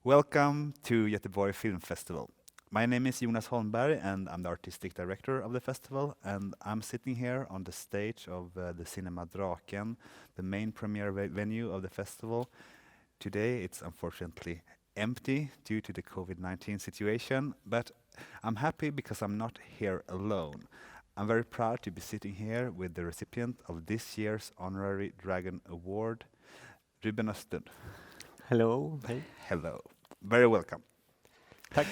Welcome to Göteborg Film Festival. My name is Jonas Holmberg and I'm the artistic director of the festival, and I'm sitting here on the stage of the Cinema Draken, the main premiere venue of the festival. Today it's unfortunately empty due to the COVID-19 situation, but I'm happy because I'm not here alone. I'm very proud to be sitting here with the recipient of this year's Honorary Dragon Award, Ruben Östlund. Hello. Hey. Hello. Very welcome. Tack.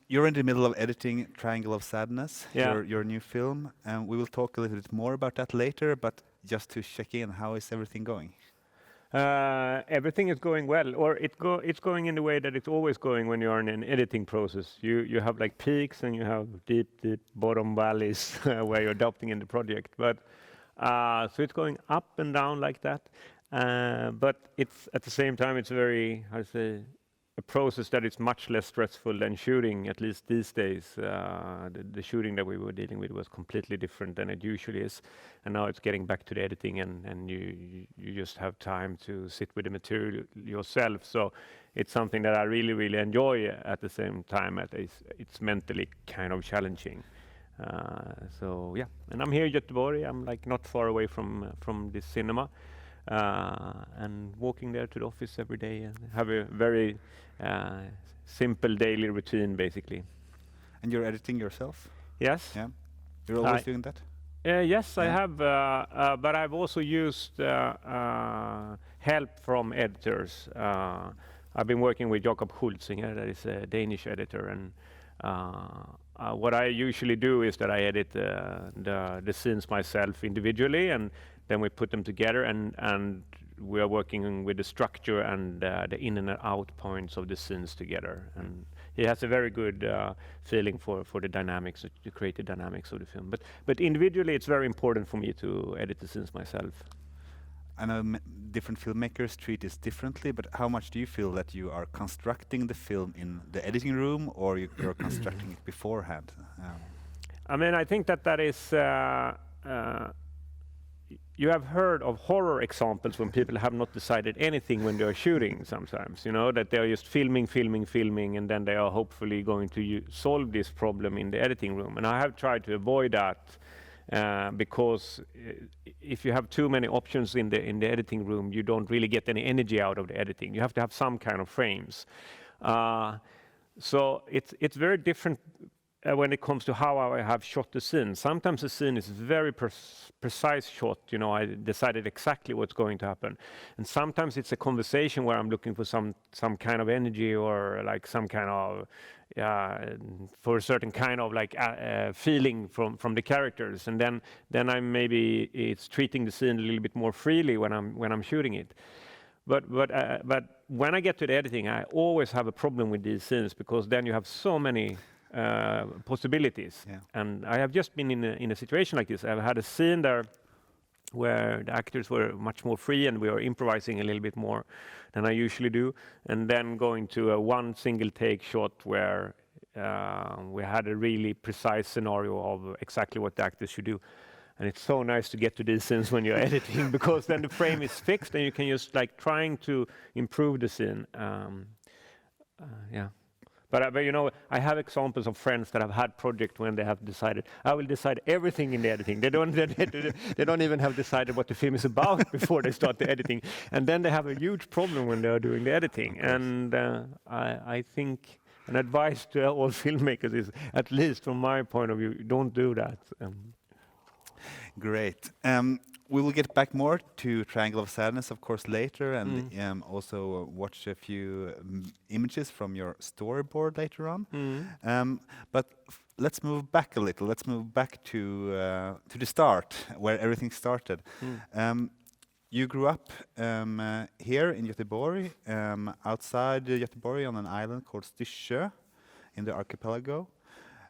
You're in the middle of editing Triangle of Sadness, Yeah. your new film, and we will talk a little bit more about that later, but just to check in, how is everything going? Everything is going well, or it's going in the way that it's always going when you're in an editing process. You have like peaks and you have deep bottom valleys where you're adopting in the project. But so it's going up and down like that. But it's at the same time it's very, how to say, a process that is much less stressful than shooting, at least these days. The shooting that we were dealing with was completely different than it usually is. And now it's getting back to the editing and you just have time to sit with the material yourself. So it's something that I really enjoy at the same time as it's mentally kind of challenging. So yeah, and I'm here in Göteborg. I'm like not far away from this cinema. And walking there to the office every day and have a very simple daily routine, basically. And you're editing yourself? Yes. Yeah. You're always doing that? Yes, Yeah. I have, but I've also used help from editors. I've been working with Jakob Hultzinger, that is a Danish editor, and what I usually do is that I edit the scenes myself individually, and then we put them together, and we are working with the structure and the in and out points of the scenes together. And he has a very good feeling for the dynamics, to create the dynamics of the film. But individually, it's very important for me to edit the scenes myself. I know different filmmakers treat this differently, but how much do you feel that you are constructing the film in the editing room, or you're constructing it beforehand? I mean, I think that is. You have heard of horror examples when people have not decided anything when they are shooting sometimes, you know, that they are just filming, and then they are hopefully going to solve this problem in the editing room. And I have tried to avoid that because if you have too many options in the editing room, you don't really get any energy out of the editing. You have to have some kind of frames. So it's very different when it comes to how I have shot the scene. Sometimes the scene is very precise shot, you know, I decided exactly what's going to happen. And sometimes it's a conversation where I'm looking for some kind of energy, or like some kind of, for a certain kind of like feeling from the characters. And then maybe it's treating the scene a little bit more freely when I'm shooting it. But when I get to the editing, I always have a problem with these scenes, because then you have so many possibilities. Yeah. And I have just been in a situation like this. I've had a scene there where the actors were much more free and we were improvising a little bit more than I usually do, and then going to a one single take shot where we had a really precise scenario of exactly what the actors should do. And it's so nice to get to these scenes when you're editing, because then the frame is fixed and you can just like trying to improve the scene. Yeah. But you know, I have examples of friends that have had projects when they have decided, I will decide everything in the editing. They don't even have decided what the film is about before they start the editing. And then they have a huge problem when they are doing the editing. And I think an advice to all filmmakers is, at least from my point of view, don't do that. Great. We will get back more to Triangle of Sadness, of course, later, and also watch a few images from your storyboard later on. But let's move back a little. Let's move back to the start, where everything started. You grew up here in Göteborg, outside Göteborg, on an island called Styrsö in the archipelago.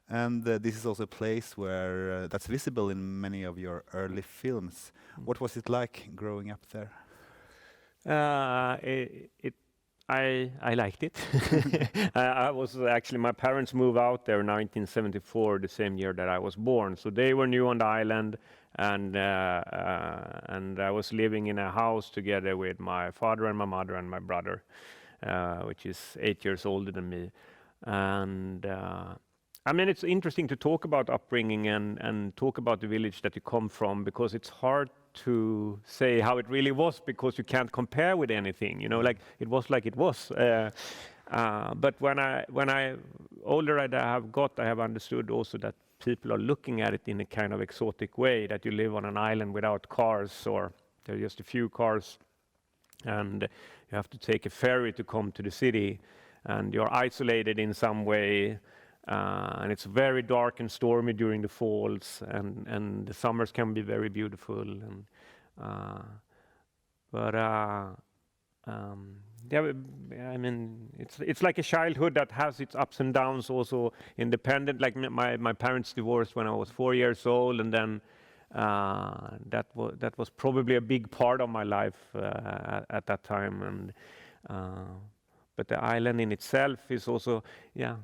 And this is also a place where that's visible in many of your early films. What was it like growing up there? I liked it. I was actually, my parents moved out there in 1974, the same year that I was born. So they were new on the island, and I was living in a house together with my father and my mother and my brother. which is 8 years older than me. And I mean, it's interesting to talk about upbringing and talk about the village that you come from, because it's hard to say how it really was, because you can't compare with anything, you know, like it was like it was. But when I older I have understood also that people are looking at it in a kind of exotic way, that you live on an island without cars, or there are just a few cars, and you have to take a ferry to come to the city, and you're isolated in some way, and it's very dark and stormy during the falls, and the summers can be very beautiful, and yeah, I mean, it's like a childhood that has its ups and downs, also independent. Like my parents divorced when I was 4 years old, and then that was probably a big part of my life at that time. And but the island in itself is also, yeah,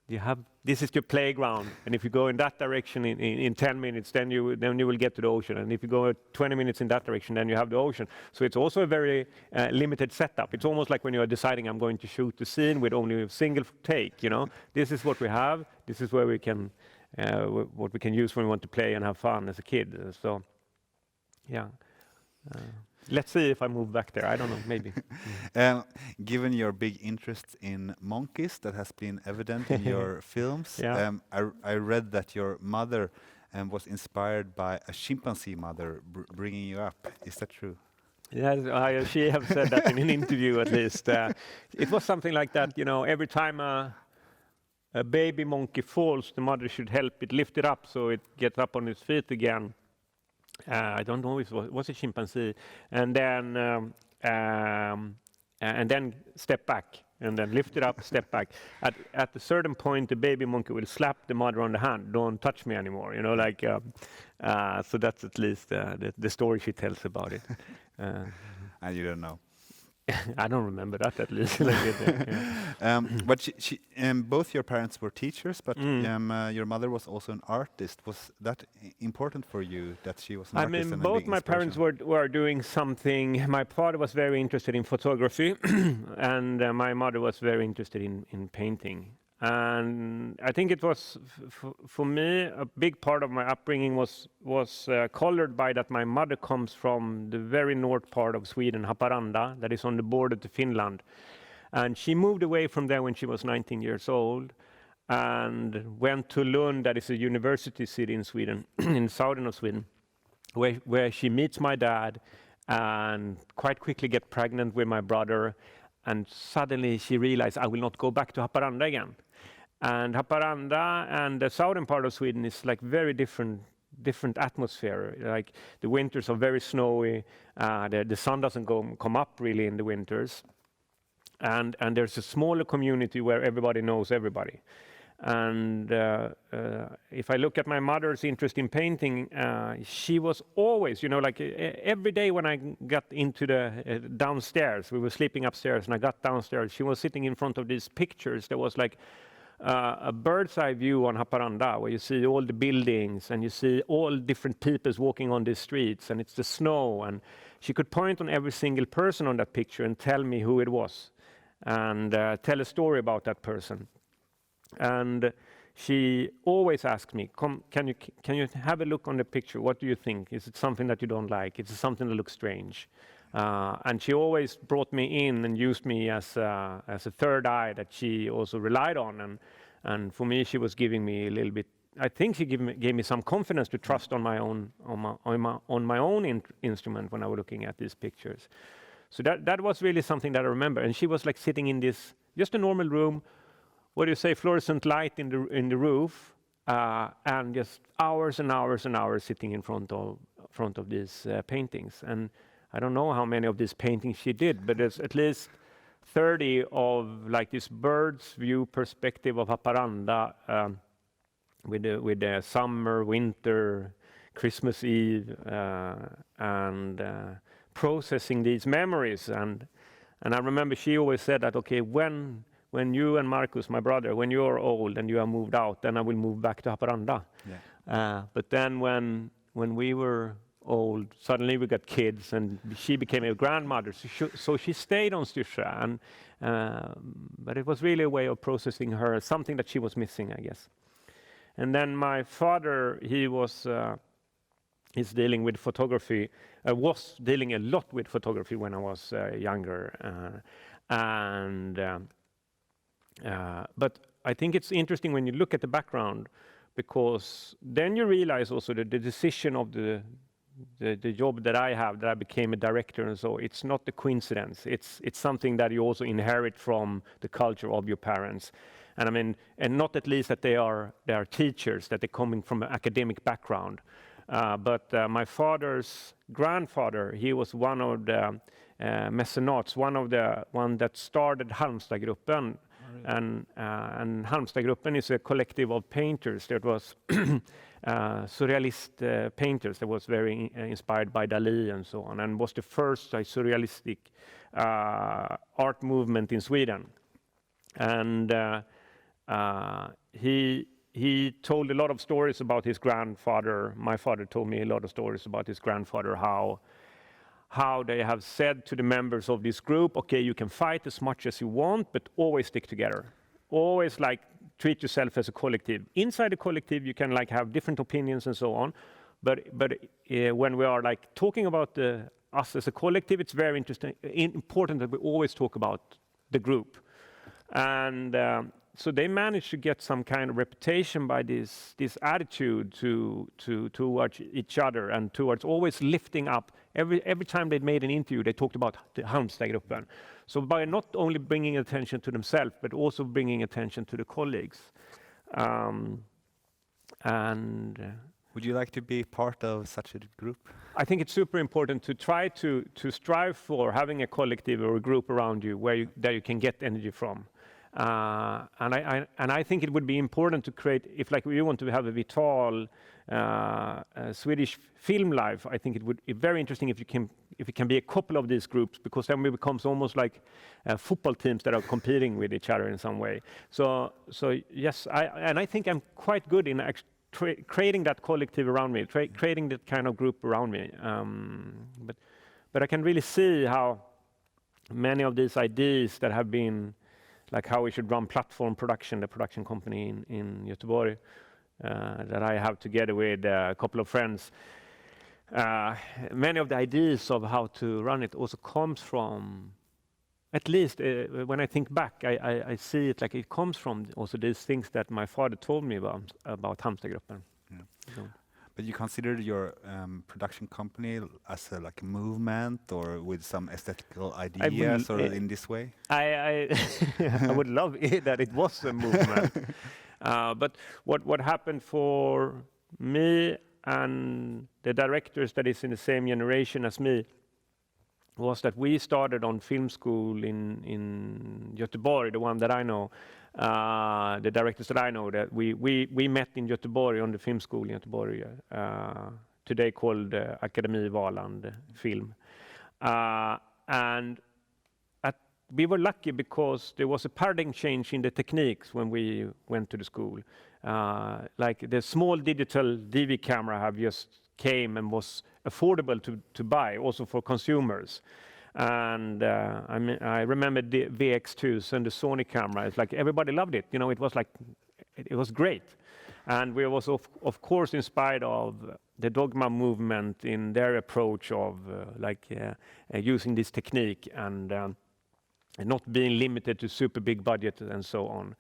you have, this is your playground, and if you go in that direction in 10 minutes, then you will get to the ocean, and if you go 20 minutes in that direction, then you have the ocean. So it's also a very limited setup. It's almost like when you're deciding, I'm going to shoot the scene with only a single take, you know, this is what we have, this is where we can what we can use when we want to play and have fun as a kid. So yeah, let's see if I move back there. I don't know, maybe. Given your big interest in monkeys, that has been evident in your films. Yeah. I read that your mother was inspired by a chimpanzee mother bringing you up. Is that true? Yeah, she have said that in an interview at least. It was something like that, you know, every time a baby monkey falls, the mother should help it lift it up so it gets up on its feet again. I don't know if it was a chimpanzee, and then step back, and then lift it up, step back. At a certain point, the baby monkey will slap the mother on the hand. Don't touch me anymore, you know, like. So that's at least the story she tells about it. And you don't know. I don't remember that, at least. Yeah. But both your parents were teachers, but your mother was also an artist. Was that important for you, that she was an artist? I mean, and both my parents were doing something. My father was very interested in photography, and my mother was very interested in painting. And I think it was, for me, a big part of my upbringing was colored by that my mother comes from the very north part of Sweden, Haparanda, that is on the border to Finland. And she moved away from there when she was 19 years old, and went to Lund, that is a university city in Sweden, in southern of Sweden, where she meets my dad, and quite quickly get pregnant with my brother. And suddenly she realized, I will not go back to Haparanda again. And Haparanda and the southern part of Sweden is like very different atmosphere. Like the winters are very snowy. The sun doesn't come up really in the winters. And there's a smaller community where everybody knows everybody. And if I look at my mother's interest in painting, she was always, you know, like every day when I got into the downstairs, we were sleeping upstairs, and I got downstairs, she was sitting in front of these pictures. There was like a bird's eye view on Haparanda, where you see all the buildings and you see all different people walking on the streets, and it's the snow, and she could point on every single person on that picture and tell me who it was, and tell a story about that person. And she always asked me, can you have a look on the picture? What do you think? Is it something that you don't like? Is it something that looks strange? And she always brought me in and used me as a third eye that she also relied on. And for me, she was giving me a little bit. I think she gave me some confidence to trust on my own instrument when I was looking at these pictures. So that was really something that I remember. And she was like sitting in this just a normal room. What do you say, fluorescent light in the roof, and just hours and hours and hours sitting in front of these paintings. And I don't know how many of these paintings she did, but there's at least 30 of like this bird's view perspective of Haparanda, with the summer, winter, Christmas Eve, and processing these memories. And I remember she always said that, okay, when you and Marcus, my brother, when you're old and you have moved out, then I will move back to Haparanda. Yeah. But then when we were old. Suddenly we got kids, and she became a grandmother. So she stayed on Styrsö, and but it was really a way of processing her, something that she was missing, I guess. And then my father, he's dealing with photography. Was dealing a lot with photography when I was younger, but I think it's interesting when you look at the background, because then you realize also that the decision of the job that I have, that I became a director, and so it's not a coincidence. It's something that you also inherit from the culture of your parents, and I mean, and not at least that they are teachers, that they're coming from an academic background. But my father's grandfather, he was one of the mecenats, one that started Halmstadgruppen. And Halmstadgruppen is a collective of painters that was surrealist painters that was very inspired by Dalí and so on, and was the first surrealistic art movement in Sweden. And he told a lot of stories about his grandfather. My father told me a lot of stories about his grandfather, how they have said to the members of this group, okay, you can fight as much as you want, but always stick together. Always like treat yourself as a collective. Inside the collective, you can like have different opinions and so on. But when we are like talking about us as a collective, it's very important that we always talk about the group. And so they managed to get some kind of reputation by this attitude towards each other, and towards always lifting up. Every time they made an interview, they talked about the Halmstadgruppen. So by not only bringing attention to themselves, but also bringing attention to the colleagues. Would you like to be part of such a group? I think it's super important to try to strive for having a collective or a group around you that you can get energy from. And I think it would be important to create, if like we want to have a vital Swedish film life, I think it would be very interesting if it can be a couple of these groups, because then it becomes almost like football teams that are competing with each other in some way. So yes, I think I'm quite good in creating that collective around me, creating that kind of group around me. But I can really see how many of these ideas that have been, like how we should run Platform Production, the production company in Göteborg, that I have together with a couple of friends. Many of the ideas of how to run it also comes from, at least when I think back, I see it like it comes from also these things that my father told me about Halmstadgruppen. Yeah. So. But you consider your production company as like a movement, or with some aesthetical ideas, or in this way? I would love that it was a movement. But what happened for me and the directors that is in the same generation as me was that we started on film school in Göteborg, the one that I know. The directors that I know, that we met in Göteborg on the film school in Göteborg, today called Akademi Valand Film. And we were lucky because there was a paradigm change in the techniques when we went to the school. Like the small digital DV camera have just came and was affordable to buy also for consumers. And I remember the VX2s and the Sony camera. It's like everybody loved it. You know, it was great. And we was of course inspired of the Dogma movement in their approach of using this technique and not being limited to super big budget and so on.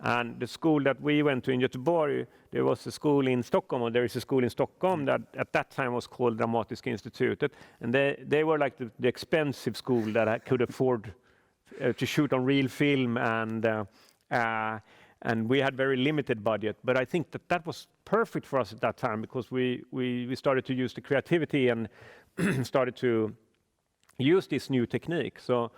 And the school that we went to in Göteborg, there was a school in Stockholm, or there is a school in Stockholm that at that time was called Dramatiska Institutet, and they were like the expensive school that I could afford to shoot on real film, and we had very limited budget. But I think that was perfect for us at that time, because we started to use the creativity and started to use this new technique. So.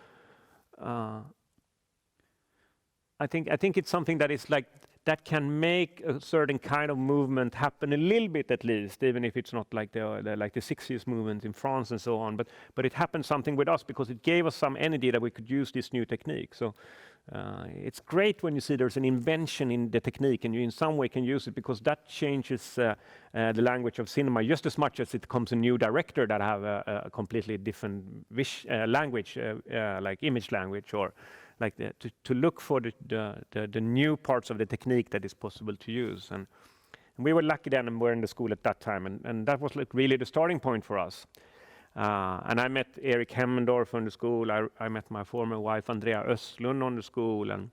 I think it's something that is like that can make a certain kind of movement happen a little bit at least, even if it's not like the 60s movement in France and so on. But it happened something with us because it gave us some energy that we could use this new technique. So it's great when you see there's an invention in the technique and you in some way can use it, because that changes the language of cinema just as much as it comes a new director that have a completely different language, like image language, or like to look for the new parts of the technique that is possible to use. And we were lucky then and were in the school at that time, and that was like really the starting point for us. And I met Erik Hemmendorf on the school. I met my former wife Andrea Östlund on the school, and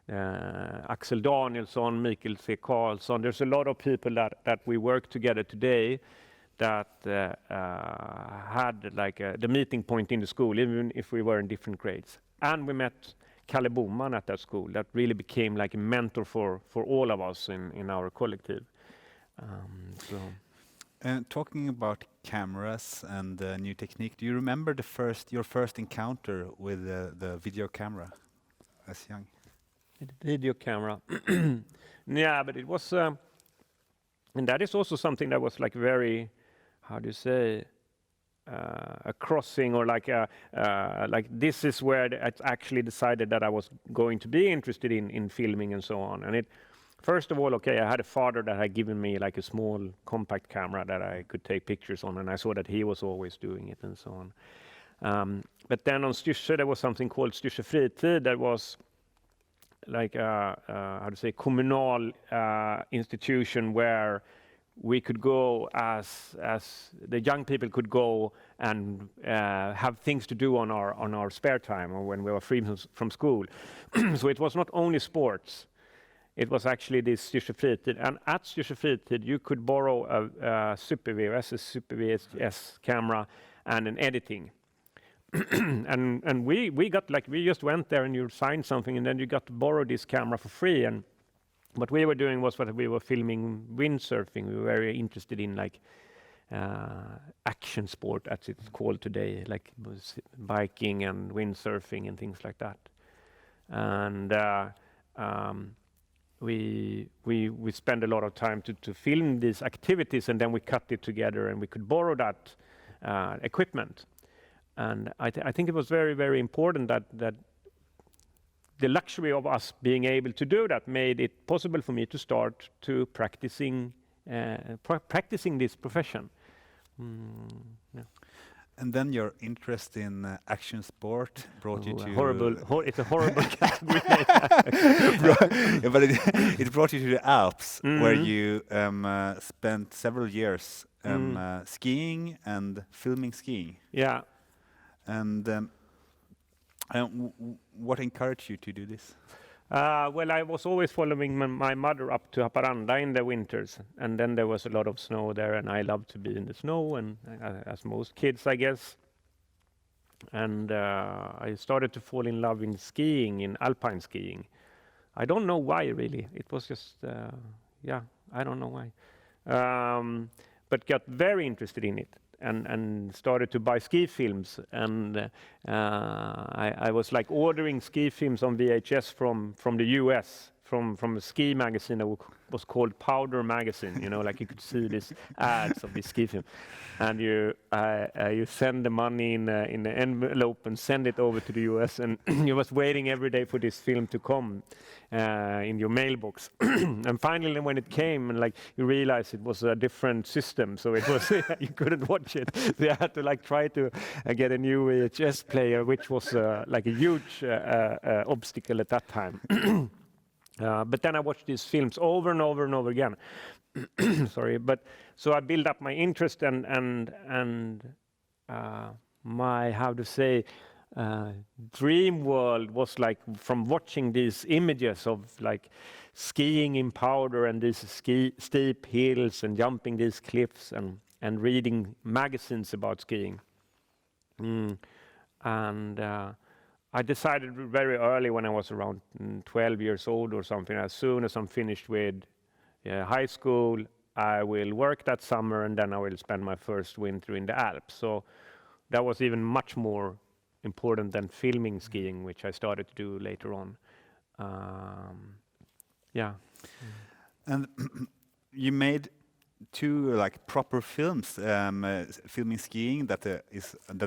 Axel Danielsson, Mikael C. Karlsson. There's a lot of people that we work together today that had like the meeting point in the school, even if we were in different grades. And we met Kalle Boman at that school. That really became like a mentor for all of us in our collective. Talking about cameras and new technique, do you remember your first encounter with the video camera as young? Video camera. Yeah, but it was, and that is also something that was like very, how do you say, a crossing, or like this is where I actually decided that I was going to be interested in filming and so on. And it, first of all, okay, I had a father that had given me like a small compact camera that I could take pictures on, and I saw that he was always doing it and so on. But then on Styrsö there was something called Styrsö Fritid that was like how to say, kommunal institution where we could go as the young people could go and have things to do on our spare time or when we were free from school. So it was not only sports. It was actually this Styrsö Fritid, and at Styrsö Fritid you could borrow a Super VHS, a Super VHS camera, and an editing. and we got like, we just went there and you signed something and then you got to borrow this camera for free. And what we were doing was that we were filming windsurfing. We were very interested in like action sport as it's called today, like biking and windsurfing and things like that. And we spend a lot of time to film these activities, and then we cut it together and we could borrow that equipment. And I think it was very, very important that the luxury of us being able to do that made it possible for me to start to practicing this profession. Yeah. And then your interest in action sport brought you to it's a horrible category. Yeah, but it brought you to the Alps, where you spent several years skiing and filming skiing. Yeah. And what encouraged you to do this? Well, I was always following my mother up to Haparanda in the winters, and then there was a lot of snow there, and I loved to be in the snow, and as most kids, I guess. And I started to fall in love in skiing, in alpine skiing. I don't know why, really. It was just, yeah, I don't know why. But got very interested in it. And started to buy ski films, and I was like ordering ski films on VHS from the US, from a ski magazine that was called Powder Magazine. You know, like you could see these ads of this ski film, and you send the money in an envelope and send it over to the US, and you was waiting every day for this film to come in your mailbox. And finally, when it came, and like you realized it was a different system, so it was you couldn't watch it. So you had to like try to get a new VHS player, which was like a huge obstacle at that time. But then I watched these films over and over and over again. Sorry, but so I built up my interest and my, how to say, dream world was like from watching these images of like skiing in powder and these steep hills and jumping these cliffs and reading magazines about skiing. And I decided very early, when I was around 12 years old or something, as soon as I'm finished with high school, I will work that summer and then I will spend my first winter in the Alps. So that was even much more important than filming skiing, which I started to do later on. Yeah. And you made two like proper films filming skiing that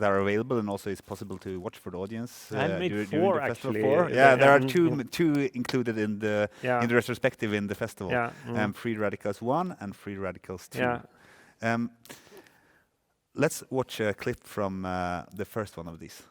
are available and also is possible to watch for the audience. I made during four, the festival. actually. Four? Yeah, there are Yeah. two included in the retrospective in the festival. Yeah. Free Radicals 1 and Free Radicals 2. Yeah. Let's watch a clip from the first one of these.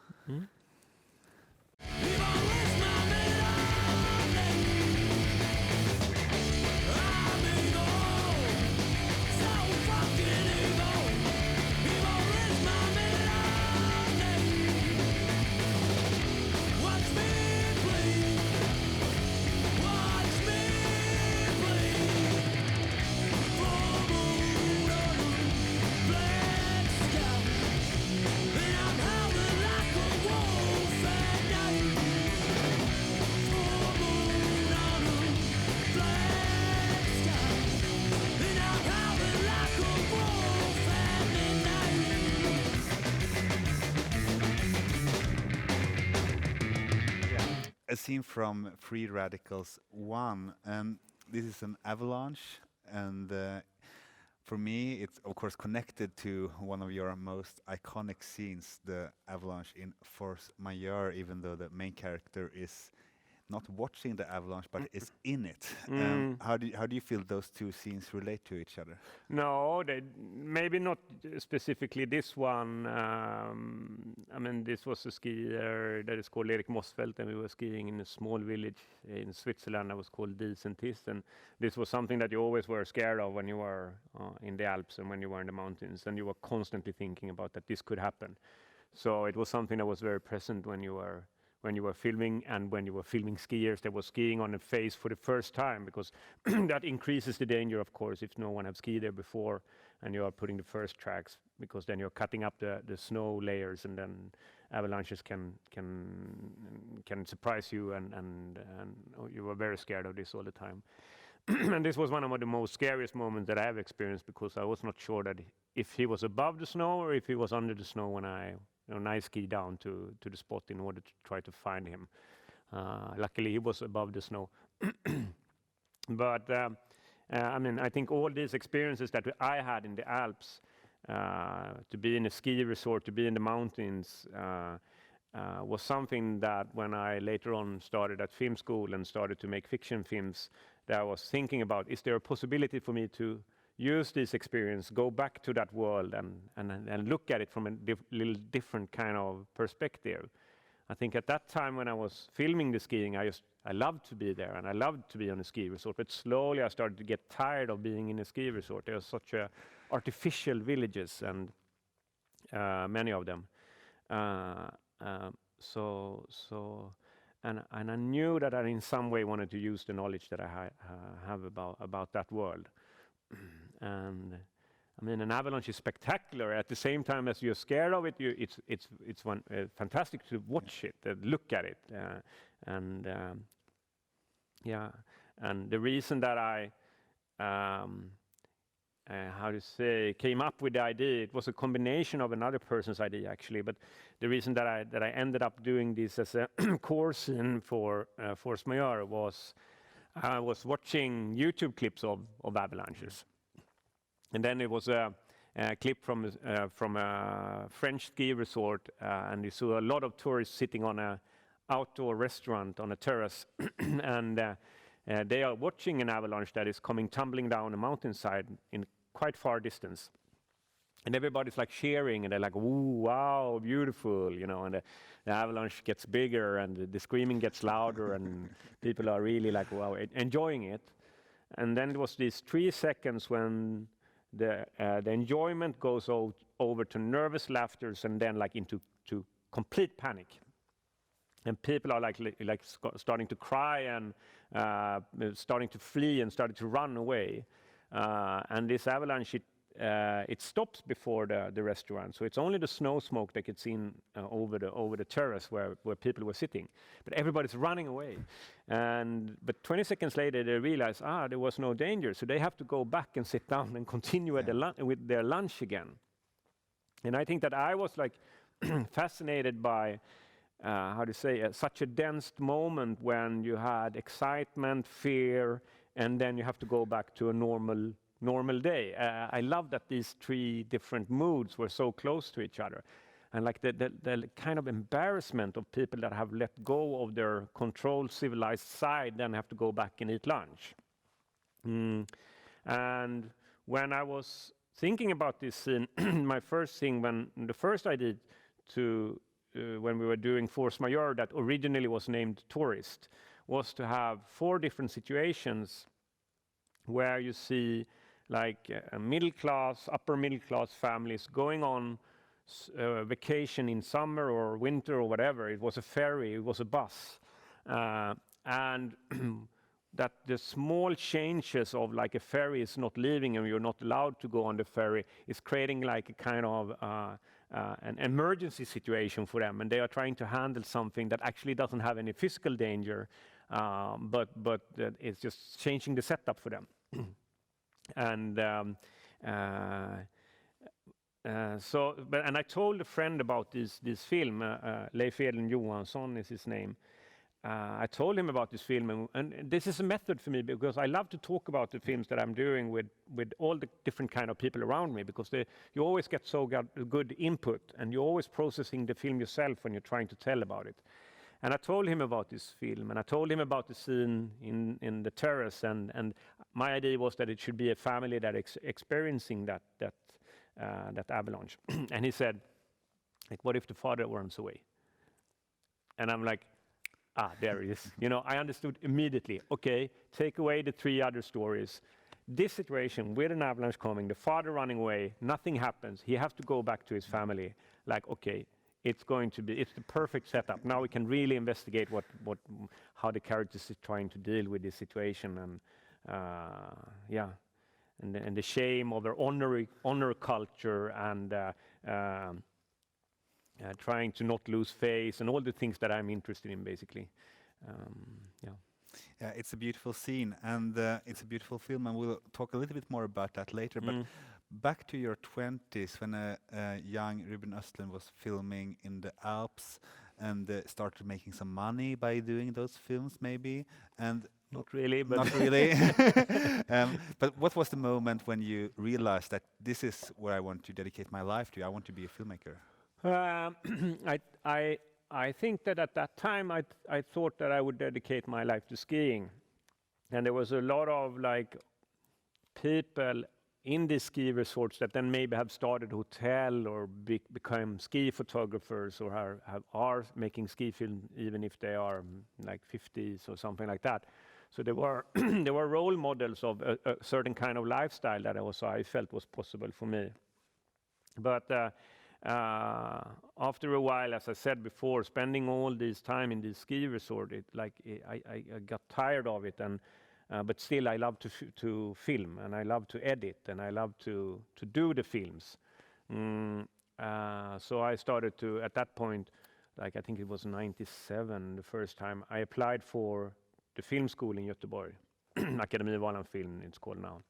A scene from Free Radicals 1. This is an avalanche, and for me, it's of course connected to one of your most iconic scenes, the avalanche in Force Majeure, even though the main character is not watching the avalanche, but is in it. How do you feel those two scenes relate to each other? No, maybe not specifically this one. I mean, this was a skier that is called Erik Mossfeldt, and we were skiing in a small village in Switzerland that was called Disentis, and this was something that you always were scared of when you were in the Alps and when you were in the mountains, and you were constantly thinking about that this could happen. So it was something that was very present when you were filming, and when you were filming skiers that was skiing on a face for the first time, because that increases the danger, of course, if no one have skied there before and you are putting the first tracks, because then you're cutting up the snow layers, and then avalanches can surprise you, and you were very scared of this all the time. And this was one of the most scariest moments that I have experienced, because I was not sure that if he was above the snow or if he was under the snow when I ski down to the spot in order to try to find him. Luckily, he was above the snow. But I mean, I think all these experiences that I had in the Alps, to be in a ski resort, to be in the mountains, was something that when I later on started at film school and started to make fiction films, that I was thinking about, is there a possibility for me to use this experience, go back to that world and look at it from a little different kind of perspective. I think at that time when I was filming the skiing, I loved to be there and I loved to be on a ski resort, but slowly I started to get tired of being in a ski resort. There were such artificial villages, and many of them. And I knew that I in some way wanted to use the knowledge that I have about that world. And I mean, an avalanche is spectacular. At the same time as you're scared of it, it's fantastic to watch it, look at it, and the reason that I came up with the idea, it was a combination of another person's idea actually, but the reason that I ended up doing this as a course for Force Majeure was I was watching YouTube clips of avalanches. And then it was a clip from a French ski resort, and you saw a lot of tourists sitting on an outdoor restaurant on a terrace, and they are watching an avalanche that is coming tumbling down a mountainside in quite far distance. And everybody's like cheering, and they're like, "Ooh, wow, beautiful!" You know, and the avalanche gets bigger, and the screaming gets louder, and people are really like, "Wow," enjoying it. And then there was these 3 seconds when the enjoyment goes over to nervous laughter, and then like into complete panic. And people are like starting to cry and starting to flee and starting to run away. And this avalanche, it stops before the restaurant, so it's only the snow smoke that gets seen over the terrace where people were sitting. But everybody's running away, but 20 seconds later they realize there was no danger, so they have to go back and sit down and continue with their lunch again. And I think that I was like fascinated by such a dense moment when you had excitement, fear, and then you have to go back to a normal normal day. I love that these three different moods were so close to each other. And like the kind of embarrassment of people that have let go of their controlled civilized side then have to go back and eat lunch. And when I was thinking about this scene, my first thing, the first I did when we were doing Force Majeure, that originally was named Tourist, was to have 4 different situations where you see like upper middle class families going on vacation in summer or winter or whatever. It was a ferry, it was a bus, and that the small changes of like a ferry is not leaving and you're not allowed to go on the ferry is creating like a kind of an emergency situation for them, and they are trying to handle something that actually doesn't have any physical danger, but it's just changing the setup for them. And I told a friend about this film. Leif Edlund Johansson is his name. I told him about this film, and this is a method for me because I love to talk about the films that I'm doing with all the different kind of people around me, because you always get so good input, and you're always processing the film yourself when you're trying to tell about it. And I told him about this film, and I told him about the scene in the terrace, and my idea was that it should be a family that experiencing that avalanche. And he said, like, what if the father runs away? And I'm like, there it is. I understood immediately. Okay, take away the 3 other stories. This situation with an avalanche coming, the father running away, nothing happens. He has to go back to his family. Like, okay, it's the perfect setup. Now we can really investigate how the characters is trying to deal with this situation, and the shame of their honor culture, and trying to not lose face, and all the things that I'm interested in, basically. Yeah, it's a beautiful scene, and it's a beautiful film, and we'll talk a little bit more about that later. But back to your 20s, when a young Ruben Östlund was filming in the Alps and started making some money by doing those films, maybe, and not really, but not really. But what was the moment when you realized that this is what I want to dedicate my life to? I want to be a filmmaker. I think that at that time I thought that I would dedicate my life to skiing, and there was a lot of like people in these ski resorts that then maybe have started hotel or become ski photographers, or are making ski film even if they are like 50s or something like that. So there were role models of a certain kind of lifestyle that I felt was possible for me. But after a while, as I said before, spending all this time in this ski resort, I got tired of it, but still I love to film, and I love to edit, and I love to do the films. So I started to, at that point, like I think it was 97, the first time, I applied for the film school in Göteborg, Akademivalan Film it's called now.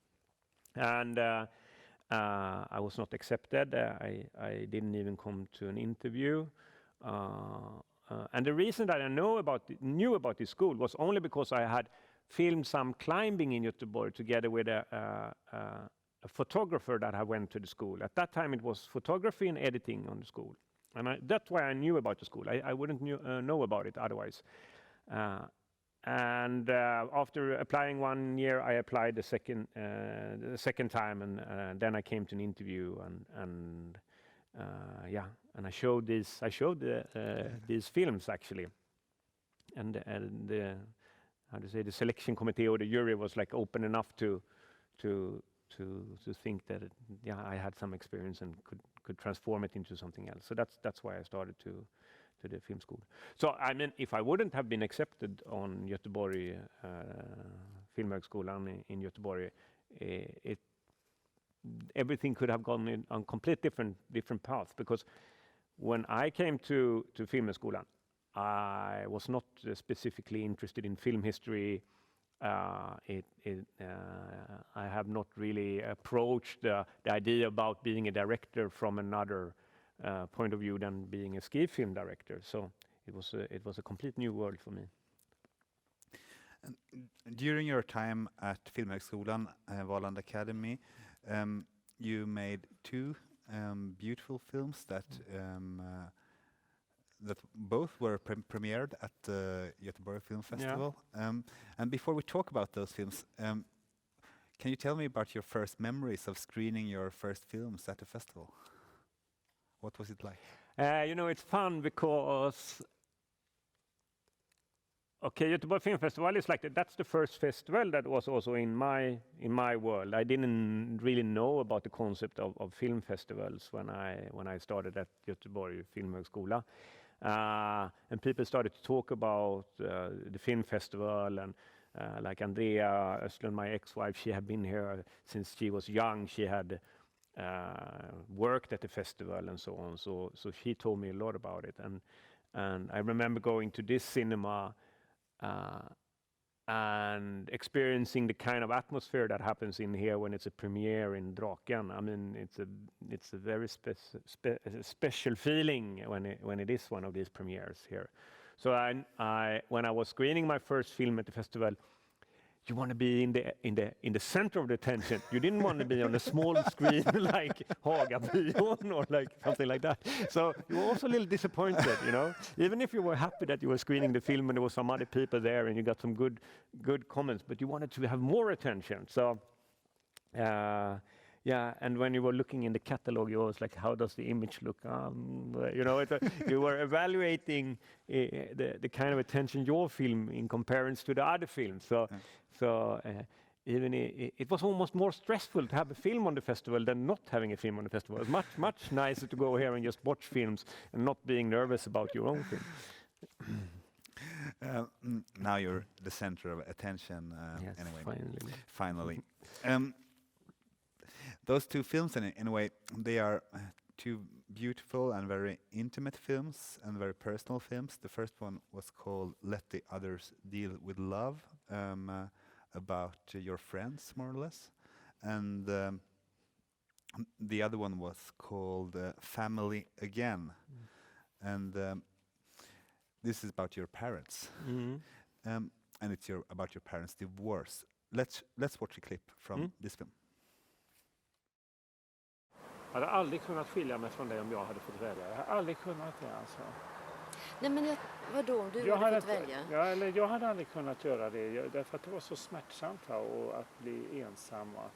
And I was not accepted. I didn't even come to an interview. And the reason that I knew about this school was only because I had filmed some climbing in Göteborg together with a photographer that I went to the school. At that time, it was photography and editing on the school. And that's why I knew about the school. I wouldn't know about it otherwise. And after applying 1 year, I applied the second time, and then I came to an interview, and I showed these films actually, and the the selection committee or the jury was like open enough to think that I had some experience and could transform it into something else. So that's why I started to the film school. So I mean, if I wouldn't have been accepted on Göteborg Filmhögskolan in Göteborg, everything could have gone on complete different path. Because when I came to Filmhögskolan, I was not specifically interested in film history. I have not really approached the idea about being a director from another point of view than being a ski film director. So it was a complete new world for me. And during your time at Filmhögskolan, Valand Academy, you made two beautiful films that that both were premiered at the Göteborg Film Festival. And before we talk about those films, can you tell me about your first memories of screening your first films at the festival? What was it like? You know, it's fun because Göteborg Film Festival is like that's the first festival that was also in my world. I didn't really know about the concept of film festivals when I started at Göteborg Filmhögskola, and people started to talk about the film festival, and like Andrea Östlund, my ex-wife, she had been here since she was young. She had worked at the festival and so on. So she told me a lot about it, and I remember going to this cinema. And experiencing the kind of atmosphere that happens in here when it's a premiere in Draken. I mean, it's a very special feeling when it is one of these premieres here. So when I was screening my first film at the festival, you want to be in the center of the attention. You didn't want to be on a small screen like Hagabion or like something like that. So you were also a little disappointed, you know. Even if you were happy that you were screening the film and there were some other people there and you got some good comments, but you wanted to have more attention. So yeah, and when you were looking in the catalog, you was like, how does the image look? You know, you were evaluating the kind of attention your film in comparison to the other films. So even it was almost more stressful to have a film on the festival than not having a film on the festival. It was much nicer to go here and just watch films and not being nervous about your own film. Now you're the center of attention. Yes, anyway, finally. Those two films, in a way, they are two beautiful and very intimate films and very personal films. The first one was called Let the Others Deal with Love, about your friends, more or less. And the other one was called Family Again. And this is about your parents. And it's about your parents' divorce. Let's watch a clip from this film. Jag hade aldrig kunnat skilja mig från dig om jag hade fått välja. Jag hade aldrig kunnat det alltså. Nej men vadå om du hade fått välja? Ja, eller jag hade aldrig kunnat göra det därför att det var så smärtsamt och att bli ensam och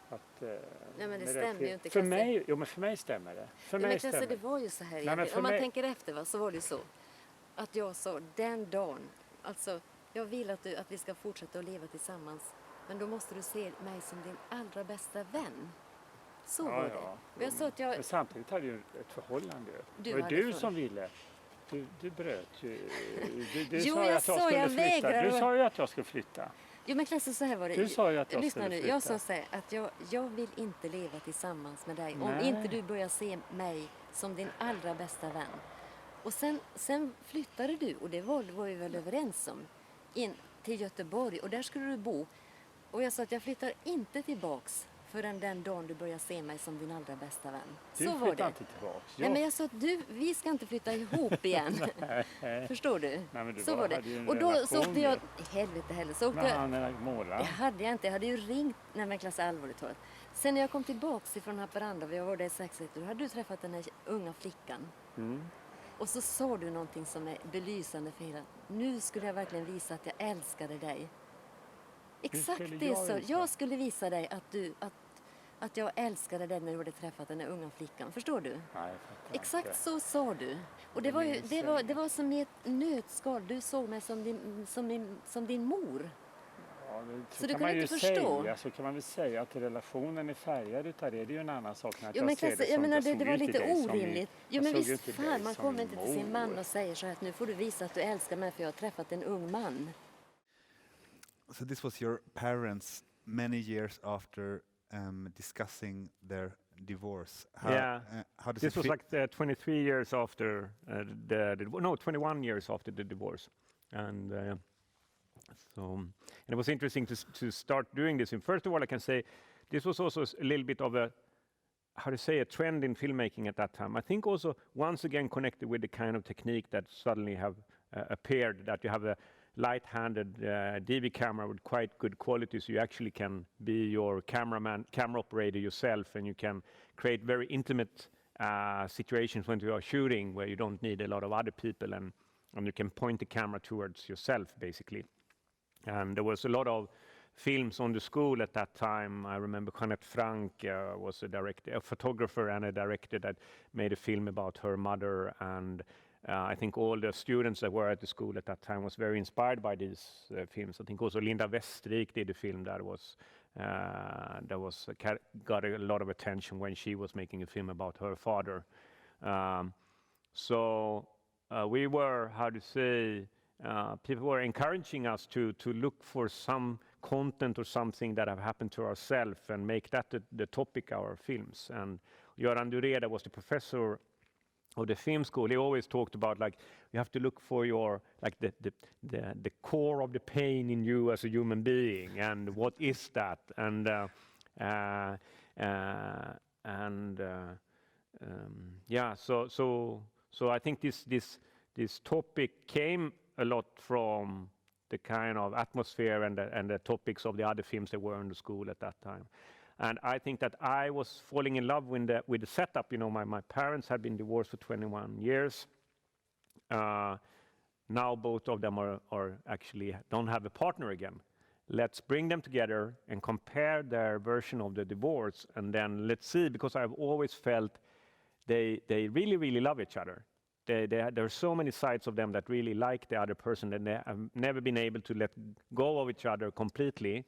att nej men det stämmer ju inte. För mig, men för mig stämmer det. För mig stämmer det. Det var ju så här om man tänker efter så var det så att jag sa den dagen, alltså jag vill att vi ska fortsätta att leva tillsammans, men då måste du se mig som din allra bästa vän. Så var det. Jag sa att men samtidigt hade ju ett förhållande. Det var du som ville. Du bröt ju. Du sa ju att jag skulle flytta. Du sa ju att jag skulle flytta. Jo men Klasse, så här var det. Du sa ju att jag lyssna skulle nu, flytta. jag sa så här att jag vill inte leva tillsammans med dig om inte du börjar se mig som din allra bästa vän. Och sen flyttade du, och det var vi väl överens om, in till Göteborg, och där skulle du bo. Och jag sa att jag flyttar inte tillbaks förrän den dagen du börjar se mig som din allra bästa vän. Du så var flyttar det. Inte tillbaks. Nej, men jag sa att vi ska inte flytta ihop igen. Förstår du? Nej, men du så var det. Och då så åkte jag, helvete heller, så åkte han är målare. Det hade jag inte, jag hade ju ringt, nej men Klasse, allvarligt talat. Sen när jag kom tillbaks ifrån Haparanda, och jag var där i 6 år, då hade du träffat den här unga flickan. Och så sa du någonting som är belysande för hela. Nu skulle jag verkligen visa att jag älskade dig. Exakt det så. Jag skulle visa dig att jag älskade dig när du hade träffat den där unga flickan. Förstår du? Nej, exakt så sa du. Och det var som i ett nötskal. Du såg mig som din mor. Ja, så du kunde inte förstå. Säga, så kan man väl säga att relationen är färgad utav det. Det är ju en annan sak. När jo, men ser det jag menar, det var lite orimligt. Jo, men visst fan, man kommer inte till sin man och säger så här att nu får du visa att du älskar mig för jag har träffat en ung man. So this was your parents many years after discussing their divorce. How does this was like 23 years after 21 years after the divorce, and and it was interesting to start doing this. And first of all, I can say this was also a little bit of a a trend in filmmaking at that time. I think also once again connected with the kind of technique that suddenly have appeared, that you have light-handed DV camera with quite good quality, so you actually can be your camera operator yourself, and you can create very intimate situations when you are shooting where you don't need a lot of other people, and you can point the camera towards yourself, basically. And there was a lot of films on the school at that time. I remember Jeanette Frank was a photographer and a director that made a film about her mother, and I think all the students that were at the school at that time was very inspired by these films. I think also Linda Westrik did a film that got a lot of attention when she was making a film about her father. So we were, people were encouraging us to look for some content or something that have happened to ourselves and make that the topic of our films. And Göran Dureda was the professor of the film school. He always talked about, like, you have to look for your, like, the core of the pain in you as a human being, and what is that? And so I think this topic came a lot from the kind of atmosphere and the topics of the other films that were in the school at that time. And I think that I was falling in love with the setup. You know, my parents had been divorced for 21 years. Now both of them are actually don't have a partner again. Let's bring them together and compare their version of the divorce, and then let's see, because I've always felt they really, really love each other. There are so many sides of them that really like the other person, and they have never been able to let go of each other completely.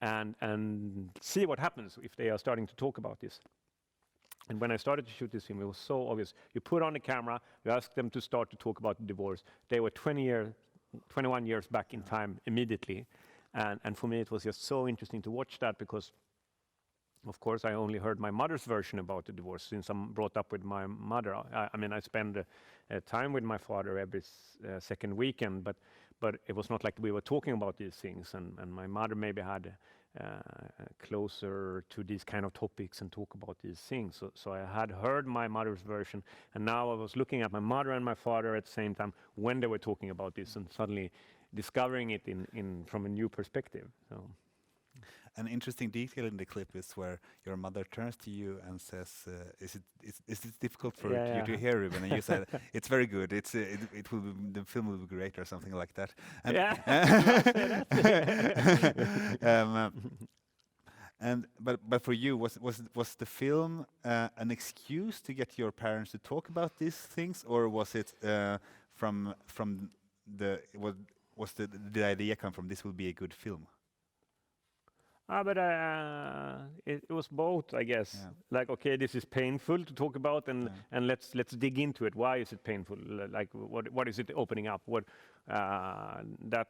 And see what happens if they are starting to talk about this. And when I started to shoot this film, it was so obvious. You put on the camera, you ask them to start to talk about the divorce. They were 21 years back in time immediately. And for me, it was just so interesting to watch that, because, of course, I only heard my mother's version about the divorce since I'm brought up with my mother. I mean, I spend time with my father every second weekend, but it was not like we were talking about these things, and my mother maybe had closer to these kind of topics and talk about these things. So I had heard my mother's version, and now I was looking at my mother and my father at the same time when they were talking about this, and suddenly discovering it from a new perspective. So. An interesting detail in the clip is where your mother turns to you and says, "Is it difficult for you to hear, Ruben?" And you said, "It's very good. The film will be great," or something like that. And but for you, was the film an excuse to get your parents to talk about these things, or was it did the idea come from this will be a good film? But it was both, I guess. Yeah. Like, okay, this is painful to talk about, and let's dig into it. Why is it painful? Like, what is it opening up? What that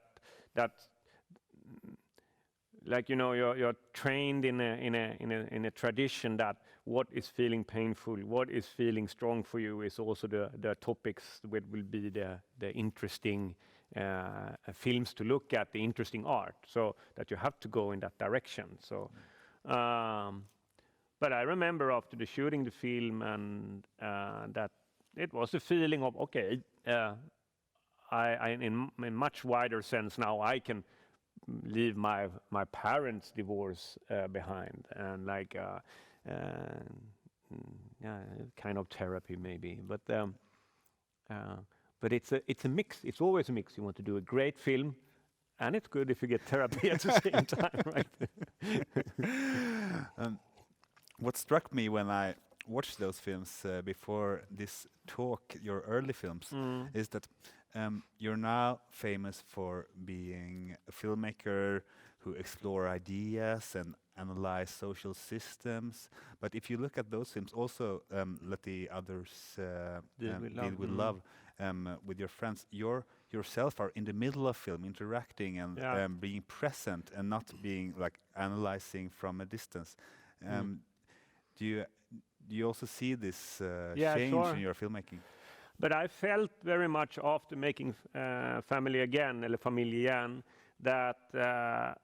like, you know, you're trained in a tradition that what is feeling painful, what is feeling strong for you is also the topics that will be the interesting films to look at, the interesting art, so that you have to go in that direction. So, but I remember after the shooting the film, and that it was a feeling of, okay, I in much wider sense now I can leave my parents' divorce behind, and like kind of therapy maybe, but it's a mix. It's always a mix. You want to do a great film, and it's good if you get therapy at the same time, right? What struck me when I watched those films before this talk, your early films, is that you're now famous for being a filmmaker who explore ideas and analyze social systems. But if you look at those films, also Let the Others Deal with Love, with your friends, yourself are in the middle of film, interacting and being present, and not being like analyzing from a distance. Do you also see this change in your filmmaking? But I felt very much after making Family Again, eller Familj Igen, that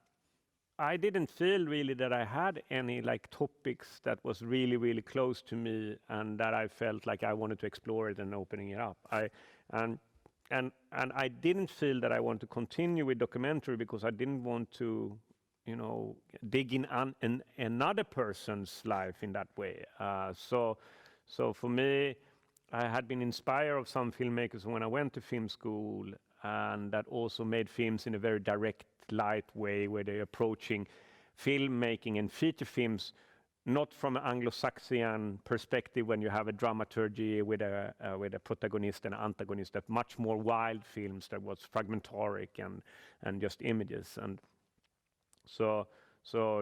I didn't feel really that I had any like topics that was really, really close to me, and that I felt like I wanted to explore it and opening it up. And and I didn't feel that I want to continue with documentary because I didn't want to, dig in another person's life in that way. So for me, I had been inspired of some filmmakers when I went to film school, and that also made films in a very direct, light way, where they're approaching filmmaking and feature films not from an Anglo-Saxon perspective when you have a dramaturgy with a protagonist and antagonist, that much more wild films that was fragmentaric and just images. And so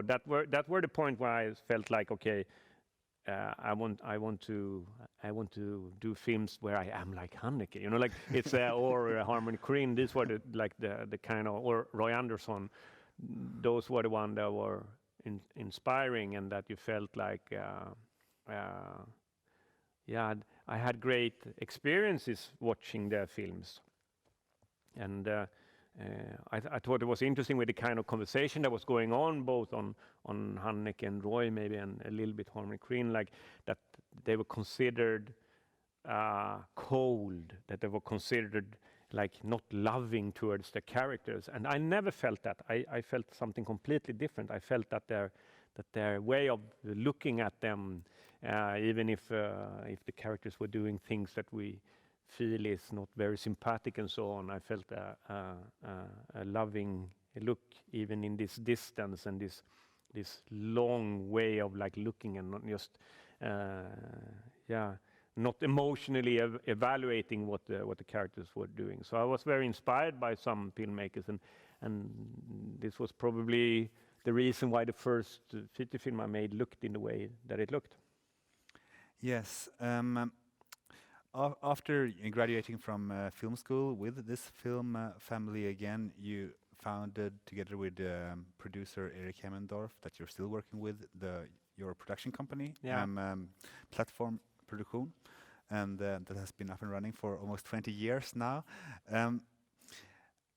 that were the point where I felt like, okay, I want to do films where I am like Haneke, like it's or Harmony Korine. These were the kind of, or Roy Andersson. Those were the ones that were inspiring, and that you felt like, I had great experiences watching their films, and I thought it was interesting with the kind of conversation that was going on, both on Haneke and Roy, maybe, and a little bit Harmony Korine, like that they were considered cold, that they were considered like not loving towards the characters, and I never felt that. I felt something completely different. I felt that their way of looking at them, even if the characters were doing things that we feel is not very sympathetic and so on, I felt a loving look even in this distance and this long way of like looking, and not just not emotionally evaluating what the characters were doing. So I was very inspired by some filmmakers, and this was probably the reason why the first feature film I made looked in the way that it looked. Yes. After graduating from film school with this film family again, you founded, together with producer Erik Hemmendorf, that you're still working with, your production company, Platform Produktion, and that has been up and running for almost 20 years now.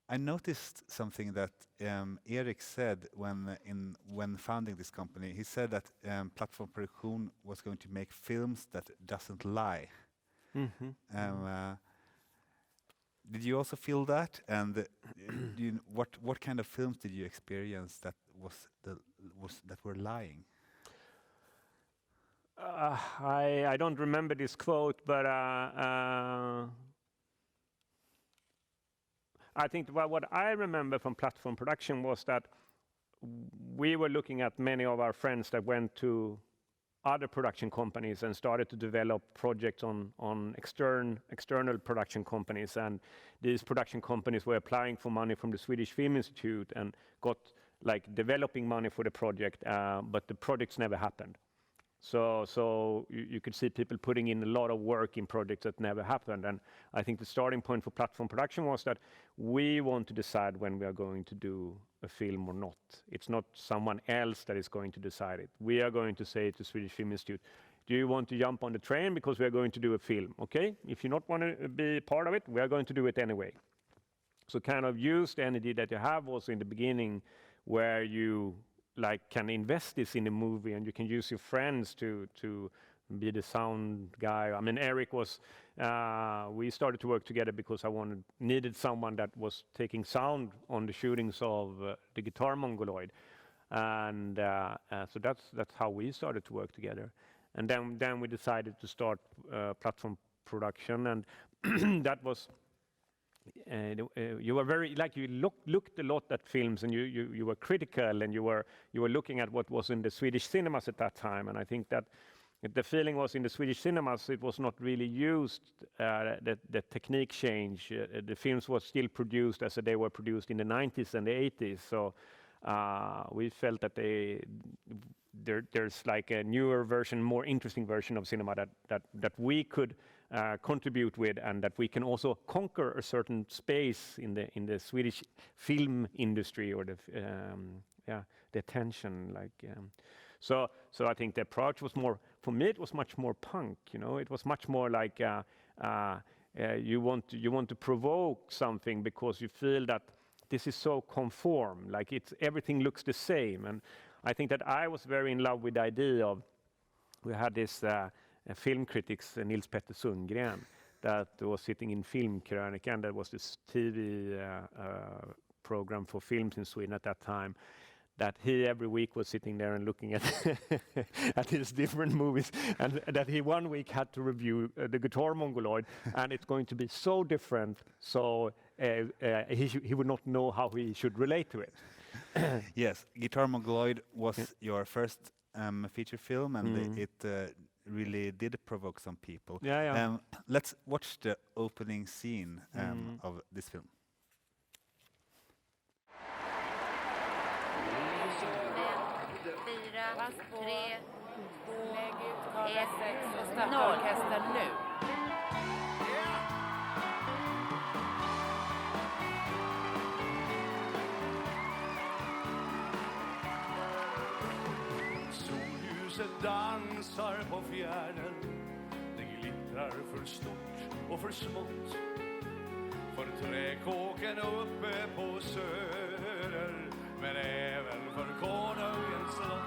I noticed something that Erik said when founding this company. He said that Platform Produktion was going to make films that doesn't lie. Mm-hmm. Did you also feel that? And what kind of films did you experience that were lying? I don't remember this quote, but I think what I remember from Platform Production was that we were looking at many of our friends that went to other production companies and started to develop projects on external production companies, and these production companies were applying for money from the Swedish Film Institute and got like developing money for the project, but the projects never happened. So you could see people putting in a lot of work in projects that never happened. And I think the starting point for Platform Production was that we want to decide when we are going to do a film or not. It's not someone else that is going to decide it. We are going to say to Swedish Film Institute, do you want to jump on the train because we are going to do a film? Okay, if you not want to be part of it, we are going to do it anyway. So kind of use the energy that you have also in the beginning, where you like can invest this in a movie, and you can use your friends to be the sound guy. I mean, Erik was, we started to work together because I needed someone that was taking sound on the shootings of the Guitar Mongoloid. And so that's how we started to work together. And then we decided to start Platform Production, and that was, you were very, like, you looked a lot at films, and you were critical, and you were looking at what was in the Swedish cinemas at that time. And I think that the feeling was in the Swedish cinemas, it was not really used, the technique change. The films were still produced as they were produced in the 90s and the 80s. So we felt that there's like a newer version, more interesting version of cinema that we could contribute with, and that we can also conquer a certain space in the Swedish film industry, or the attention, like. So I think the approach was more, for me, it was much more punk. It was much more like you want to provoke something because you feel that this is so conform, like everything looks the same. And I think that I was very in love with the idea of, we had this film critics, Nils Petter Sundgren, that was sitting in Filmkrönikan, that was this TV program for films in Sweden at that time, that he every week was sitting there and looking at at his different movies, and that he one week had to review the Guitar Mongoloid, and it's going to be so different, so he would not know how he should relate to it. Yes, Guitar Mongoloid was your first feature film, and it really did provoke some people. Let's watch the opening scene of this film. 4, 3, 2, 1, 0. Orkestern nu. Solhuset dansar på fjärden. Det glittrar för stort och för smått. För träkåken uppe på söder, men även för konungens slott.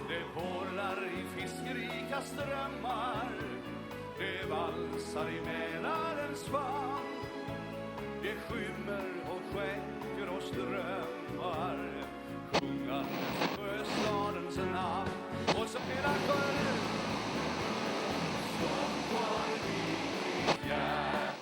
Det porlar i fiskrika strömmar, det valsar i Mälarens famn. Det skymmer och skänker oss drömmar, sjungandes sjöstadens namn. Och så spelar sjön Stockholm i fjärr.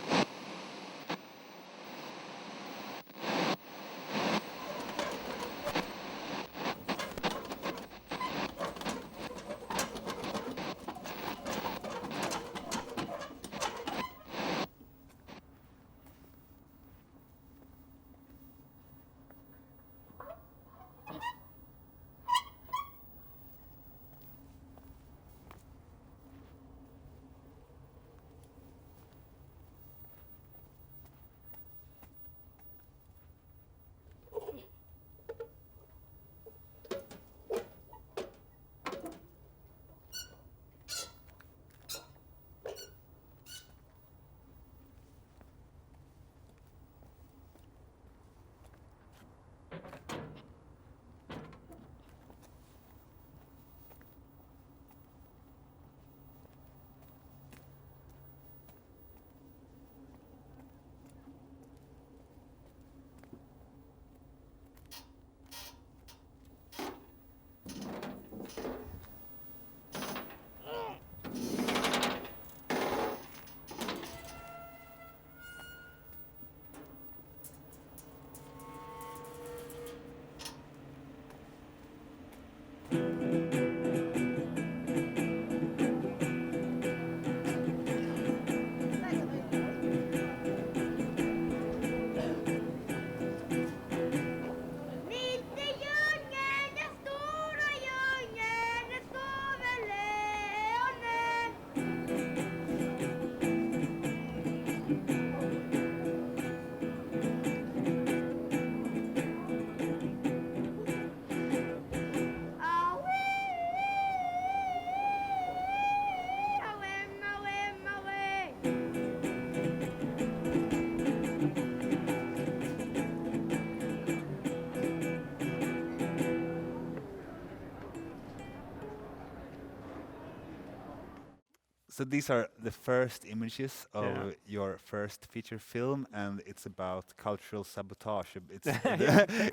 So these are the first images of your first feature film, and it's about cultural sabotage. It's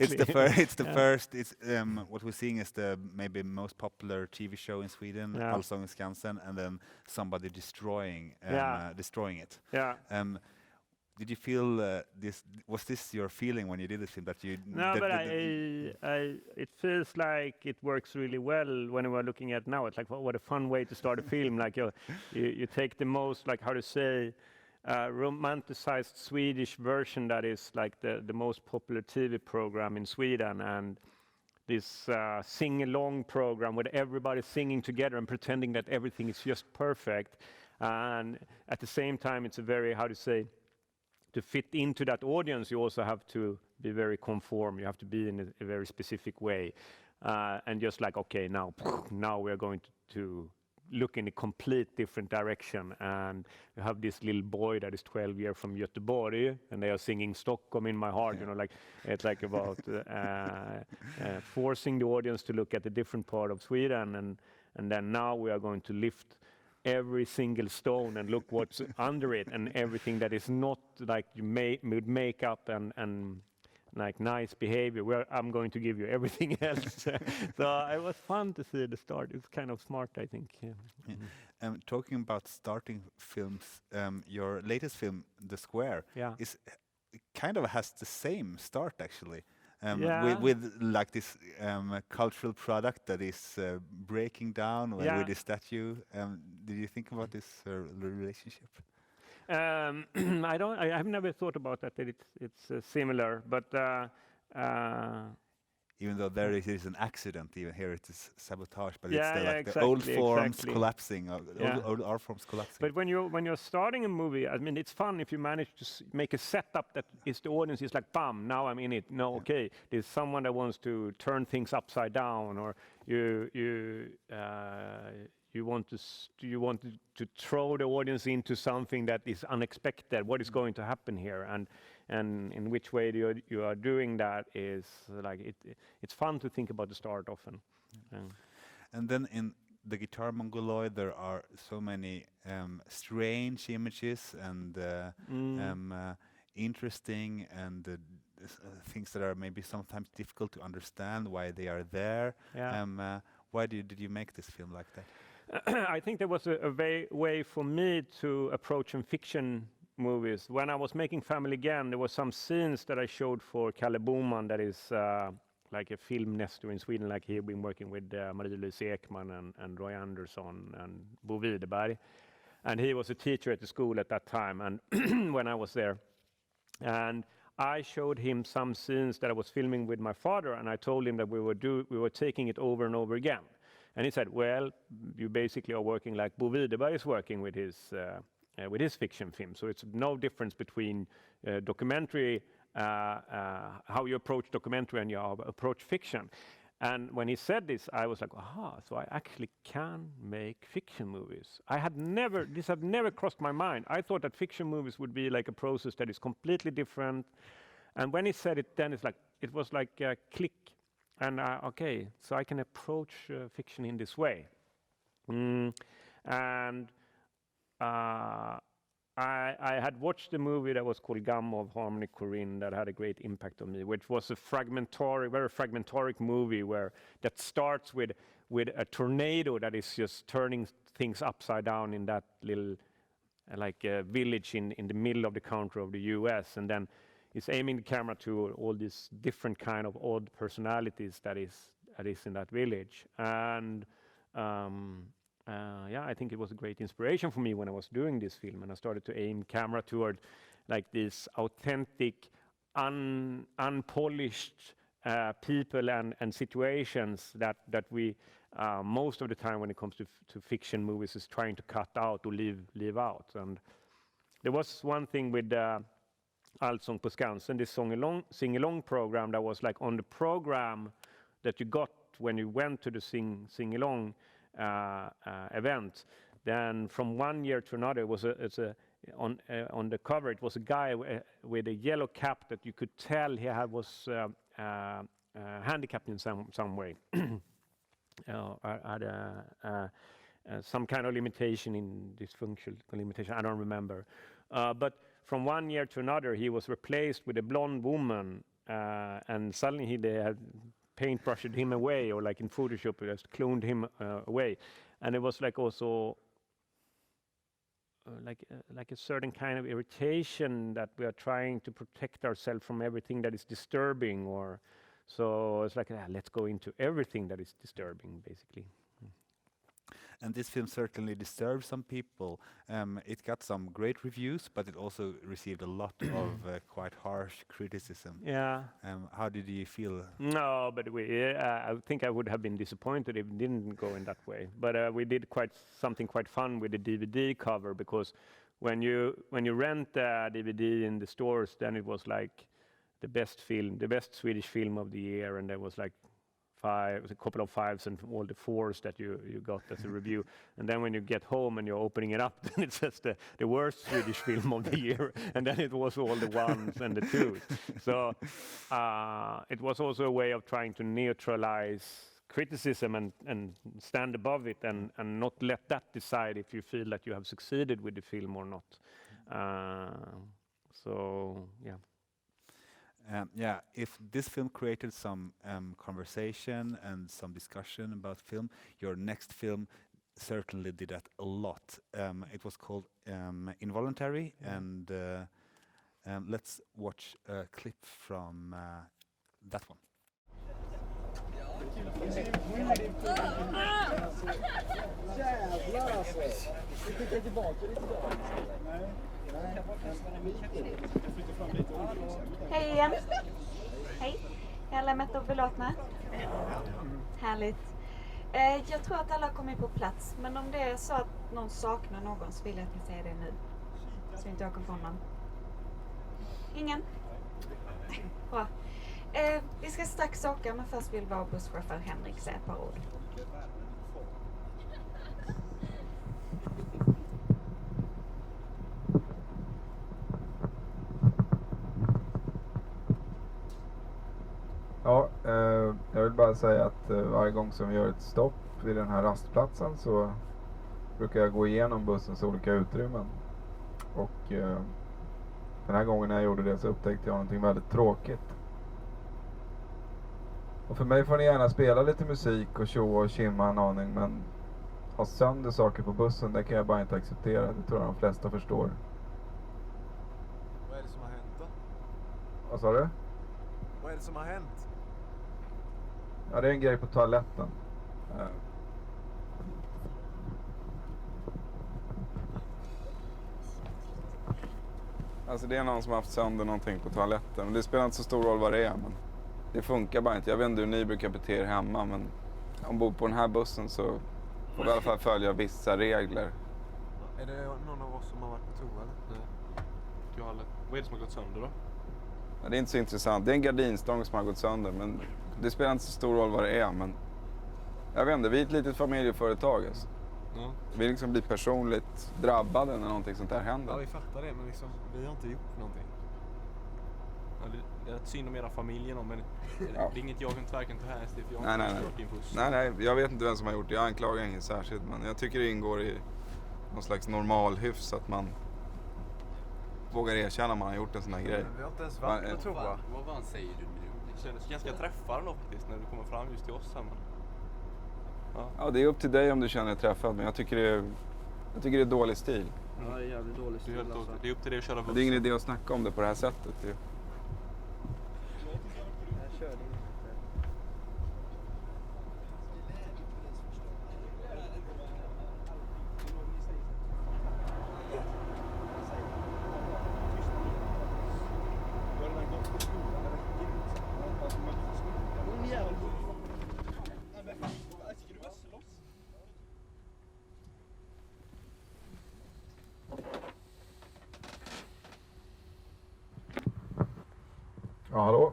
it's the first. It's what we're seeing is the maybe most popular TV show in Sweden, Allsång och Skansen, and then somebody destroying it. Did you feel this? Was this your feeling when you did this film that you? No, but it feels like it works really well when we're looking at now. It's like what a fun way to start a film. Like you take the most, like, how to say, romanticized Swedish version that is like the most popular TV program in Sweden, and this sing-along program with everybody singing together and pretending that everything is just perfect, and at the same time it's a very, how to say, to fit into that audience, you also have to be very conform. You have to be in a very specific way, and just like, okay, now we're going to look in a complete different direction. And you have this little boy that is 12 years from Göteborg, and they are singing Stockholm in my heart. You know, like it's like about forcing the audience to look at a different part of Sweden, and then now we are going to lift every single stone and look what's under it, and everything that is not like with makeup and like nice behavior, where I'm going to give you everything else. So it was fun to see the start. It's kind of smart, I think. Yeah. Talking about starting films, your latest film, The Square, is kind of has the same start actually. With like this cultural product that is breaking down with the statue. Did you think about this relationship? I've never thought about that it's similar, but even though there is an accident, even here it is sabotage, but it's exactly, the old forms collapsing, old art forms collapsing. But when you're starting a movie, I mean, it's fun if you manage to make a setup that is the audience is like, bam, now I'm in it. No, okay, there's someone that wants to turn things upside down, or you want to throw the audience into something that is unexpected. What is going to happen here, and in which way you are doing that is like it's fun to think about the start often. And then in the guitar mongoloid, there are so many strange images and interesting and things that are maybe sometimes difficult to understand why they are there. Why did you make this film like that? I think there was a way for me to approach fiction movies. When I was making Family Again, there were some scenes that I showed for Kalle Boman, that is like a film nestor in Sweden, like he'd been working with Marie-Louise Ekman and Roy Andersson and Bo Widerberg. And he was a teacher at the school at that time, and when I was there. And I showed him some scenes that I was filming with my father, and I told him that we were taking it over and over again. And he said, well, you basically are working like Bo Widerberg is working with his fiction film. So it's no difference between documentary, how you approach documentary and you approach fiction. And when he said this, I was like, aha, so I actually can make fiction movies. This had never crossed my mind. I thought that fiction movies would be like a process that is completely different. And when he said it, then it was like a click. And okay, so I can approach fiction in this way. And I had watched a movie that was called Gamma of Harmony Korine that had a great impact on me, which was a very fragmentaric movie that starts with a tornado that is just turning things upside down in that little village in the middle of the country of the US, and then it's aiming the camera to all these different kind of odd personalities that is in that village. And I think it was a great inspiration for me when I was doing this film, and I started to aim camera toward like these authentic, unpolished people and situations that we most of the time when it comes to fiction movies is trying to cut out or leave out. And there was one thing with Allsång på Skansen, this sing-along program that was like on the program that you got when you went to the sing-along event. Then from one year to another, on the cover it was a guy with a yellow cap that you could tell he was handicapped in some way. Had some kind of limitation, in dysfunctional limitation, I don't remember. But from one year to another, he was replaced with a blonde woman, and suddenly they had paintbrushed him away, or like in Photoshop, they just cloned him away. And it was like also like a certain kind of irritation that we are trying to protect ourselves from everything that is disturbing, or so it's like let's go into everything that is disturbing, basically. And this film certainly disturbed some people. It got some great reviews, but it also received a lot of quite harsh criticism. Yeah. How did you feel? No, but I think I would have been disappointed if it didn't go in that way. But we did something quite fun with the DVD cover, because when you rent the DVD in the stores, then it was like the best Swedish film of the year, and there was like a couple of 5s and all the 4s that you got as a review. And then when you get home and you're opening it up, then it says the worst Swedish film of the year, and then it was all the 1s and the 2s. So it was also a way of trying to neutralize criticism and stand above it and not let that decide if you feel that you have succeeded with the film or not. So yeah. If this film created some conversation and some discussion about film, your next film certainly did that a lot. It was called Involuntary, and let's watch a clip from that one. Hej igen. Hej. Är alla mätta och belåtna? Härligt. Jag tror att alla har kommit på plats, men om det är så att någon saknar någon så vill jag att ni säger det nu. Så inte jag kommer från någon. Ingen? Bra. Vi ska strax åka, men först vill vår busschaufför Henrik säga ett par ord. Ja, jag vill bara säga att varje gång som vi gör ett stopp vid den här rastplatsen så brukar jag gå igenom bussens olika utrymmen. Och den här gången när jag gjorde det så upptäckte jag någonting väldigt tråkigt. Och för mig får ni gärna spela lite musik och tjoa och kimma en aning, men ha sönder saker på bussen, det kan jag bara inte acceptera. Det tror jag de flesta förstår. Vad är det som har hänt då? Vad sa du? Vad är det som har hänt? Ja, det är en grej på toaletten. Alltså det är någon som har haft sönder någonting på toaletten. Det spelar inte så stor roll vad det är, men det funkar bara inte. Jag vet inte hur ni brukar bete er hemma, men ombord på den här bussen så får vi i alla fall följa vissa regler. Är det någon av oss som har varit på toa eller? Nej. Vad är det som har gått sönder då? Ja, det är inte så intressant. Det är en gardinstång som har gått sönder, men det spelar inte så stor roll vad det är. Men jag vet inte, vi är ett litet familjeföretag. Alltså. Ja. Vi liksom blir personligt drabbade när någonting sånt här händer. Ja, vi fattar det, men liksom, vi har inte gjort någonting. Ja, det är ett synd om era familjer, men det är inget jag kan varken ta hänsyn till, för jag har inte kört din buss. Nej, jag vet inte vem som har gjort det. Jag anklagar ingen särskilt, men jag tycker det ingår i någon slags normalhyfs att man vågar erkänna om man har gjort en sån här grej. Vi har inte ens varit på toa. Vad säger du nu? Det kändes ganska träffande faktiskt när du kommer fram just till oss här. Men... Ja, det är upp till dig om du känner dig träffad, men jag tycker det är dålig stil. Ja, det är jävligt dålig stil. Det är upp till dig att köra bussen. Det är ingen idé att snacka om det på det här sättet. Jag körde inte. Ja, hallå.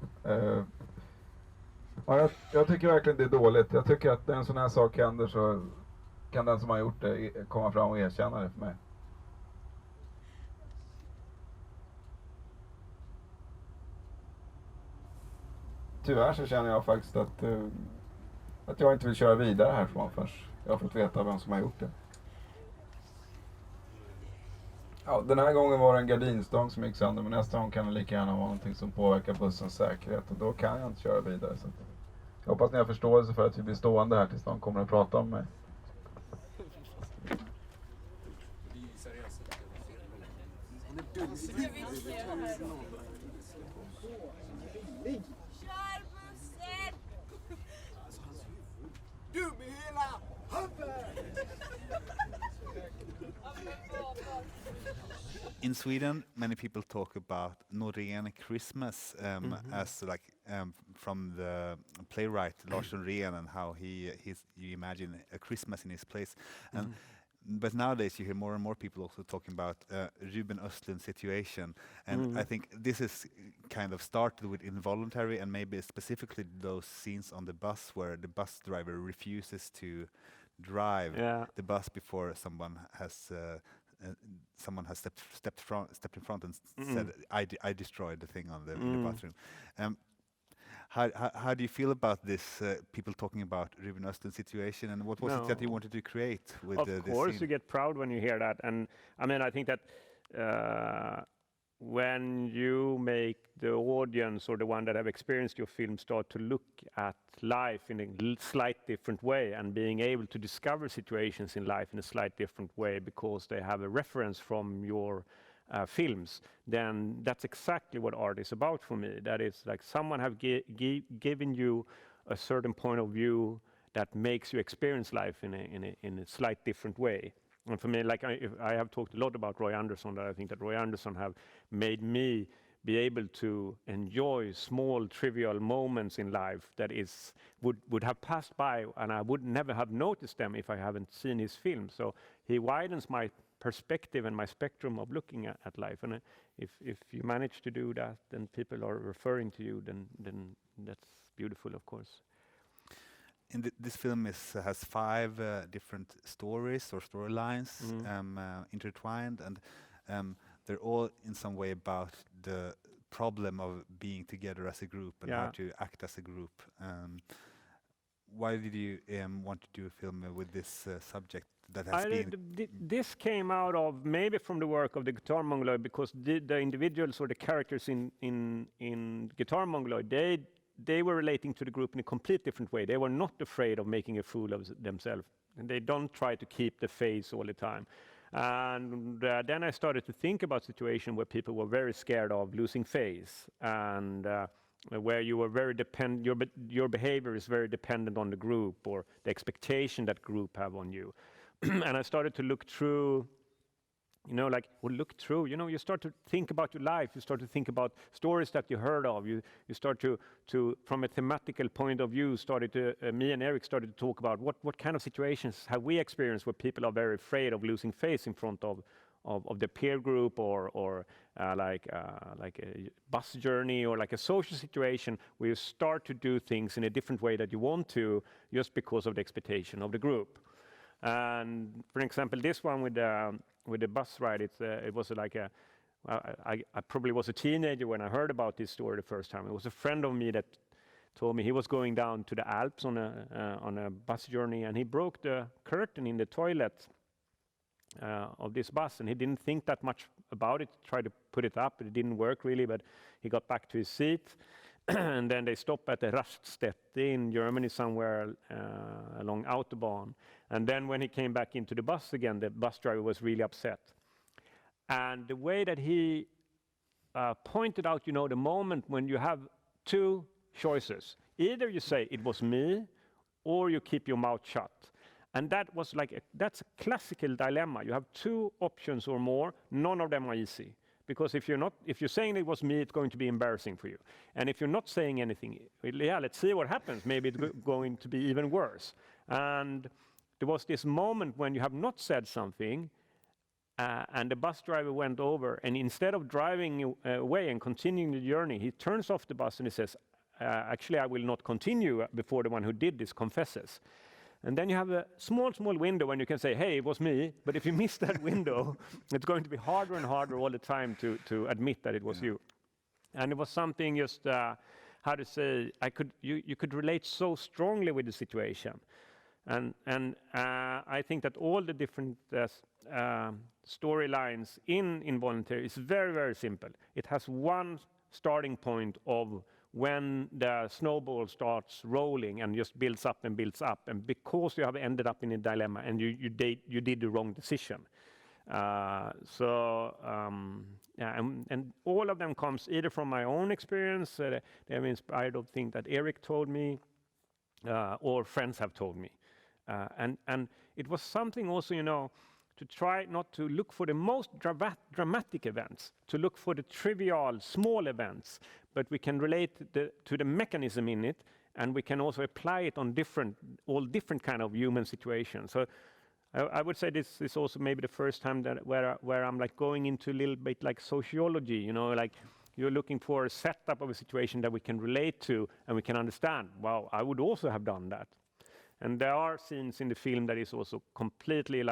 Jag tycker verkligen det är dåligt. Jag tycker att när en sån här sak händer så kan den som har gjort det komma fram och erkänna det för mig. Tyvärr så känner jag faktiskt att jag inte vill köra vidare härifrån förrän jag har fått veta vem som har gjort det. Ja, den här gången var det en gardinstång som gick sönder, men nästa gång kan det lika gärna vara någonting som påverkar bussens säkerhet, och då kan jag inte köra vidare. Så jag hoppas ni har förståelse för att vi blir stående här tills de kommer att prata om mig. Kör bussen! Dum i hela huvudet! In Sweden, many people talk about Norén Christmas as like from the playwright Lars Norén, and how you imagine a Christmas in his place. And but nowadays you hear more and more people also talking about Ruben Östlund's situation, and I think this is kind of started with Involuntary, and maybe specifically those scenes on the bus where the bus driver refuses to drive the bus before someone has stepped in front and said, I destroyed the thing on in the bathroom. How do you feel about this? People talking about Ruben Östlund's situation, and what was it that you wanted to create with this scene? Of course, you get proud when you hear that, and I mean, I think that when you make the audience or the one that have experienced your film start to look at life in a slight different way and being able to discover situations in life in a slight different way because they have a reference from your films, then that's exactly what art is about for me. That is like someone have given you a certain point of view that makes you experience life in a slight different way. And for me, like I have talked a lot about Roy Andersson, that I think that Roy Andersson have made me be able to enjoy small trivial moments in life that would have passed by and I would never have noticed them if I haven't seen his film. So he widens my perspective and my spectrum of looking at life. And if you manage to do that, then people are referring to you, then that's beautiful, of course. This film has 5 different stories or storylines intertwined, and they're all in some way about the problem of being together as a group and how to act as a group. Why did you want to do a film with this subject that has This came out of maybe from the work of the Guitar Mongoloid, because the individuals or the characters in Guitar Mongoloid, they were relating to the group in a complete different way. They were not afraid of making a fool of themselves. And they don't try to keep the face all the time. And then I started to think about situations where people were very scared of losing face, and where you were very your behavior is very dependent on the group or the expectation that group have on you. And I started to look through, you start to think about your life, you start to think about stories that you heard of, you start to from a thematical point of view, me and Eric started to talk about what kind of situations have we experienced where people are very afraid of losing face in front of the peer group, or like a bus journey, or like a social situation where you start to do things in a different way that you want to, just because of the expectation of the group. And for example, this one with the bus ride, it was like I probably was a teenager when I heard about this story the first time. It was a friend of me that told me he was going down to the Alps on a bus journey, and he broke the curtain in the toilet of this bus, and he didn't think that much about it. Tried to put it up, but it didn't work really. But he got back to his seat, and then they stopped at the Raststätte in Germany somewhere along Autobahn. And then when he came back into the bus again, the bus driver was really upset. And the way that he pointed out, the moment when you have 2 choices. Either you say it was me, or you keep your mouth shut. And that was that's a classical dilemma. You have 2 options or more, none of them are easy. Because if you're saying it was me, it's going to be embarrassing for you. And if you're not saying anything, let's see what happens. Maybe it's going to be even worse. And there was this moment when you have not said something, and the bus driver went over, and instead of driving away and continuing the journey, he turns off the bus and he says, actually, I will not continue before the one who did this confesses. And then you have a small window when you can say, hey, it was me. But if you miss that window, it's going to be harder and harder all the time to admit that it was you. And it was something just, you could relate so strongly with the situation. And I think that all the different storylines in Involuntary is very, very simple. It has one starting point of when the snowball starts rolling and just builds up, and because you have ended up in a dilemma and you did the wrong decision. And all of them comes either from my own experience, they have inspired of things that Eric told me, or friends have told me. And it was something also, to try not to look for the most dramatic events, to look for the trivial, small events, but we can relate to the mechanism in it, and we can also apply it on all different kind of human situations. So I would say this is also maybe the first time that where I'm going into a little bit like sociology, like you're looking for a setup of a situation that we can relate to and we can understand. Wow, I would also have done that. And there are scenes in the film that is also completely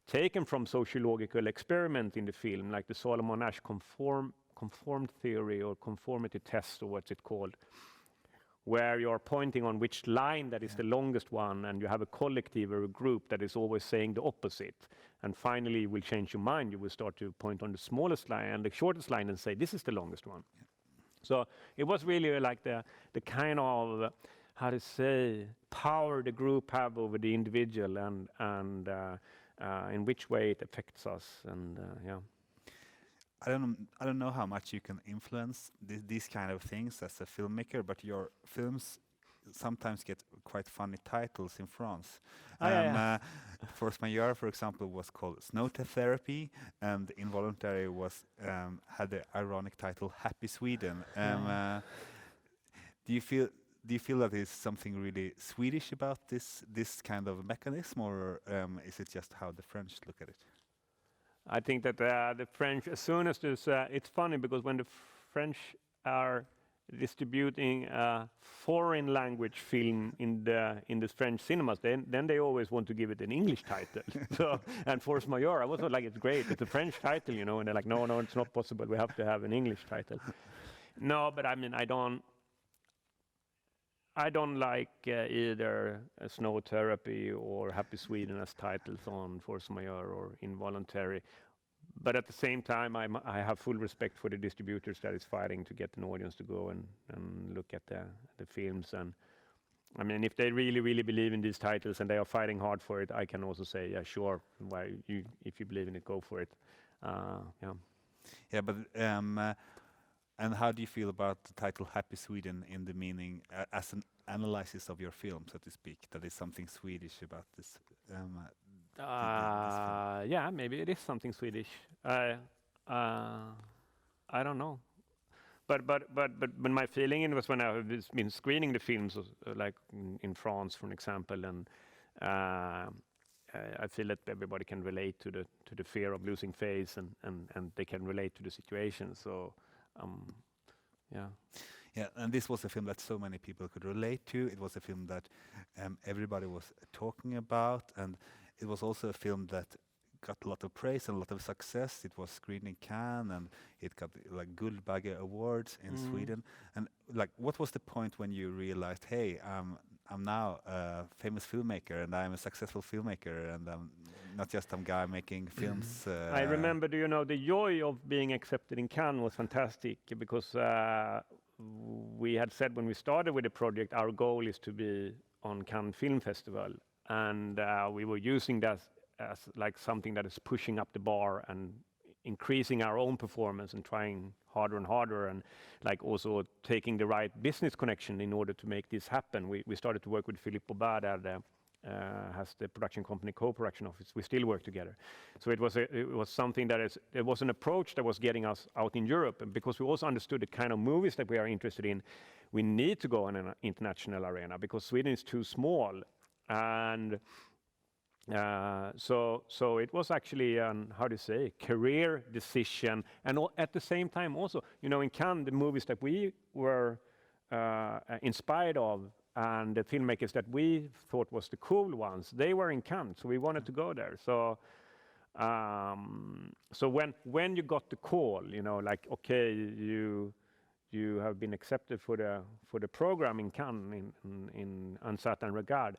taken from sociological experiment in the film, like the Solomon Asch conform theory or conformity test, or what's it called, where you're pointing on which line that is the longest one, and you have a collective or a group that is always saying the opposite. And finally, you will change your mind. You will start to point on the smallest line and the shortest line and say, this is the longest one. Yeah. So it was really like the kind of, how to say, power the group have over the individual, and in which way it affects us. And yeah. I don't know how much you can influence these kind of things as a filmmaker, but your films sometimes get quite funny titles in France. Force Majeure, for example, was called Snow Therapy, and Involuntary was had the ironic title Happy Sweden. Do you feel that there's something really Swedish about this kind of mechanism, or is it just how the French look at it? I think that the French, as soon as there's, it's funny because when the French are distributing a foreign language film in the French cinemas, then they always want to give it an English title. So, and Force Majeure, I was like, it's great, it's a French title, you know, and they're like, no, it's not possible, we have to have an English title. No, but I mean, I don't like either Snow Therapy or Happy Sweden as titles on Force Majeure or Involuntary. But at the same time, I have full respect for the distributors that is fighting to get an audience to go and look at the films. And I mean, if they really, really believe in these titles and they are fighting hard for it, I can also say, yeah, sure, if you believe in it, go for it. Yeah. Yeah, but and how do you feel about the title Happy Sweden in the meaning as an analysis of your film, so to speak? That is something Swedish about this. Yeah, maybe it is something Swedish. I don't know, but my feeling was when I've been screening the films, like in France, for example, and I feel that everybody can relate to the fear of losing face, and they can relate to the situation. So. Yeah, and this was a film that so many people could relate to. It was a film that everybody was talking about, and it was also a film that got a lot of praise and a lot of success. It was screened in Cannes, and it got like Guldbagge awards in Sweden. And like, what was the point when you realized, hey, I'm now a famous filmmaker, and I'm a successful filmmaker, and I'm not just some guy making films? I remember, the joy of being accepted in Cannes was fantastic, because we had said when we started with the project, our goal is to be on Cannes Film Festival, and we were using that as like something that is pushing up the bar and increasing our own performance and trying harder and harder, and like also taking the right business connection in order to make this happen. We started to work with Philippe Aubert, that has the production company Co-Production Office. We still work together. So it was something it was an approach that was getting us out in Europe, and because we also understood the kind of movies that we are interested in, we need to go on an international arena because Sweden is too small. And so it was actually career decision, and at the same time also, in Cannes, the movies that we were inspired of and the filmmakers that we thought was the cool ones, they were in Cannes, so we wanted to go there. So when you got the call, like, okay, you have been accepted for the program in Cannes in Uncertain Regard.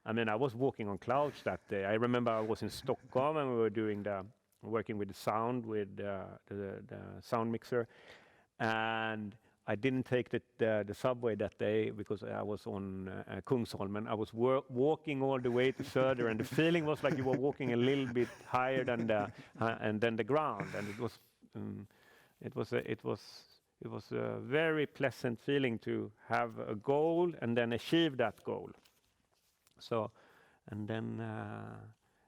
I mean, I was walking on clouds that day. I remember I was in Stockholm and we were working with the sound, with the sound mixer, and I didn't take the subway that day because I was on Kungsholmen. I was walking all the way to Söder, and the feeling was like you were walking a little bit higher than the ground, and it was a very pleasant feeling to have a goal and then achieve that goal. So, and then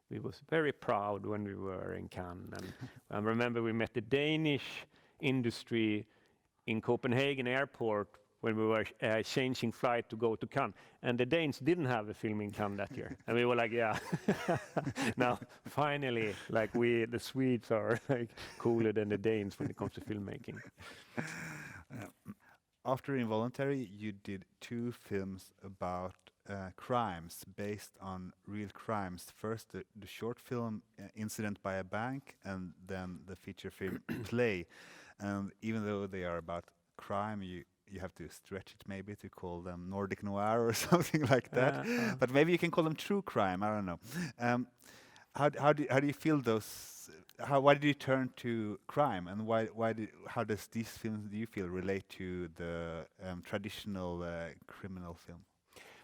we was very proud when we were in Cannes. And I remember we met the Danish industry in Copenhagen airport when we were changing flight to go to Cannes. And the Danes didn't have a film in Cannes that year. And we were like, yeah, now finally, like the Swedes are like cooler than the Danes when it comes to filmmaking. After Involuntary, you did 2 films about crimes based on real crimes. First, the short film Incident by a Bank, and then the feature film Play. And even though they are about crime, you have to stretch it maybe to call them Nordic noir or something like that. But maybe you can call them true crime. I don't know. How do you feel those? Why did you turn to crime, and how does these films, do you feel, relate to the traditional criminal film?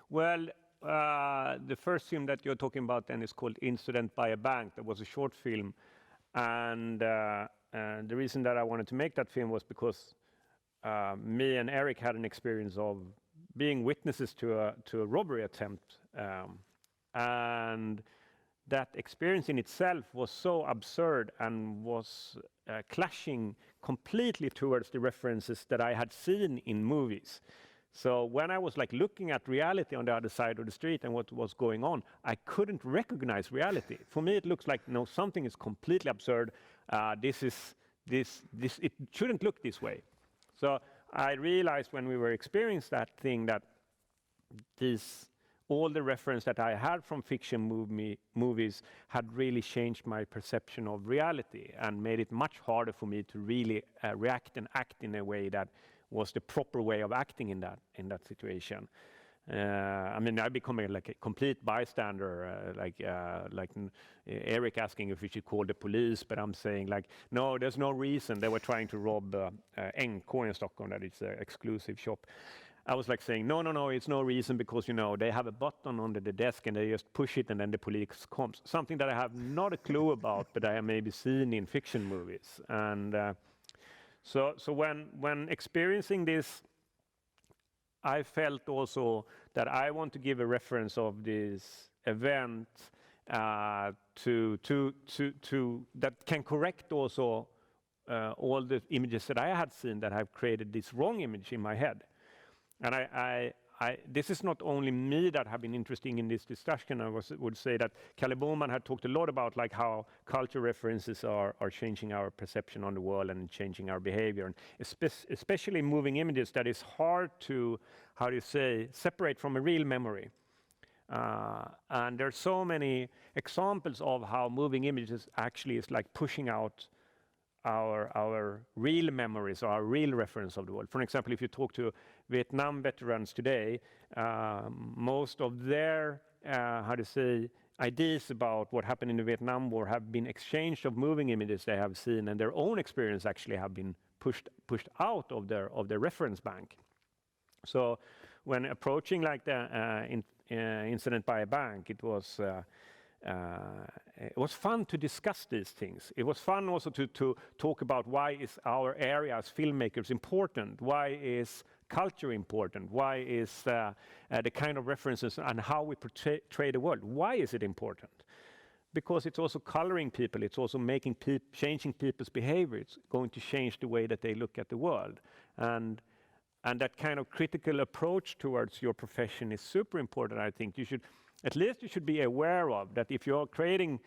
Well, the first film that you're talking about then is called Incident by a Bank. That was a short film, and the reason that I wanted to make that film was because me and Eric had an experience of being witnesses to a robbery attempt, and that experience in itself was so absurd and was clashing completely towards the references that I had seen in movies. So when I was like looking at reality on the other side of the street and what was going on, I couldn't recognize reality. For me, it looks like no, something is completely absurd. It shouldn't look this way. So I realized when we were experiencing that thing that all the reference that I had from fiction movies had really changed my perception of reality and made it much harder for me to really react and act in a way that was the proper way of acting in that situation. I mean, I become like a complete bystander, like Eric asking if we should call the police, but I'm saying like, no, there's no reason. They were trying to rob NK in Stockholm, that it's an exclusive shop. I was like saying, no, it's no reason because, you know, they have a button under the desk and they just push it and then the police comes. Something that I have not a clue about, but I have maybe seen in fiction movies. And so when experiencing this, I felt also that I want to give a reference of this event to that can correct also all the images that I had seen that have created this wrong image in my head. And this is not only me that have been interested in this discussion. I would say that Kalle Boman had talked a lot about like how culture references are changing our perception on the world and changing our behavior, and especially moving images that is hard to, how do you say, separate from a real memory. And there's so many examples of how moving images actually is like pushing out our real memories or our real reference of the world. For example, if you talk to Vietnam veterans today, most of their, ideas about what happened in the Vietnam War have been exchanged of moving images they have seen, and their own experience actually have been pushed out of their reference bank. So when approaching like the incident by a bank, it was fun to discuss these things. It was fun also to talk about why is our area as filmmakers important? Why is culture important? Why is the kind of references and how we portray the world? Why is it important? Because it's also coloring people. It's also changing people's behavior. It's going to change the way that they look at the world. And that kind of critical approach towards your profession is super important. I think you should be aware of that. If you're creating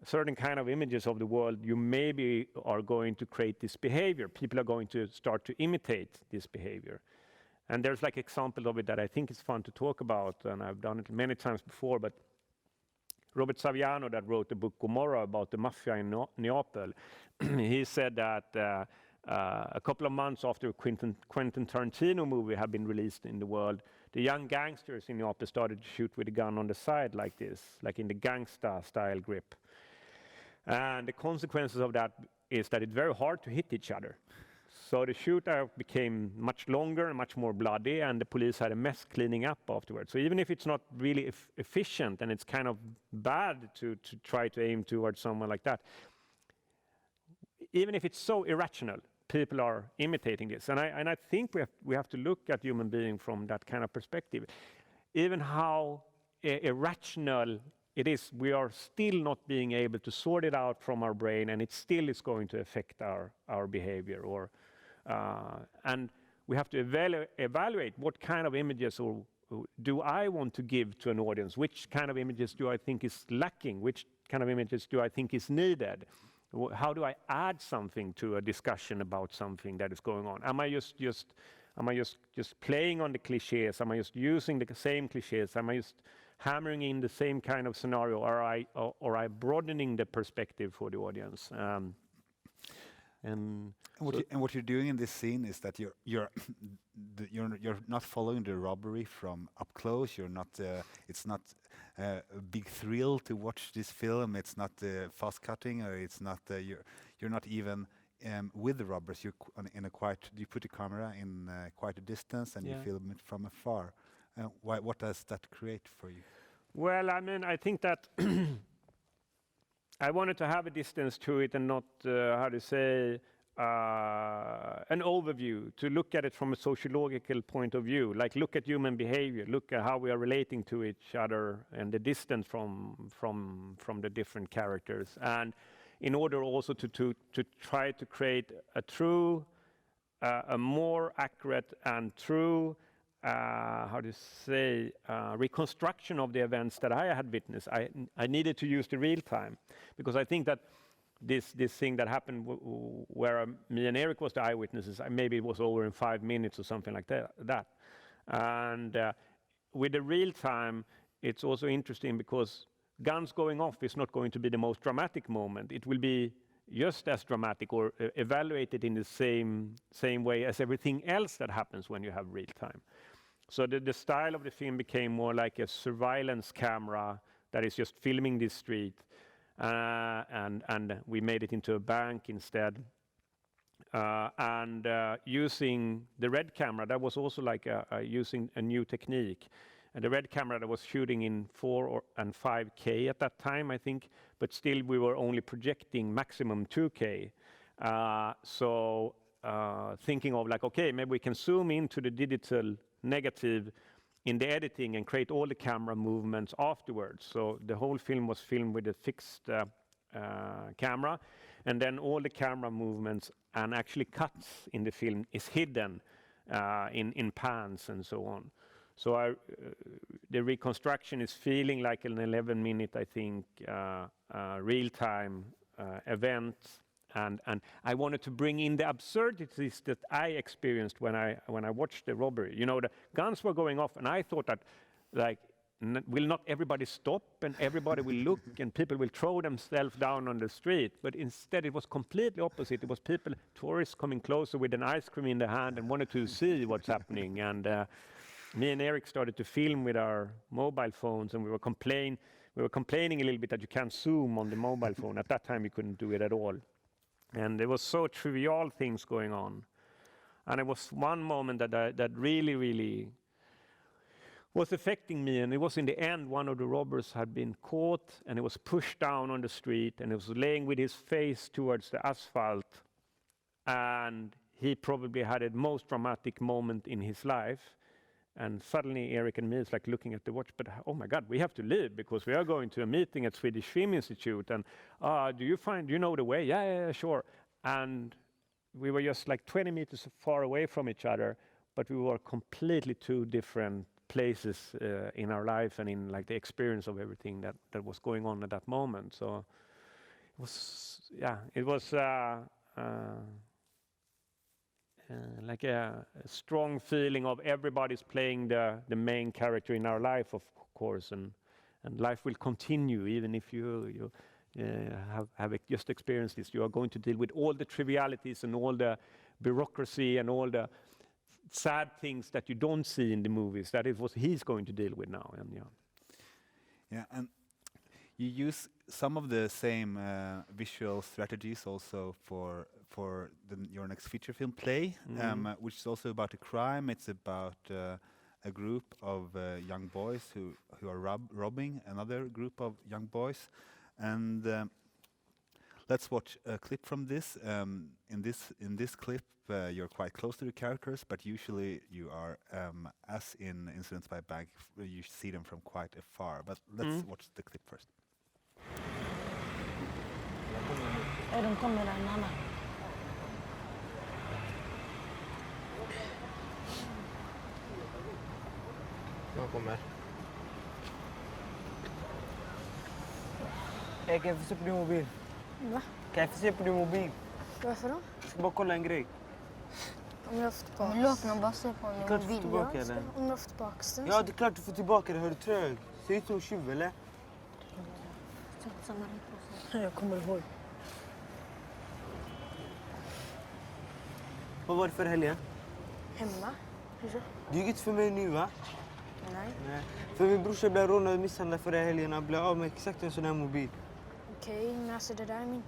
certain kind of images of the world, you maybe are going to create this behavior. People are going to start to imitate this behavior. And there's like example of it that I think is fun to talk about, and I've done it many times before, but Robert Saviano, that wrote the book Gomorrah about the mafia in Neapel, he said that a couple of months after Quentin Tarantino movie had been released in the world, the young gangsters in Neapel started to shoot with a gun on the side like this, like in the gangsta style grip. And the consequences of that is that it's very hard to hit each other. So the shootout became much longer and much more bloody, and the police had a mess cleaning up afterwards. So even if it's not really efficient and it's kind of bad to try to aim towards someone like that, even if it's so irrational, people are imitating this. And I think we have to look at human being from that kind of perspective. Even how irrational it is, we are still not being able to sort it out from our brain, and it still is going to affect our behavior. And we have to evaluate what kind of images do I want to give to an audience? Which kind of images do I think is lacking? Which kind of images do I think is needed? How do I add something to a discussion about something that is going on? Am I just playing on the cliches? Am I just using the same cliches? Am I just hammering in the same kind of scenario? Or am I broadening the perspective for the audience? And what you're doing in this scene is that you're not following the robbery from up close. You're not. It's not a big thrill to watch this film. It's not fast cutting, or it's not. You're not even with the robbers. You're in a quite. You put the camera in quite a distance, and you film it from afar. What does that create for you? Well, I mean, I think that I wanted to have a distance to it and not, how to say, an overview, to look at it from a sociological point of view, like look at human behavior, look at how we are relating to each other and the distance from the different characters. And in order also to try to create a true, a more accurate and true how to say, reconstruction of the events that I had witnessed. I needed to use the real time, because I think that this thing that happened where me and Eric was the eyewitnesses, maybe it was over in 5 minutes or something like that. And with the real time, it's also interesting because guns going off is not going to be the most dramatic moment. It will be just as dramatic or evaluated in the same way as everything else that happens when you have real time. So the style of the film became more like a surveillance camera that is just filming this street, and we made it into a bank instead. And using the red camera, that was also like using a new technique. And the red camera that was shooting in 4 and 5K at that time, I think, but still we were only projecting maximum 2K. So thinking of like, okay, maybe we can zoom into the digital negative in the editing and create all the camera movements afterwards. So the whole film was filmed with a fixed camera, and then all the camera movements and actually cuts in the film is hidden in pans and so on. So the reconstruction is feeling like an 11-minute, I think, real-time event. And I wanted to bring in the absurdities that I experienced when I watched the robbery. You know, the guns were going off, and I thought that, like, will not everybody stop and everybody will look and people will throw themselves down on the street? But instead, it was completely opposite. It was people, tourists, coming closer with an ice cream in their hand and wanted to see what's happening. And me and Eric started to film with our mobile phones, and we were complaining a little bit that you can't zoom on the mobile phone. At that time, we couldn't do it at all. And there was so trivial things going on. And it was one moment that really, really was affecting me. And it was in the end, one of the robbers had been caught, and he was pushed down on the street, and he was laying with his face towards the asphalt. And he probably had a most dramatic moment in his life. And suddenly Eric and me is like looking at the watch, but oh my God, we have to leave because we are going to a meeting at Swedish Film Institute. And do you know the way? Yeah, sure. And we were just like 20 meters far away from each other, but we were completely two different places in our life and in like the experience of everything that was going on at that moment. So it was like a strong feeling of everybody's playing the main character in our life, of course, and life will continue even if you have just experienced this. You are going to deal with all the trivialities and all the bureaucracy and all the sad things that you don't see in the movies. That is what he's going to deal with now. And and you use some of the same visual strategies also for your next feature film, Play, which is also about a crime. It's about a group of young boys who are robbing another group of young boys. And let's watch a clip from this. In this clip, you're quite close to the characters, but usually you are, as in Incidents by Bag, you see them from quite afar. But let's watch the clip first. De kommer där, mamma. Jag kommer. Kan jag få se på din mobil? Va? Kan jag få se på din mobil? Varför då? Jag ska bara kolla en grej. Om jag får tillbaka. Låt mig bara se på min mobil. Klart du får tillbaka den. Om jag får tillbaka den. Ja, det är klart du får tillbaka den. Hör du trög? Ser ut som tjuv, eller? Jag kommer ihåg. Vad var det för helgen? Hemma. Du gick inte för mig nu, va? Nej. För min brorsa blev rånad och misshandlad förra helgen och blev av med exakt en sån här mobil. Okej, men alltså det där är min...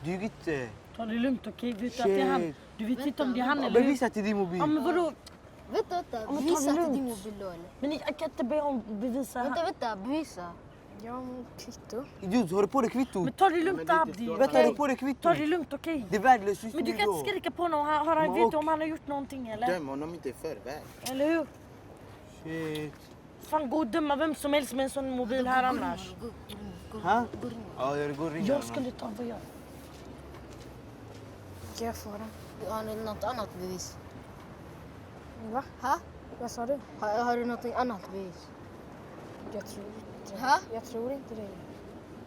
Du gick inte. Ta det lugnt, okej? Vet du att det är han? Du vet inte om det är han eller hur? Bevisa till din mobil. Ja, men vadå? Vänta. Bevisa till din mobil då, eller? Men jag kan inte be om bevisa. Vänta. Bevisa. Ja, men kvitto. Idiot, har du på dig kvitto? Men ta det lugnt, Abdi. Vänta, har du på dig kvitto? Ta det lugnt, okej? Det är värdelöst just Men du nu kan då. inte skrika på honom. Har han vet om han har gjort någonting, eller? Döm honom inte i förväg. Eller hur? Shit. Fan, gå och döma vem som helst med en sån mobil här annars. Ha? Ja, jag går och ringer. Jag skulle ta vad jag... Ska jag få den? Har ni något annat bevis? Va? Ha? Vad sa du? Har du något annat bevis? Jag tror inte. Ha? Jag tror inte det.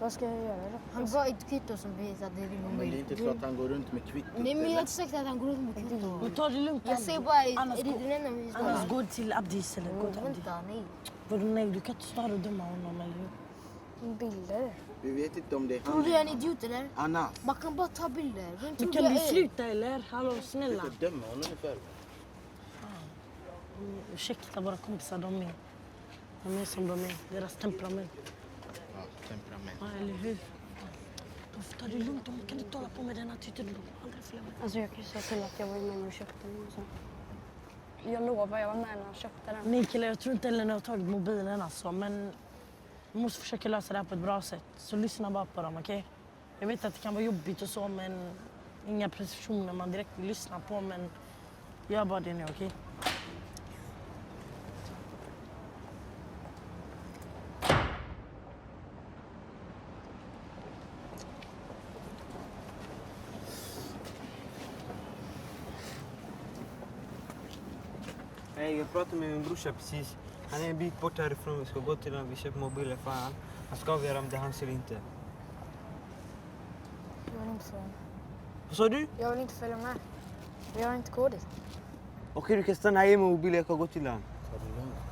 Vad ska jag göra då? Han gav ett kvitto som bevis att det är din mobil. Men det är inte så att han går runt med kvittot. Nej, men jag har inte sagt att han går runt med kvitto. Men ta det lugnt. Jag säger bara, är det din enda bevis? Annars gå till Abdis eller gå till Abdi. Vänta, nej. Vadå nej? Du kan inte stå här och döma honom, eller hur? Bilder. Vi vet inte om det är han. Tror du jag är en idiot eller? Anna. Man kan bara ta bilder. Vem tror Men kan jag du är? sluta eller? Hallå, Du snälla. ska döma honom i förväg. Ursäkta våra kompisar, de är som de är. Deras temperament. Ja, temperament. Ja, eller hur? De får ta det lugnt. De kan inte hålla på med den attityden. De får aldrig följa med. Alltså jag kan ju säga till att jag var med och köpte den. Så. Jag lovar, jag var med när han köpte den. Nej killar, jag tror inte Ellen har tagit mobilen alltså. Men vi måste försöka lösa det här på ett bra sätt. Så lyssna bara på dem, okej? Jag vet att det kan vara jobbigt och så, men inga precisioner man direkt vill lyssna på. Men gör bara det nu, okej? Nej, jag pratade med min brorsa precis. Han är en bit bort härifrån. Vi ska gå till honom. Vi köper mobiler. Fan. Han ska avgöra om det är hans eller inte. Jag vill inte följa med. Vad sa du? Jag vill inte följa med. Vi har inte kodit. Okej, du kan stanna här med mobilen. Jag kan gå till honom.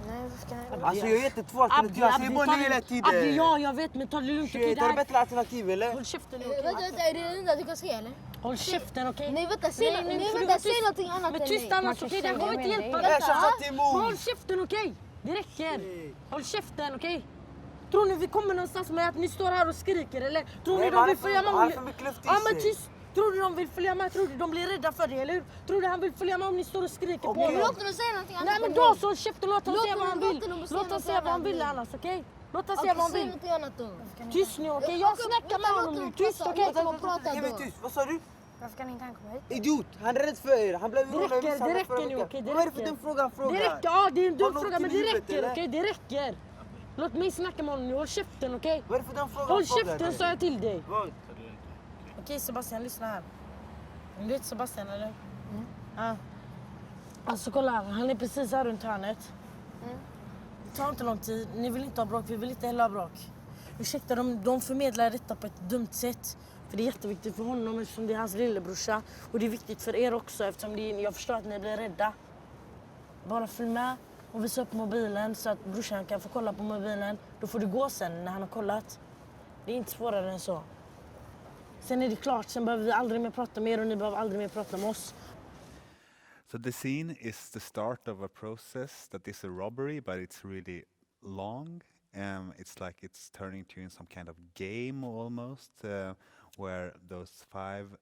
Nej, vad ska jag... Alltså jag ger inte två alternativ. Jag säger bara nej hela tiden. Abdi, ja, jag vet, men ta det lugnt, okej? Shit, är det bättre alternativ eller? Håll käften, okej? Vänta, är det det enda du kan säga eller? Håll käften, okej? Nej, vänta, säg någonting annat Men än tyst nej. annars, okej? Det här kommer inte hjälpa. Jag sa till Men håll käften, okej? Det räcker. Håll käften, okej? Tror ni vi kommer någonstans med att ni står här och skriker, eller? Tror ni de vill följa med? Han har för mycket luft i Ja, sig. men tyst. Tror du de vill följa med? Tror du de blir rädda för det, eller hur? Tror du han vill följa med om ni står och skriker på honom? Låt honom säga någonting annat. Nej, men då så håll käften, låt honom säga vad han vill. Låt honom säga vad han vill annars, okej? Låt honom säga vad han Säg vill. någonting annat då. Tyst nu, okej? Jag snackar med honom nu. Tyst, okej? Ge mig tyst. Vad sa du? Varför kan inte han komma hit? Idiot! Han är rädd för er. Han blev Det räcker nu, okej? Vad är det för dum fråga han frågar? Det räcker, ja det är en dum Har fråga, något men i det huvudet, räcker, eller? okej? Det räcker. Låt mig snacka med honom nu, håll käften, okej? Vad är det för dum fråga Håll han frågar käften, dig? sa jag till dig. Vad? Okej Sebastian, lyssna här. Du vet Sebastian, eller? Ja. Alltså kolla här, han är precis här runt hörnet. Det tar inte lång tid, ni vill inte ha bråk, vi vill inte heller ha bråk. Ursäkta, de förmedlar detta på ett dumt sätt. För det är jätteviktigt för honom eftersom det är hans lillebrorsa. Och det är viktigt för er också eftersom jag förstår att ni blir rädda. Bara följ med och visa upp mobilen så att brorsan kan få kolla på mobilen. Då får du gå sen när han har kollat. Det är inte svårare än så. Sen är det klart, sen behöver vi aldrig mer prata med er och ni behöver aldrig mer prata med oss. So the scene is the start of a process that is a robbery, but it's really long. It's like it's turning to in some kind of game almost, where those 5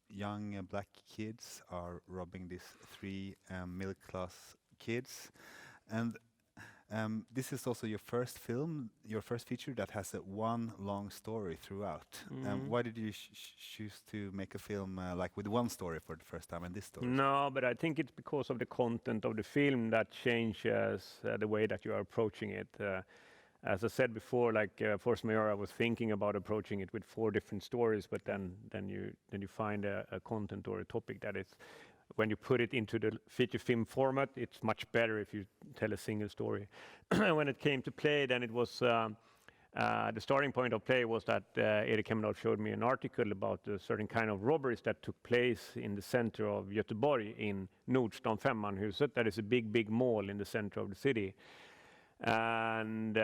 young black kids are robbing these 3 middle-class kids. And this is also your first film, your first feature that has one long story throughout. Why did you choose to make a film like with one story for the first time and this story? No, but I think it's because of the content of the film that changes the way that you are approaching it. As I said before, like Force Majeure, I was thinking about approaching it with 4 different stories, but then you find a content or a topic that is, when you put it into the feature film format, it's much better if you tell a single story. When it came to play, then it was the starting point of play was that Erik Hemdahl showed me an article about a certain kind of robberies that took place in the center of Göteborg in Nordstan Femmanhuset. That is a big mall in the center of the city. And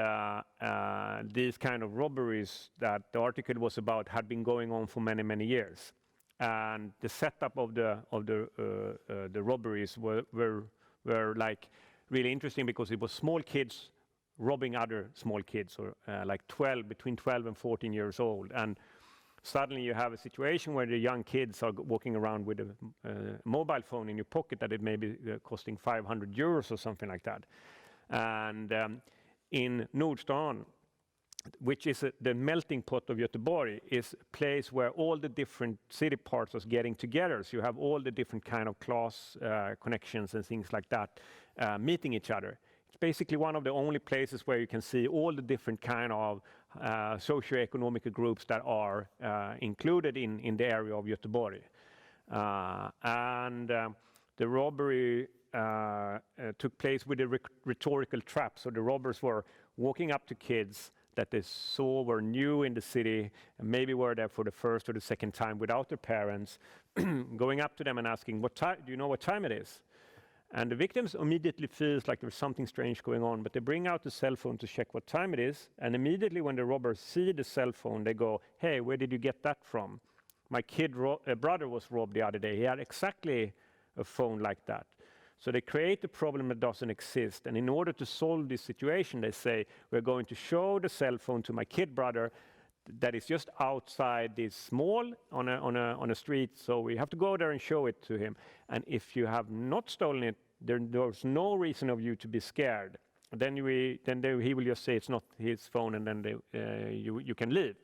these kind of robberies that the article was about had been going on for many years. and the setup of the robberies were like really interesting because it was small kids robbing other small kids, or like between 12 and 14 years old, and suddenly you have a situation where the young kids are walking around with a mobile phone in your pocket that it may be costing 500 euros or something like that. And in Nordstan, which is the melting pot of Göteborg, is a place where all the different city parts are getting together. So you have all the different kind of class connections and things like that meeting each other. It's basically one of the only places where you can see all the different kind of socio-economic groups that are included in the area of Göteborg. The robbery took place with a rhetorical trap. So the robbers were walking up to kids that they saw were new in the city, and maybe were there for the first or the second time without their parents, going up to them and asking, do you know what time it is? And the victims immediately feels like there's something strange going on, but they bring out the cell phone to check what time it is, and immediately when the robbers see the cell phone, they go, hey, where did you get that from? My brother was robbed the other day. He had exactly a phone like that. So they create a problem that doesn't exist. And in order to solve this situation, they say, we're going to show the cell phone to my kid brother that is just outside this mall on a street. So we have to go there and show it to him. And if you have not stolen it, there's no reason of you to be scared. Then he will just say it's not his phone, and then you can leave.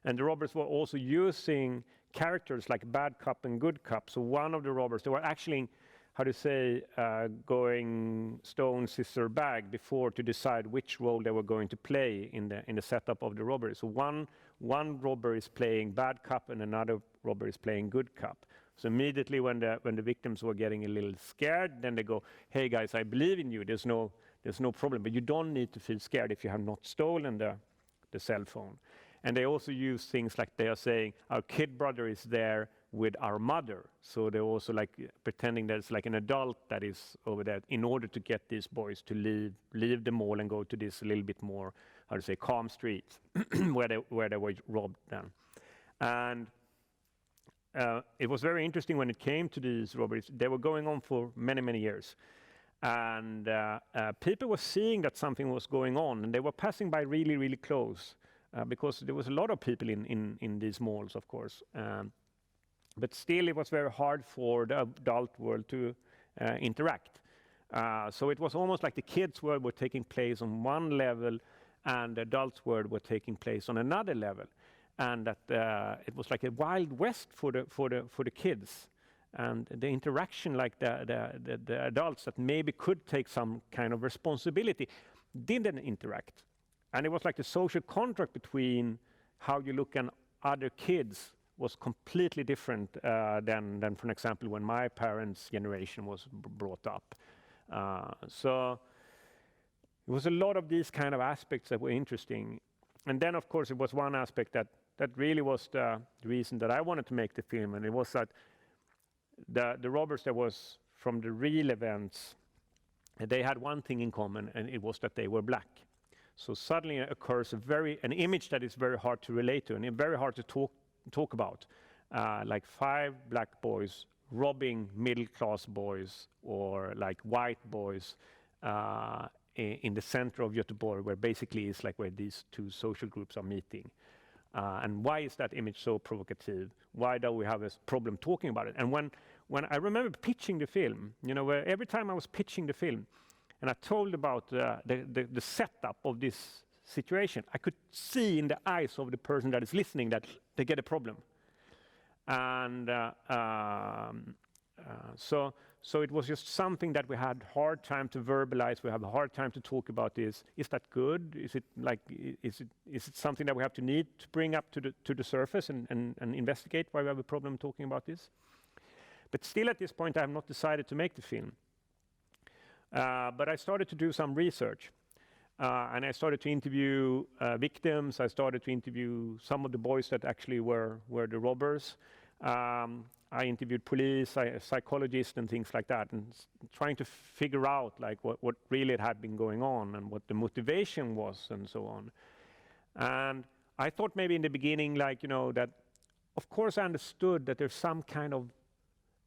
And the robbers were also using characters like bad cop and good cop. So one of the robbers, they were actually, going stone, scissors, bag before to decide which role they were going to play in the setup of the robbery. So one robber is playing bad cop and another robber is playing good cop. So immediately when the victims were getting a little scared, then they go, hey guys, I believe in you, there's no problem, but you don't need to feel scared if you have not stolen the cell phone. And they also use things like they are saying, our kid brother is there with our mother. So they're also like pretending that it's like an adult that is over there in order to get these boys to leave the mall and go to this a little bit more, calm street where they were robbed then. And it was very interesting when it came to these robberies. They were going on for many, many years. And people were seeing that something was going on, and they were passing by really, really close because there was a lot of people in these malls, of course. But still, it was very hard for the adult world to interact. So it was almost like the kids' world were taking place on one level, and the adults' world were taking place on another level, and that it was like a wild west for the kids, and the interaction, like the adults that maybe could take some kind of responsibility, didn't interact, and it was like the social contract between how you look at other kids was completely different than, for example, when my parents' generation was brought up. So it was a lot of these kind of aspects that were interesting. And then, of course, it was one aspect that really was the reason that I wanted to make the film, and it was that the robbers that was from the real events, they had one thing in common, and it was that they were black. So suddenly occurs an image that is very hard to relate to, and very hard to talk about, like 5 black boys robbing middle-class boys, or like white boys in the center of Göteborg, where basically it's like where these two social groups are meeting. And why is that image so provocative? Why do we have this problem talking about it? And when I remember pitching the film, where every time I was pitching the film, and I told about the setup of this situation, I could see in the eyes of the person that is listening that they get a problem. And so it was just something that we had hard time to verbalize. We have a hard time to talk about this. Is that good? Is it something that we have to need to bring up to the surface and investigate why we have a problem talking about this? But still at this point I have not decided to make the film. But I started to do some research. And I started to interview victims. I started to interview some of the boys that actually were the robbers. I interviewed police, psychologists, and things like that, and trying to figure out like what really had been going on and what the motivation was, and so on. And I thought maybe in the beginning, that of course, I understood that there's some kind of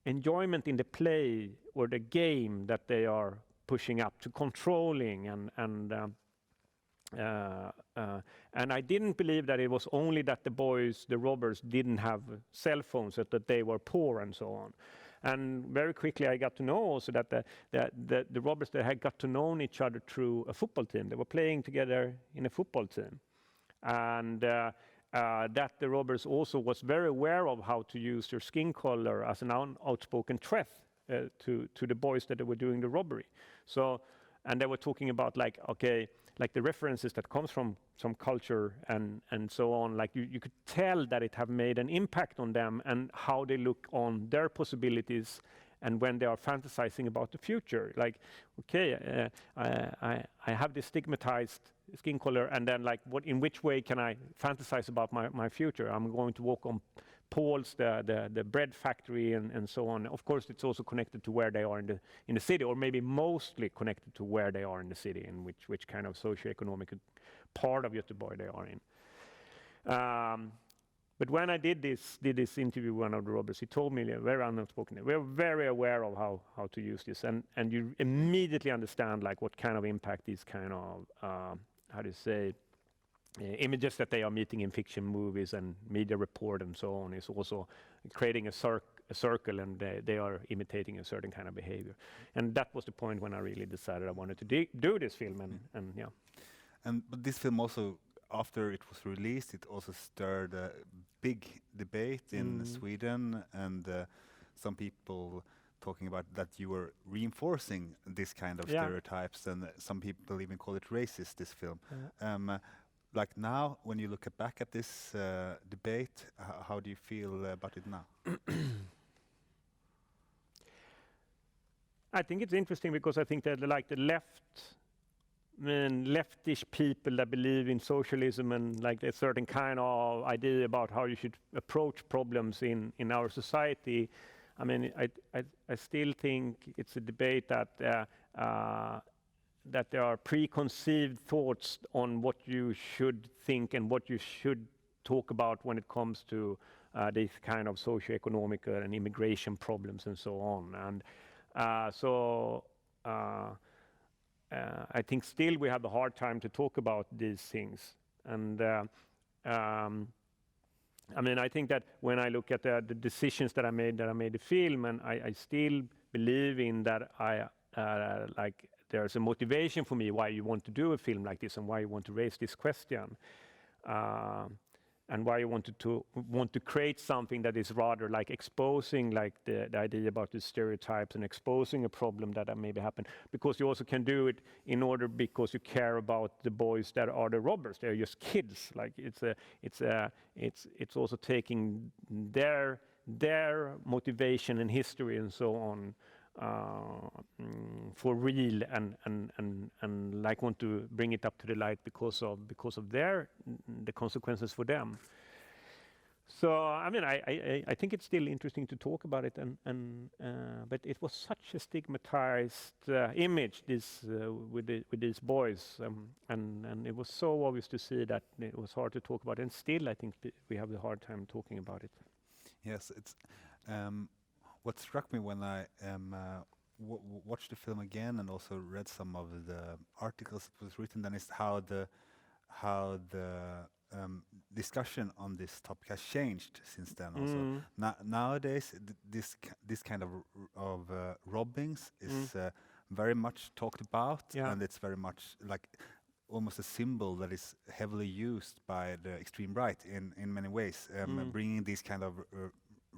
enjoyment in the play or the game that they are pushing up to controlling, and I didn't believe that it was only that the boys, the robbers, didn't have cell phones, that they were poor and so on. And very quickly I got to know also that the robbers, they had got to know each other through a football team. They were playing together in a football team. And that the robbers also was very aware of how to use their skin color as an outspoken threat to the boys that they were doing the robbery. So, and they were talking about like the references that comes from some culture and so on. Like you could tell that it have made an impact on them and how they look on their possibilities and when they are fantasizing about the future. Like, okay, I have this stigmatized skin color, and then like in which way can I fantasize about my future? I'm going to work on Paul's, the bread factory and so on. Of course, it's also connected to where they are in the city, or maybe mostly connected to where they are in the city and which kind of socioeconomic part of Göteborg they are in. But when I did this interview with one of the robbers, he told me very unspoken. We are very aware of how to use this, and you immediately understand like what kind of impact these kind of how do you say images that they are meeting in fiction movies and media report and so on is also creating a circle, and they are imitating a certain kind of behavior. And that was the point when I really decided I wanted to do this film, and yeah. But this film also, after it was released, it also stirred a big debate in Sweden, and some people talking about that you were reinforcing this kind of stereotypes, and some people even call it racist, this film. Like now, when you look back at this debate, how do you feel about it now? I think it's interesting because I think that like the leftish people that believe in socialism and like a certain kind of idea about how you should approach problems in our society. I mean, I still think it's a debate that that there are preconceived thoughts on what you should think and what you should talk about when it comes to these kind of socioeconomic and immigration problems and so on. And I think still we have a hard time to talk about these things. And I mean, I think that when I look at the decisions that I made the film, and I still believe in that like there's a motivation for me why you want to do a film like this and why you want to raise this question. And why you want to create something that is rather like exposing like the idea about the stereotypes and exposing a problem that maybe happened, because you also can do it in order because you care about the boys that are the robbers. They're just kids. Like it's also taking their motivation and history and so on for real, and like want to bring it up to the light because of the consequences for them. So I mean, I think it's still interesting to talk about it, but it was such a stigmatized image with these boys, and it was so obvious to see that it was hard to talk about, and still I think we have a hard time talking about it. Yes, it's. What struck me when I watched the film again and also read some of the articles that was written, then is how the discussion on this topic has changed since then. Also, nowadays this kind of robbings is very much talked about, and it's very much like almost a symbol that is heavily used by the extreme right in many ways, bringing these kind of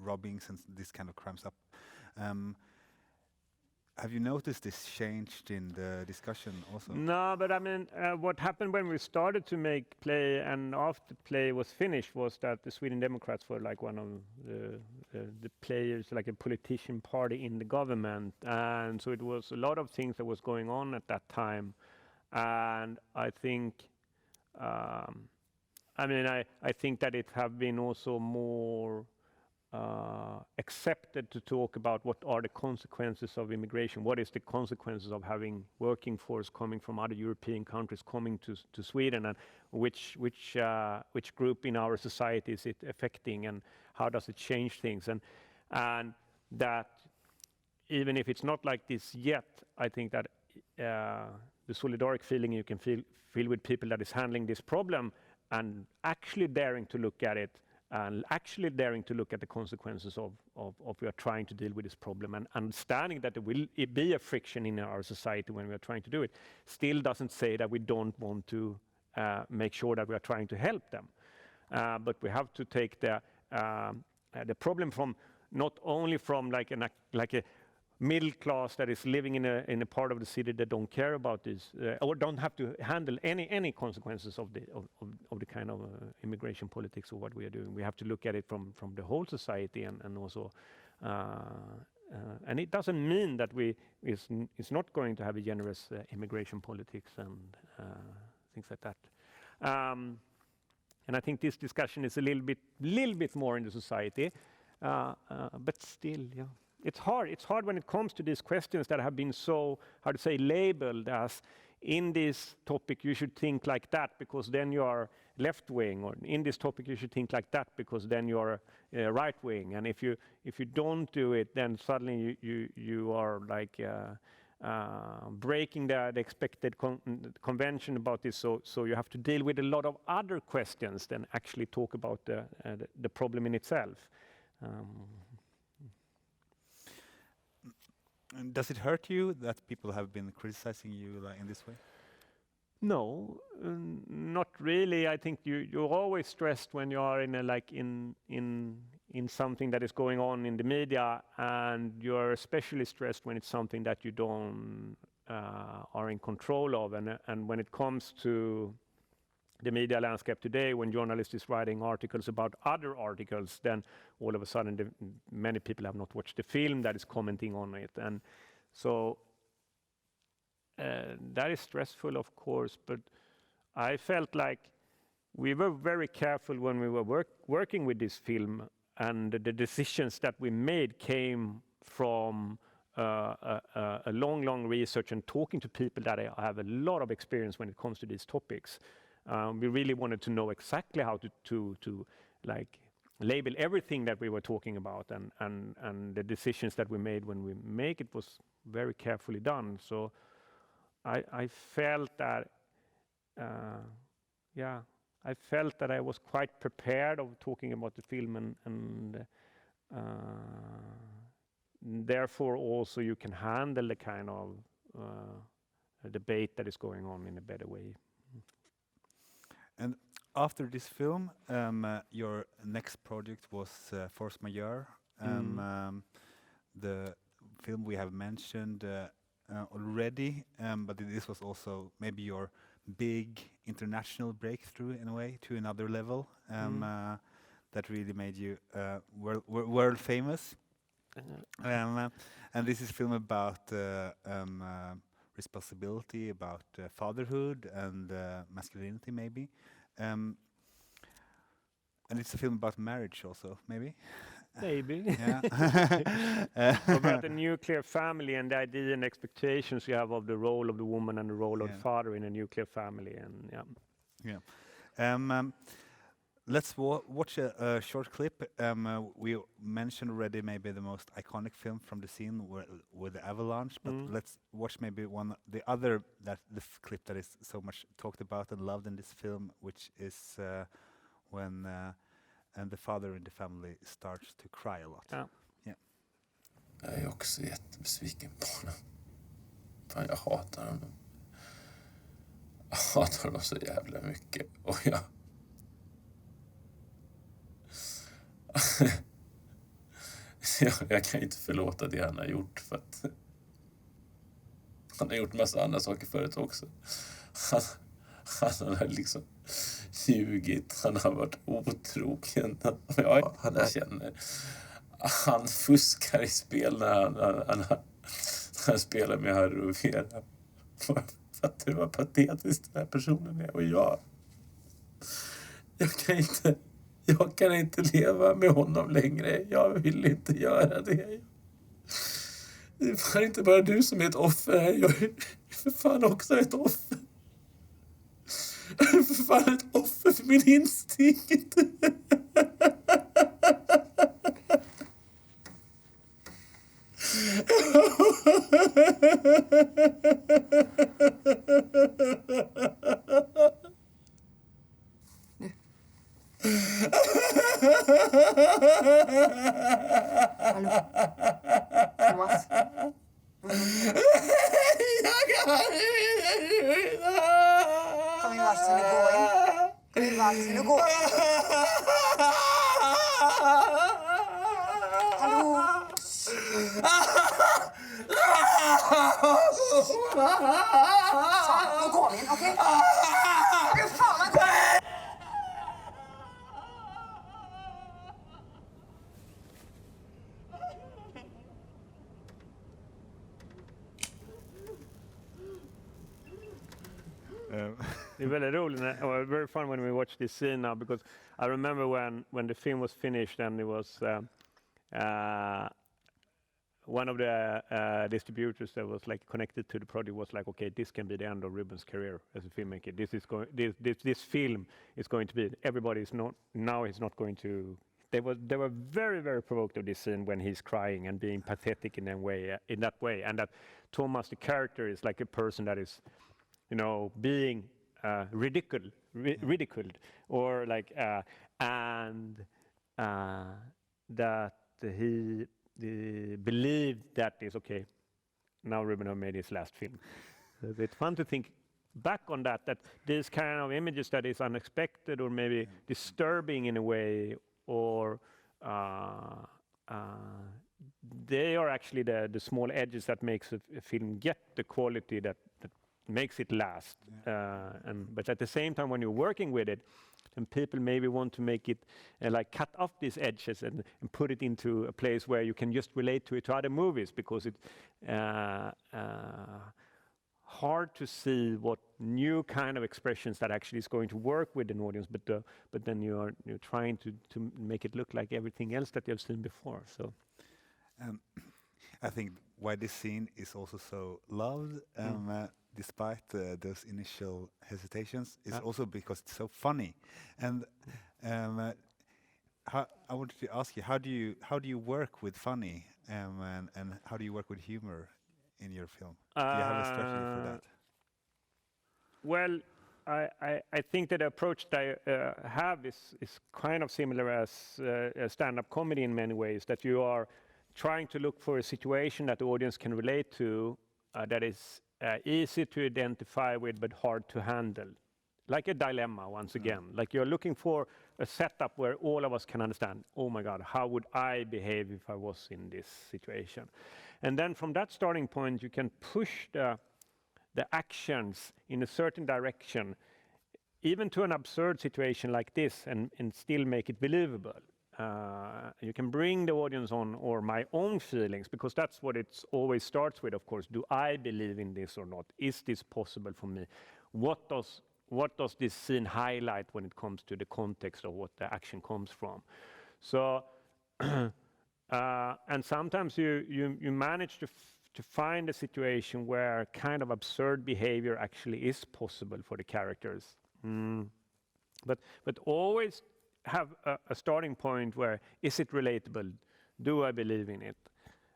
robbings and this kind of crimes up. Have you noticed this changed in the discussion also? No, but I mean, what happened when we started to make play and after play was finished was that the Sweden Democrats were like one of the players, like a politician party in the government, and so it was a lot of things that was going on at that time, and I think. I mean, I think that it have been also more accepted to talk about what are the consequences of immigration, what is the consequences of having working force coming from other European countries coming to Sweden, and which group in our society is it affecting, and how does it change things, and that even if it's not like this yet, I think that the solidaric feeling you can feel with people that is handling this problem and actually daring to look at it, and actually daring to look at the consequences of we are trying to deal with this problem, and understanding that there will be a friction in our society when we are trying to do it, still doesn't say that we don't want to make sure that we are trying to help them. But we have to take the problem from not only from like a middle class that is living in a part of the city that don't care about this, or don't have to handle any consequences of the kind of immigration politics or what we are doing. We have to look at it from the whole society, and also and it doesn't mean that is not going to have a generous immigration politics and things like that. And I think this discussion is a little bit more in the society, but still, yeah. It's hard when it comes to these questions that have been so, how to say, labeled as, in this topic you should think like that because then you are left wing, or in this topic you should think like that because then you are right wing, and if you don't do it, then suddenly you are like breaking the expected convention about this, so you have to deal with a lot of other questions than actually talk about the problem in itself. And does it hurt you that people have been criticizing you in this way? No, not really. I think you're always stressed when you are in something that is going on in the media, and you're especially stressed when it's something that you don't are in control of. And when it comes to the media landscape today, when journalists is writing articles about other articles, then all of a sudden many people have not watched the film that is commenting on it, and so that is stressful, of course. But I felt like we were very careful when we were working with this film, and the decisions that we made came from a long research and talking to people that have a lot of experience when it comes to these topics. We really wanted to know exactly how to like label everything that we were talking about, and the decisions that we made when we make it was very carefully done. So I felt that I felt that I was quite prepared of talking about the film, and therefore also you can handle the kind of debate that is going on in a better way. And after this film, your next project was Force Majeure. The film we have mentioned already, but this was also maybe your big international breakthrough in a way, to another level, that really made you world famous. And this is a film about responsibility, about fatherhood and masculinity, maybe. And it's a film about marriage also, maybe? Maybe. Yeah. About the nuclear family and the idea and expectations you have of the role of the woman and the role of the father in a nuclear family. And let's watch a short clip. We mentioned already maybe the most iconic film from the scene with the avalanche, but let's watch maybe the clip that is so much talked about and loved in this film, which is when the father in the family starts to cry a lot. Yeah. Jag är också jättebesviken på honom. Fan, jag hatar honom. Jag hatar honom så jävla mycket. Och jag kan inte förlåta det han har gjort, för att han har gjort massa andra saker förut också. Han har liksom ljugit, han har varit otrogen. Han känner, han fuskar i spel när han spelar med Haruvera. Fattar du vad patetiskt den här personen är? Och jag Jag kan inte leva med honom längre. Jag vill inte göra det. Det är fan inte bara du som är ett offer här. Jag är för fan också ett offer. Jag är för fan ett offer för min instinkt. Hallå? Thomas? Kom in vart, så nu går in. Kom in vart, så nu går. Hallå? Så, nu går vi in, okej? Hur fan man går? It's very roligt, very fun when we watch this scene now, because I remember when the film was finished and it was one of the distributors that was like connected to the project was like, okay, this can be the end of Ruben's career as a filmmaker. This film is going to be, everybody is not now is not going to. They were very, very provoked of this scene when he's crying and being pathetic in that way, and that Thomas, the character, is like a person that is, being ridiculed, or like, and that he believed that is okay. Now Ruben have made his last film. So it's fun to think back on that these kind of images that is unexpected or maybe disturbing in a way, or they are actually the small edges that makes a film get the quality that makes it last. But at the same time, when you're working with it, and people maybe want to make it like cut off these edges and put it into a place where you can just relate to it to other movies, because it's hard to see what new kind of expressions that actually is going to work with an audience, but then you're trying to make it look like everything else that you've seen before. So I think why this scene is also so loved, despite those initial hesitations, is also because it's so funny. And I wanted to ask you, how do you work with funny, and how do you work with humor in your film? Do you have a strategy for that? Well, I think that the approach that I have is kind of similar as stand-up comedy in many ways, that you are trying to look for a situation that the audience can relate to, that is easy to identify with but hard to handle. Like a dilemma, once again. Like you're looking for a setup where all of us can understand, oh my God, how would I behave if I was in this situation? And then from that starting point, you can push the actions in a certain direction, even to an absurd situation like this, and still make it believable. You can bring the audience on, or my own feelings, because that's what it always starts with, of course. Do I believe in this or not? Is this possible for me? What does this scene highlight when it comes to the context of what the action comes from? So, and sometimes you manage to find a situation where kind of absurd behavior actually is possible for the characters. But always have a starting point where, is it relatable? Do I believe in it?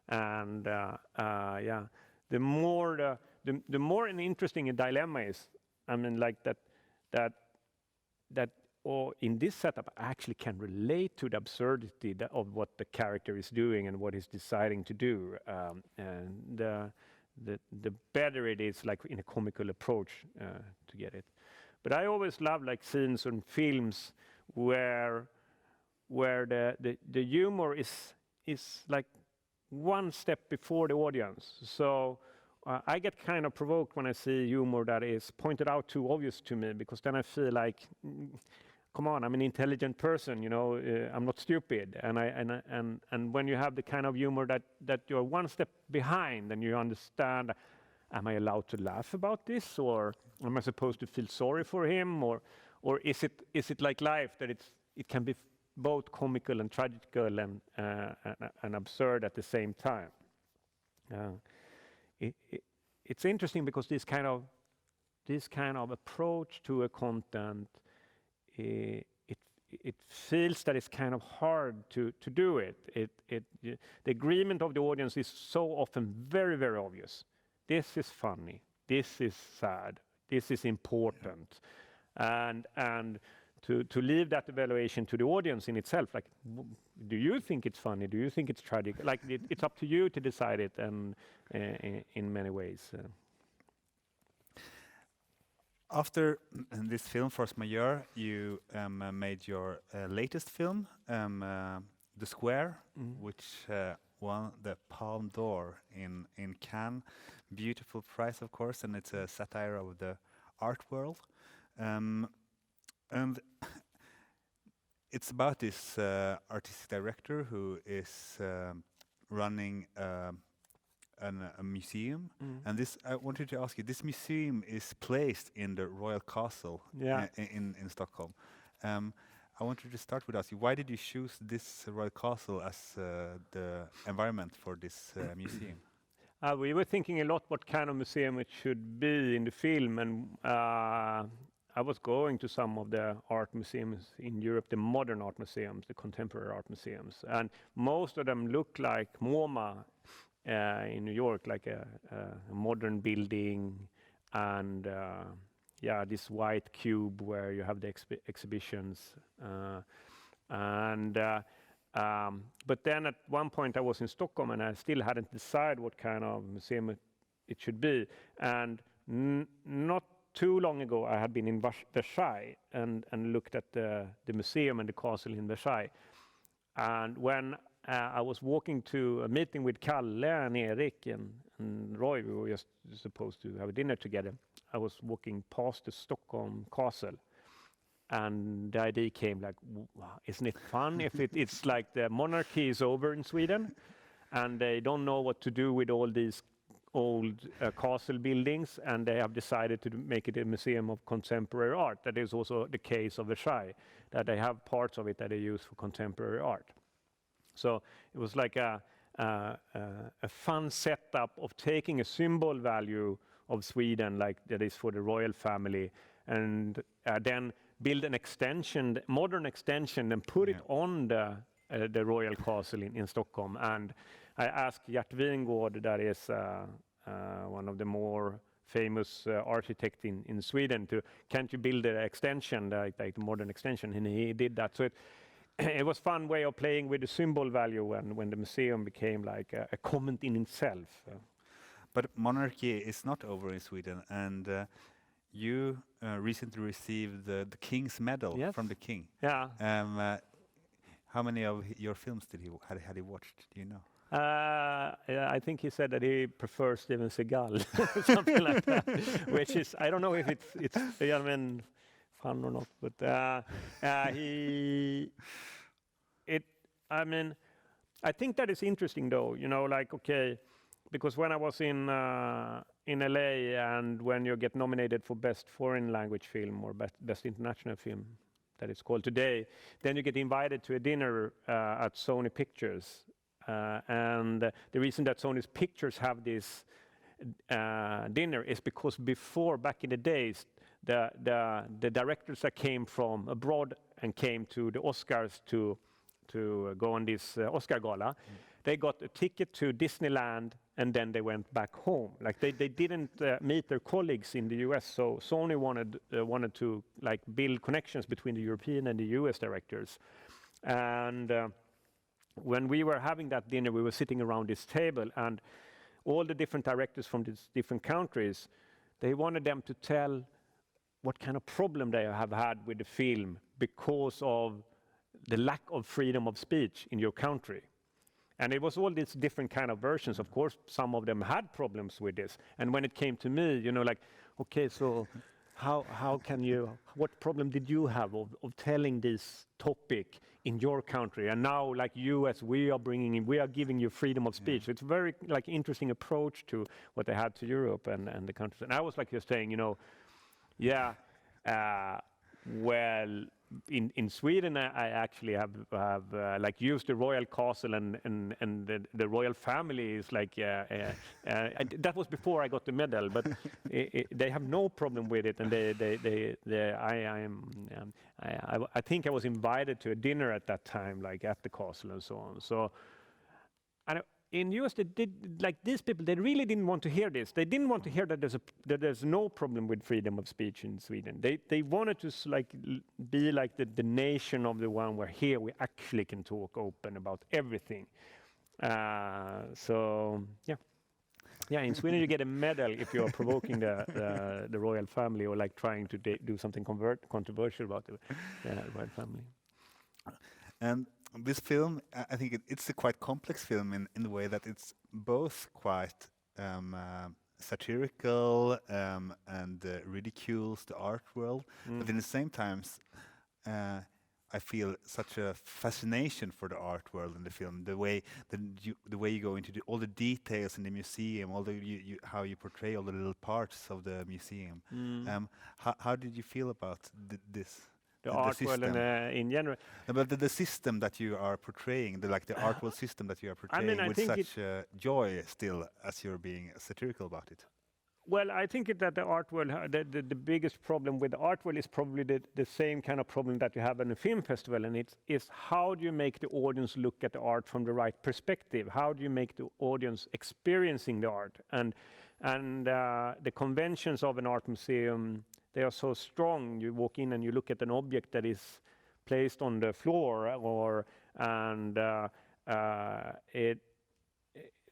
And the more an interesting a dilemma is, I mean, like that or in this setup, I actually can relate to the absurdity of what the character is doing and what he's deciding to do, and the better it is, like in a comical approach, to get it. But I always love like scenes in films where the humor is like one step before the audience. So I get kind of provoked when I see humor that is pointed out too obvious to me, because then I feel like, come on, I'm an intelligent person, I'm not stupid. And when you have the kind of humor that you're one step behind, and you understand, am I allowed to laugh about this, or am I supposed to feel sorry for him, or is it like life, that it can be both comical and tragical and absurd at the same time. It's interesting because this kind of approach to a content, it feels that it's kind of hard to do it. The agreement of the audience is so often very, very obvious. This is funny. This is sad. This is important. And to leave that evaluation to the audience in itself, like, do you think it's funny? Do you think it's tragic? Like, it's up to you to decide it, and in many ways. After this film, Force Majeure, you made your latest film, The Square, which won the Palme d'Or in Cannes. Beautiful prize, of course, and it's a satire of the art world. And it's about this artistic director who is running a museum, and this I wanted to ask you. This museum is placed in the Royal Castle in Stockholm. I wanted to start with asking, why did you choose this Royal Castle as the environment for this museum? We were thinking a lot what kind of museum it should be in the film, and I was going to some of the art museums in Europe, the modern art museums, the contemporary art museums, and most of them look like MoMA in New York, like a modern building, and this white cube where you have the exhibitions. But then at one point I was in Stockholm and I still hadn't decided what kind of museum it should be. And not too long ago I had been in Versailles and looked at the museum and the castle in Versailles. And when I was walking to a meeting with Kalle and Erik and Roy, we were just supposed to have a dinner together. I was walking past the Stockholm castle. And the idea came like, isn't it fun if it's like the monarchy is over in Sweden and they don't know what to do with all these old castle buildings, and they have decided to make it a museum of contemporary art. That is also the case of Versailles, that they have parts of it that they use for contemporary art. So it was like a fun setup of taking a symbol value of Sweden, like that is for the royal family, and then build an extension, modern extension, and put it on the royal castle in Stockholm. And I asked Gert Wingård, that is one of the more famous architects in Sweden, can't you build an extension, like the modern extension? And he did that. So it was fun way of playing with the symbol value when the museum became like a comment in itself. But monarchy is not over in Sweden, and you recently received the King's Medal from the King. Yeah. How many of your films had he watched? Do you know? I think he said that he prefers Steven Seagal, something like that. Which is, I don't know if it's fun or not, but I think that is interesting though. Because when I was in LA, and when you get nominated for Best Foreign Language Film or Best International Film, that it's called today, then you get invited to a dinner at Sony Pictures. And the reason that Sony's Pictures have this dinner is because before, back in the days, the directors that came from abroad and came to the Oscars to go on this Oscar gala, they got a ticket to Disneyland and then they went back home. Like they didn't meet their colleagues in the US, so Sony wanted to like build connections between the European and the US directors. And when we were having that dinner, we were sitting around this table, and all the different directors from these different countries, they wanted them to tell what kind of problem they have had with the film because of the lack of freedom of speech in your country. And it was all these different kind of versions. Of course, some of them had problems with this. And when it came to me, okay, so what problem did you have of telling this topic in your country? And now, like US, we are giving you freedom of speech. So it's very like interesting approach to what they had to Europe and the countries. And I was like just saying, well, in Sweden, I actually have like used the royal castle and the royal family is like that was before I got the medal, but they have no problem with it, and I think I was invited to a dinner at that time, like at the castle and so on. So, and in US, they did, like these people, they really didn't want to hear this. They didn't want to hear that there's no problem with freedom of speech in Sweden. They wanted to be like the nation of the one where here we actually can talk open about everything. So yeah, in Sweden you get a medal if you are provoking the royal family or like trying to do something controversial about the royal family. And this film, I think it's a quite complex film in the way that it's both quite satirical and ridicules the art world, but in the same times, I feel such a fascination for the art world in the film. The way you go into all the details in the museum, all the how you portray all the little parts of the museum. How did you feel about this? The art world in general. But the system that you are portraying, the art world system that you are portraying with such joy still, as you're being satirical about it. Well, I think that the art world, the biggest problem with the art world is probably the same kind of problem that you have in a film festival, and it's how do you make the audience look at the art from the right perspective? How do you make the audience experiencing the art? And the conventions of an art museum, they are so strong. You walk in and you look at an object that is placed on the floor,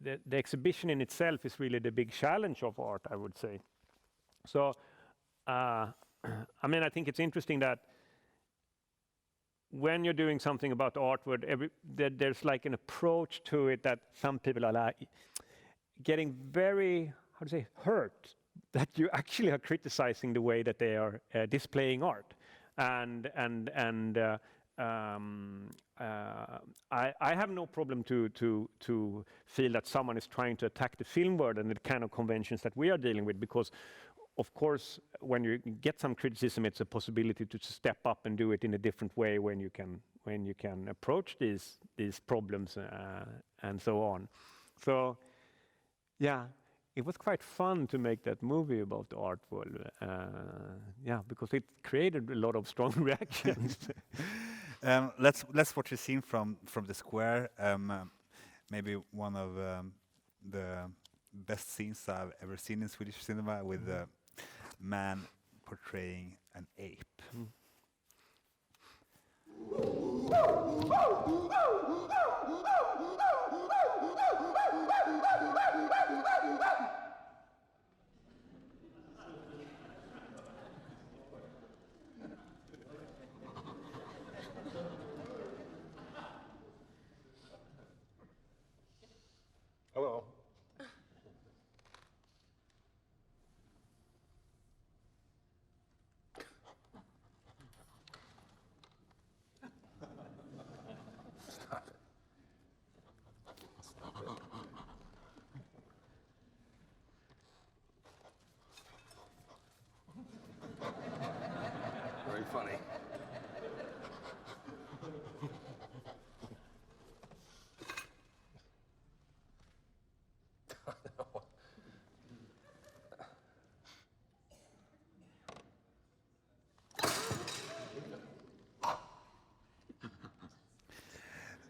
the exhibition in itself is really the big challenge of art, I would say. So, I mean, I think it's interesting that when you're doing something about the art world, there's like an approach to it that some people are like getting very, hurt that you actually are criticizing the way that they are displaying art. I have no problem to feel that someone is trying to attack the film world and the kind of conventions that we are dealing with, because of course when you get some criticism, it's a possibility to step up and do it in a different way when you can approach these problems and so on. So yeah, it was quite fun to make that movie about the art world, because it created a lot of strong reactions. Let's watch a scene from the square. Maybe one of the best scenes I've ever seen in Swedish cinema, with a man portraying an ape. Hello. Stop it. Stop it. Very funny.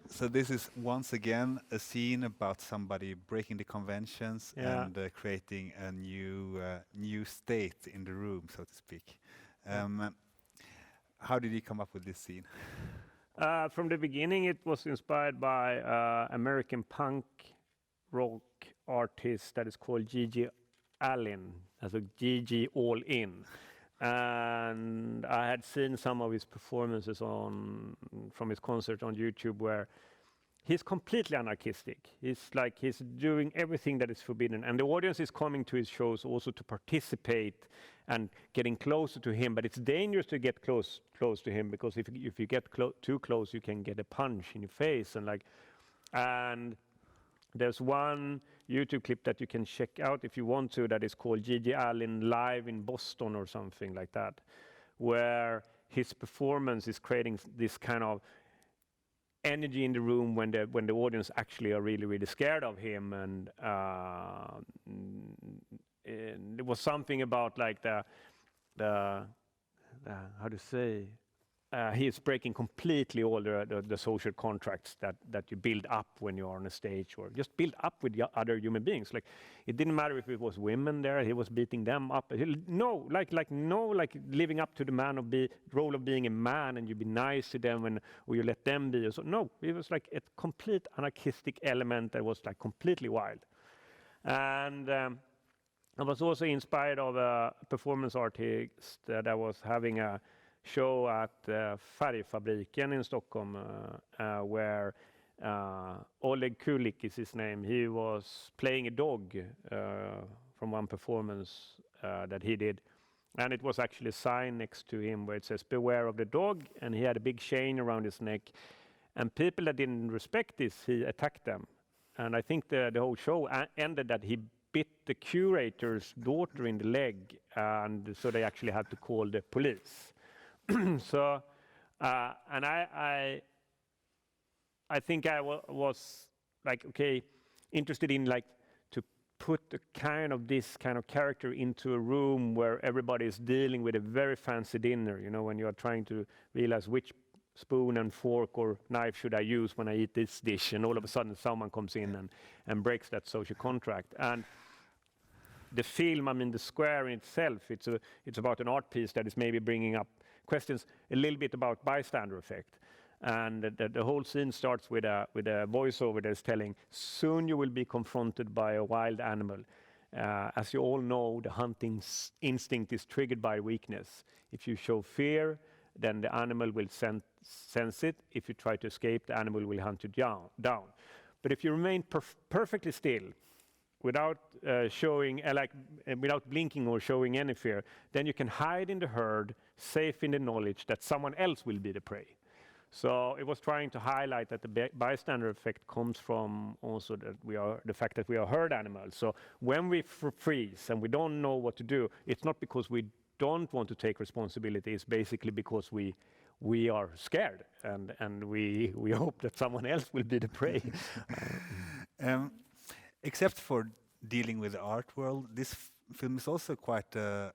So this is once again a scene about somebody breaking the conventions and creating a new state in the room, so to speak. How did you come up with this scene? From the beginning, it was inspired by American punk rock artist that is called Gigi Allen, as a Gigi All In. And I had seen some of his performances from his concert on YouTube, where he's completely anarchistic. He's doing everything that is forbidden, and the audience is coming to his shows also to participate and getting closer to him. But it's dangerous to get close to him, because if you get too close, you can get a punch in your face. And there's one YouTube clip that you can check out if you want to, that is called Gigi Allen Live in Boston or something like that, where his performance is creating this kind of energy in the room when the audience actually are really, really scared of him. And there was something about like the how to say, he is breaking completely all the social contracts that you build up when you're on a stage, or just build up with the other human beings. Like, it didn't matter if it was women there, he was beating them up. No, like living up to the role of being a man, and you be nice to them or you let them be. So no, it was like a complete anarchistic element that was like completely wild. And I was also inspired of a performance artist that I was having a show at Färgfabriken in Stockholm, where Oleg Kulik is his name. He was playing a dog from one performance that he did. And it was actually a sign next to him where it says, "Beware of the dog." And he had a big chain around his neck. And people that didn't respect this, he attacked them. And I think the whole show ended that he bit the curator's daughter in the leg. And so they actually had to call the police. So, and I think I was like, okay, interested in like to put this kind of character into a room where everybody is dealing with a very fancy dinner. You know, when you are trying to realize which spoon and fork or knife should I use when I eat this dish, and all of a sudden someone comes in and breaks that social contract. And the film, I mean, the square in itself, it's about an art piece that is maybe bringing up questions a little bit about bystander effect. And the whole scene starts with a voiceover that's telling, "Soon you will be confronted by a wild animal. As you all know, the hunting instinct is triggered by weakness. If you show fear, then the animal will sense it. If you try to escape, the animal will hunt you down. But if you remain perfectly still, without without blinking or showing any fear, then you can hide in the herd, safe in the knowledge that someone else will be the prey." So it was trying to highlight that the bystander effect comes from also that the fact that we are herd animals. So when we freeze and we don't know what to do, it's not because we don't want to take responsibility. It's basically because we are scared and we hope that someone else will be the prey. Except for dealing with the art world, this film is also quite a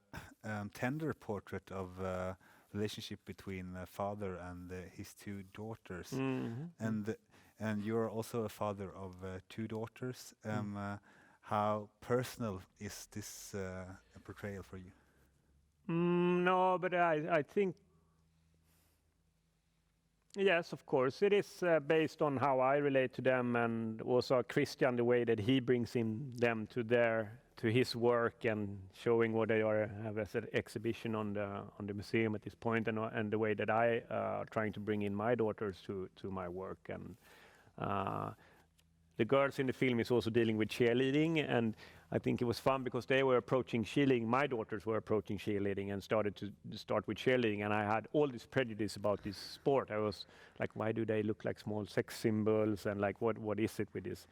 tender portrait of relationship between the father and his two daughters. Mm-hmm. And you're also a father of two daughters. How personal is this portrayal for you? No, but I think, yes, of course. It is based on how I relate to them, and also Christian, the way that he brings in them to his work and showing what they have as an exhibition on the museum at this point, and the way that I are trying to bring in my daughters to my work. And the girls in the film is also dealing with cheerleading, and I think it was fun because they were approaching cheerleading. My daughters were approaching cheerleading and started with cheerleading, and I had all this prejudice about this sport. I was like, why do they look like small sex symbols, and like what is it with this?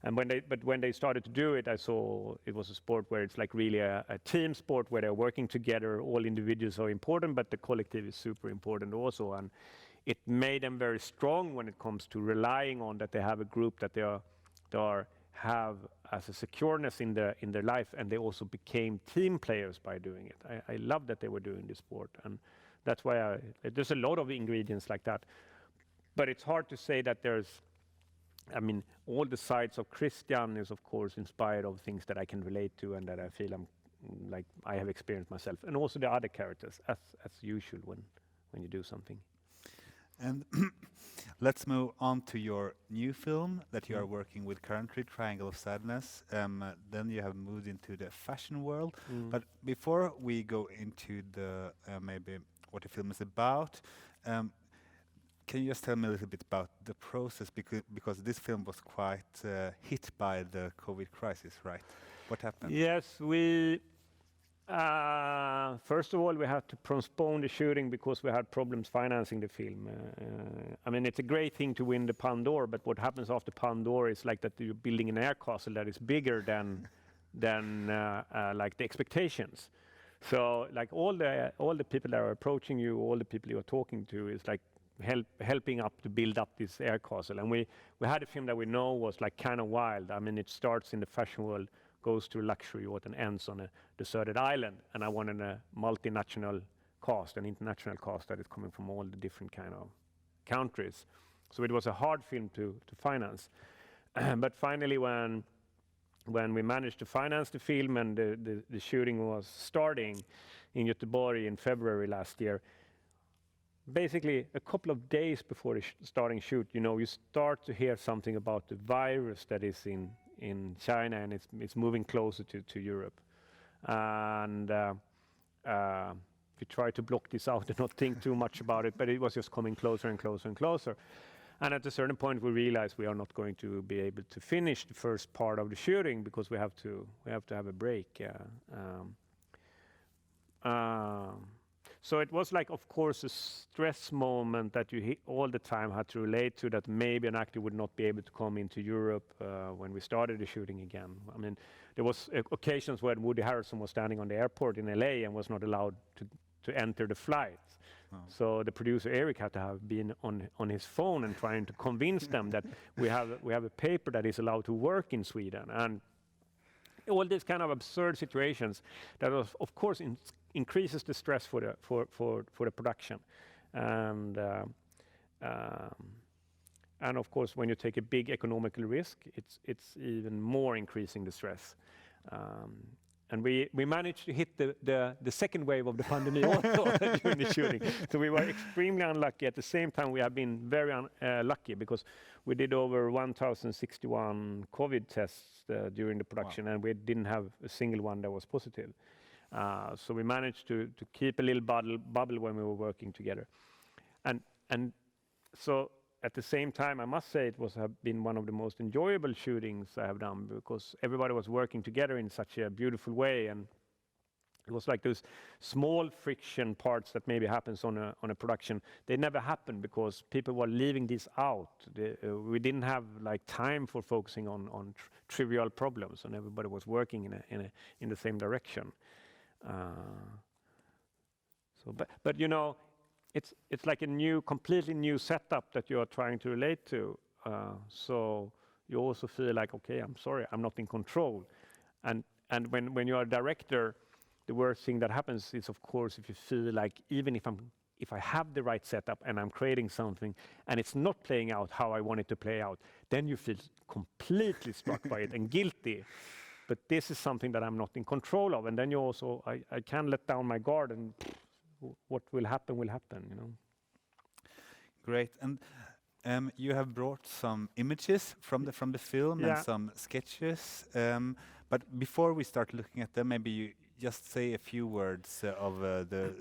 And when they started to do it, I saw it was a sport where it's like really a team sport where they're working together. All individuals are important, but the collective is super important also. And it made them very strong when it comes to relying on that they have a group that they have as a secureness in their life, and they also became team players by doing it. I love that they were doing this sport, and that's why there's a lot of ingredients like that. But it's hard to say that all the sides of Christian is of course inspired of things that I can relate to and that I feel I have experienced myself, and also the other characters as usual when you do something. And let's move on to your new film that you are working with currently, Triangle of Sadness. Then you have moved into the fashion world. But before we go into the maybe what the film is about, can you just tell me a little bit about the process, because this film was quite hit by the COVID crisis, right? What happened? Yes, we first of all we had to postpone the shooting because we had problems financing the film. It's a great thing to win the Palme d'Or, but what happens after Palme d'Or is like that you're building an air castle that is bigger than like the expectations. So like all the people that are approaching you, all the people you are talking to is like helping up to build up this air castle. And we had a film that we know was like kind of wild. I mean, it starts in the fashion world, goes to luxury yacht and ends on a deserted island. And I wanted a multinational cast, an international cast that is coming from all the different kind of countries. So it was a hard film to finance. But finally, when we managed to finance the film and the shooting was starting in Göteborg in February last year, basically a couple of days before the starting shoot, you start to hear something about the virus that is in China, and it's moving closer to Europe. And we try to block this out and not think too much about it, but it was just coming closer and closer and closer. And at a certain point, we realized we are not going to be able to finish the first part of the shooting because we have to have a break. So it was like, of course, a stress moment that you all the time had to relate to, that maybe an actor would not be able to come into Europe when we started the shooting again. I mean, there was occasions when Woody Harrelson was standing on the airport in LA and was not allowed to enter the flight. Oh. So the producer Eric had to have been on his phone and trying to convince them that we have a paper that is allowed to work in Sweden, and all these kind of absurd situations that of course increases the stress for the production, and of course when you take a big economical risk, it's even more increasing the stress. And we managed to hit the second wave of the pandemic also during the shooting. So we were extremely unlucky. At the same time, we have been very lucky because we did over 1,061 COVID tests during the production, and we didn't have a single one that was positive. So we managed to keep a little bubble when we were working together. And so at the same time, I must say it have been one of the most enjoyable shootings I have done, because everybody was working together in such a beautiful way, and it was like those small friction parts that maybe happens on a production. They never happened because people were leaving this out. We didn't have like time for focusing on trivial problems, and everybody was working in the same direction. But you know, it's like a completely new setup that you are trying to relate to. So you also feel like, okay, I'm sorry, I'm not in control. And when you are a director, the worst thing that happens is, of course, if you feel like even if I have the right setup and I'm creating something and it's not playing out how I want it to play out, then you feel completely struck by it and guilty. But this is something that I'm not in control of, and then you also I can let down my guard, and what will happen, you know. Great. And you have brought some images from the film and some sketches. But before we start looking at them, maybe you just say a few words of the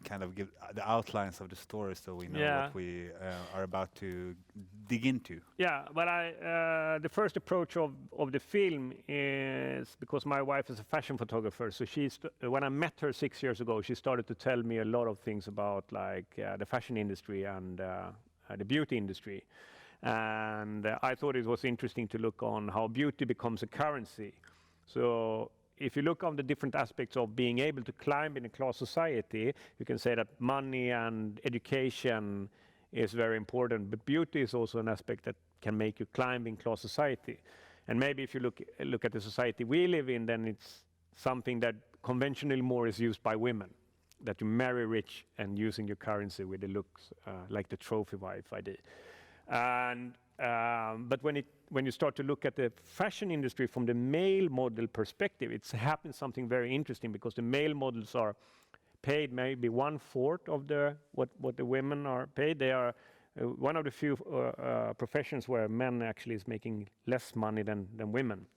kind of give the outlines of the story, so we know what we are about to dig into. Yeah, but the first approach of the film is because my wife is a fashion photographer. So when I met her 6 years ago, she started to tell me a lot of things about like the fashion industry and the beauty industry. And I thought it was interesting to look on how beauty becomes a currency. So if you look on the different aspects of being able to climb in a class society, you can say that money and education is very important, but beauty is also an aspect that can make you climb in class society. And maybe if you look at the society we live in, then it's something that conventionally more is used by women, that you marry rich and using your currency with the looks, like the trophy wife idea. And but when you start to look at the fashion industry from the male model perspective, it's happened something very interesting, because the male models are paid maybe 1/4 of what the women are paid. They are one of the few professions where men actually is making less money than women.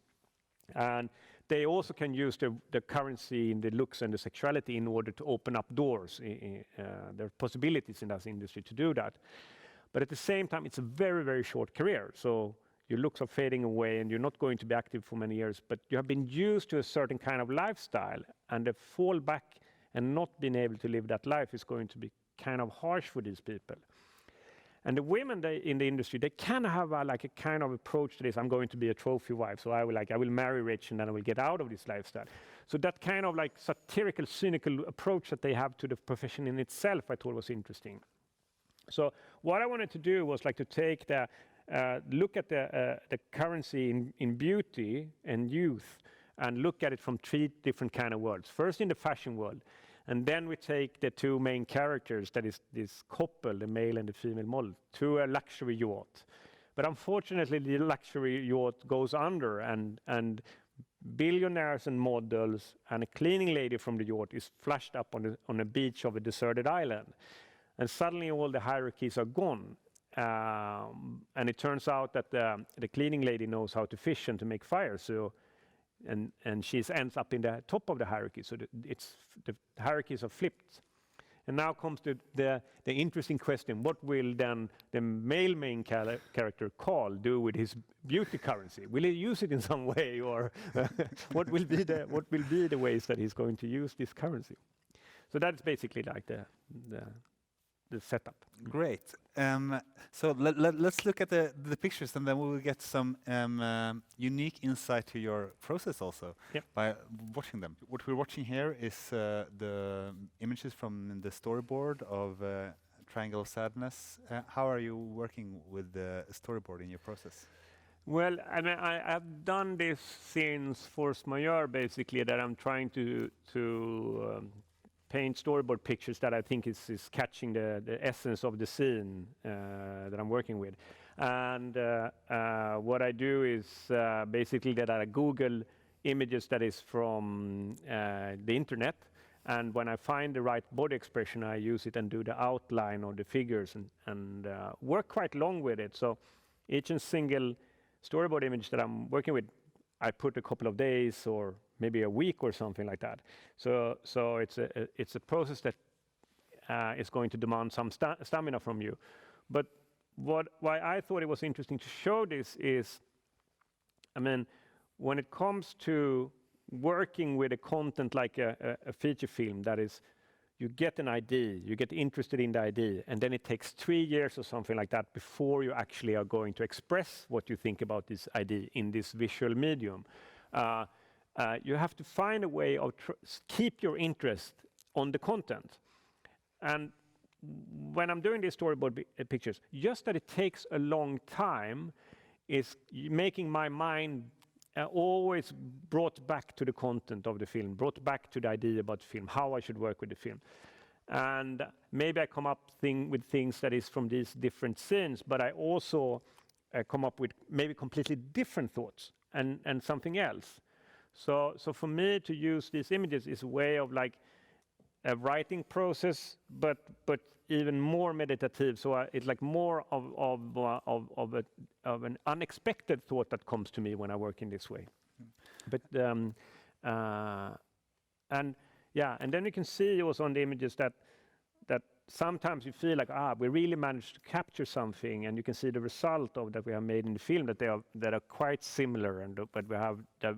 And they also can use the currency in the looks and the sexuality in order to open up doors. There are possibilities in that industry to do that. But at the same time, it's a very, very short career. So your looks are fading away and you're not going to be active for many years, but you have been used to a certain kind of lifestyle, and the fall back and not being able to live that life is going to be kind of harsh for these people. And the women in the industry, they kind of have a kind of approach to this. I'm going to be a trophy wife, so I will marry rich and then I will get out of this lifestyle. So that kind of like satirical, cynical approach that they have to the profession in itself, I thought was interesting. So what I wanted to do was like to take look at the currency in beauty and youth and look at it from 3 different kind of worlds. First in the fashion world, and then we take the 2 main characters, that is this couple, the male and the female model, to a luxury yacht. But unfortunately, the luxury yacht goes under, and billionaires and models and a cleaning lady from the yacht is flushed up on a beach of a deserted island. And suddenly all the hierarchies are gone. And it turns out that the cleaning lady knows how to fish and to make fire. So, and she ends up in the top of the hierarchy. So the hierarchies are flipped. And now comes the interesting question: what will then the male main character Carl do with his beauty currency? Will he use it in some way, or what will be the ways that he's going to use this currency? So that's basically like the setup. Great. So let's look at the pictures, and then we will get some unique insight to your process also by watching them. What we're watching here is the images from the storyboard of Triangle of Sadness. How are you working with the storyboard in your process? Well, I mean, I've done this since Force Majeure, basically, that I'm trying to paint storyboard pictures that I think is catching the essence of the scene that I'm working with. And what I do is basically that I Google images that is from the internet, and when I find the right body expression, I use it and do the outline of the figures and work quite long with it. So each and single storyboard image that I'm working with, I put a couple of days or maybe a week or something like that. So it's a process that is going to demand some stamina from you. But why I thought it was interesting to show this is, I mean, when it comes to working with a content like a feature film, that is, you get an idea, you get interested in the idea, and then it takes 3 years or something like that before you actually are going to express what you think about this idea in this visual medium. You have to find a way of keep your interest on the content. And when I'm doing these storyboard pictures, just that it takes a long time is making my mind always brought back to the content of the film, brought back to the idea about the film, how I should work with the film. And maybe I come up with things that is from these different scenes, but I also come up with maybe completely different thoughts and something else. So for me to use these images is a way of like a writing process, but even more meditative. So it's like more of an unexpected thought that comes to me when I work in this way. But and then you can see also on the images that sometimes you feel like we really managed to capture something, and you can see the result of that we have made in the film that are quite similar, but we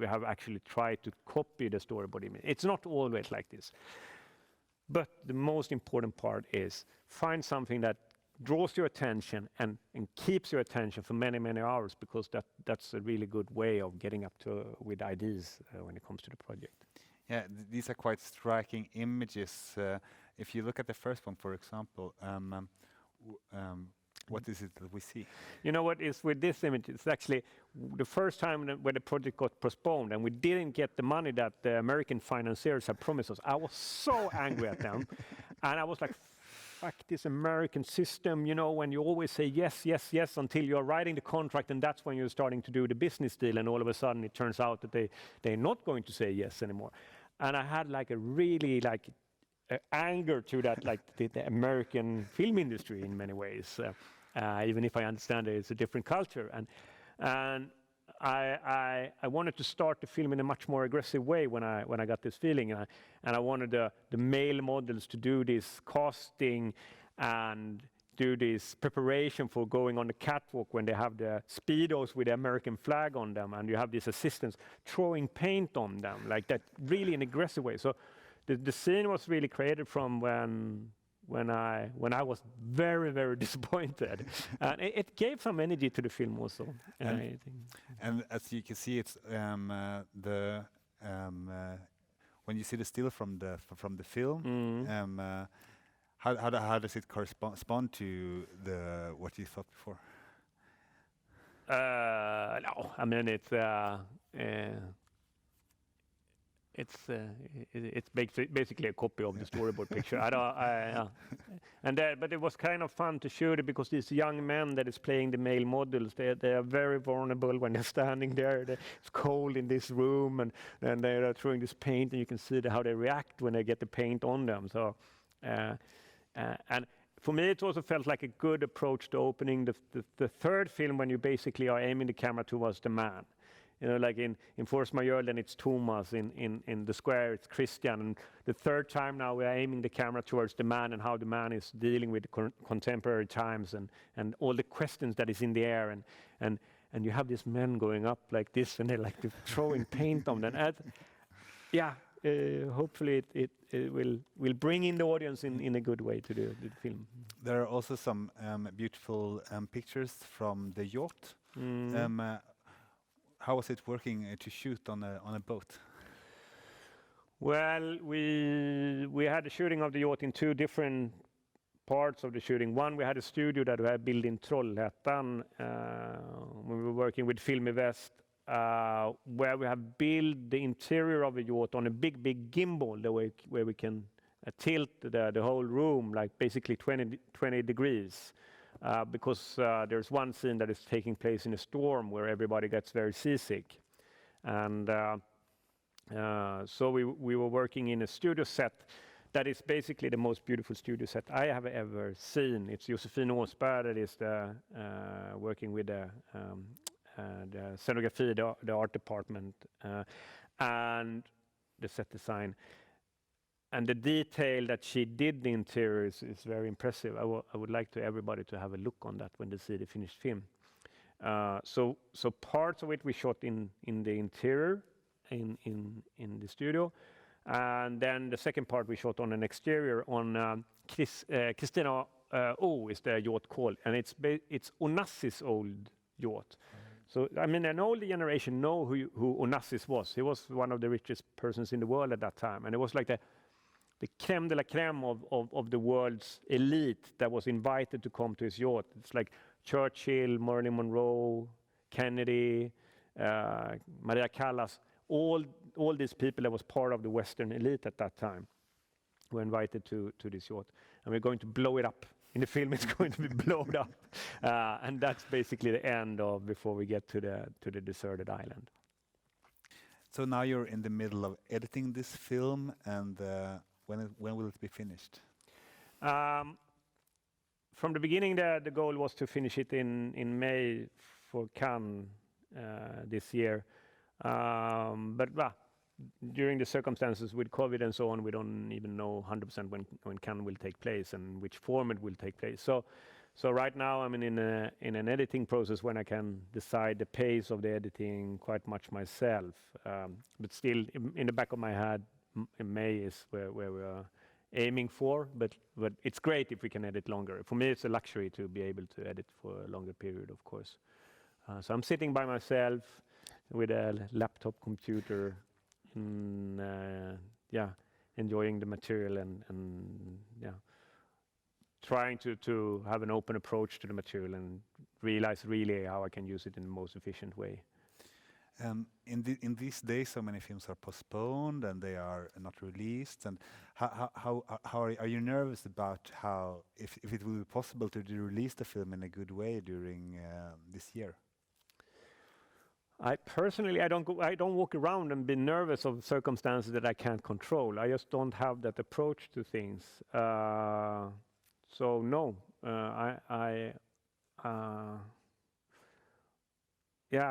have actually tried to copy the storyboard image. It's not always like this. But the most important part is find something that draws your attention and keeps your attention for many, many hours, because that's a really good way of getting up with ideas when it comes to the project. Yeah, these are quite striking images. If you look at the first one, for example, what is it that we see? You know what is with this image? It's actually the first time when the project got postponed and we didn't get the money that the American financiers had promised us. I was so angry at them. And I was like, fuck this American system, you know, when you always say yes, yes, yes, until you're writing the contract, and that's when you're starting to do the business deal, and all of a sudden it turns out that they're not going to say yes anymore. And I had like a really anger to that, like the American film industry in many ways. Even if I understand that it's a different culture, and I wanted to start the film in a much more aggressive way when I got this feeling, and I wanted the male models to do this casting and do this preparation for going on the catwalk when they have the speedos with the American flag on them, and you have these assistants throwing paint on them like that, really in an aggressive way. So the scene was really created from when I was very, very disappointed. And it gave some energy to the film also. And as you can see, it's when you see the still from the film, how does it correspond to what you thought before? No, I mean it's basically a copy of the storyboard picture. But it was kind of fun to shoot it because these young men that is playing the male models, they are very vulnerable when they're standing there. It's cold in this room, and they are throwing this paint, and you can see how they react when they get the paint on them. So, and for me, it also felt like a good approach to opening the third film when you basically are aiming the camera towards the man. You know, like in Force Majeure, then it's Thomas. In The Square, it's Christian. And the third time now, we are aiming the camera towards the man and how the man is dealing with contemporary times and all the questions that is in the air. And you have these men going up like this, and they're like throwing paint on them. Hopefully it will bring in the audience in a good way to the film. There are also some beautiful pictures from the yacht. How was it working to shoot on a boat? Well, we had the shooting of the yacht in two different parts of the shooting. One, we had a studio that we had built in Trollhättan when we were working with Film West, where we have built the interior of the yacht on a big gimbal, where we can tilt the whole room like basically 20 degrees. Because there's one scene that is taking place in a storm where everybody gets very seasick. And so we were working in a studio set that is basically the most beautiful studio set I have ever seen. It's Josefin Åsberg that is working with the scenography, the art department, and the set design. And the detail that she did the interiors is very impressive. I would like everybody to have a look on that when they see the finished film. So parts of it we shot in the interior, in the studio, and then the second part we shot on an exterior on Christina O is the yacht called, and it's Onassis' old yacht. So I mean, an older generation know who Onassis was. He was one of the richest persons in the world at that time, and it was like the crème de la crème of the world's elite that was invited to come to his yacht. It's like Churchill, Marilyn Monroe, Kennedy, Maria Callas, all these people that was part of the Western elite at that time were invited to this yacht. And we're going to blow it up. In the film, it's going to be blown up. And that's basically the end of before we get to the deserted island. So now you're in the middle of editing this film, and when will it be finished? From the beginning, the goal was to finish it in May for Cannes this year. But during the circumstances with COVID and so on, we don't even know 100% when Cannes will take place and which form it will take place. So right now I'm in an editing process when I can decide the pace of the editing quite much myself. But still, in the back of my head, May is where we are aiming for. But it's great if we can edit longer. For me, it's a luxury to be able to edit for a longer period, of course. So I'm sitting by myself with a laptop computer, enjoying the material and trying to have an open approach to the material and realize really how I can use it in the most efficient way. In these days, so many films are postponed and they are not released. And how are you nervous about how if it will be possible to release the film in a good way during this year? I personally, I don't walk around and be nervous of circumstances that I can't control. I just don't have that approach to things. So no, I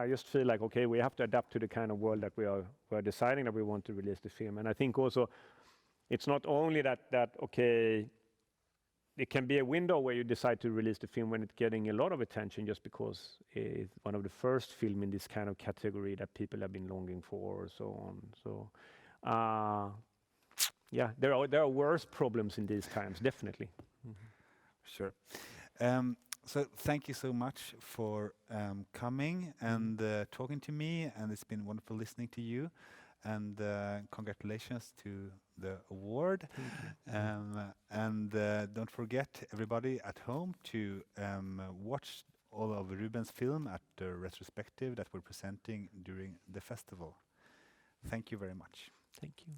just feel like, okay, we have to adapt to the kind of world that we are deciding that we want to release the film. And I think also it's not only that okay, it can be a window where you decide to release the film when it's getting a lot of attention just because it's one of the first film in this kind of category that people have been longing for or so on. So there are worse problems in these times, definitely. Sure. So thank you so much for coming and talking to me, and it's been wonderful listening to you. And congratulations to the award. And don't forget, everybody at home, to watch all of Ruben's film at the retrospective that we're presenting during the festival. Thank you very much. Thank you.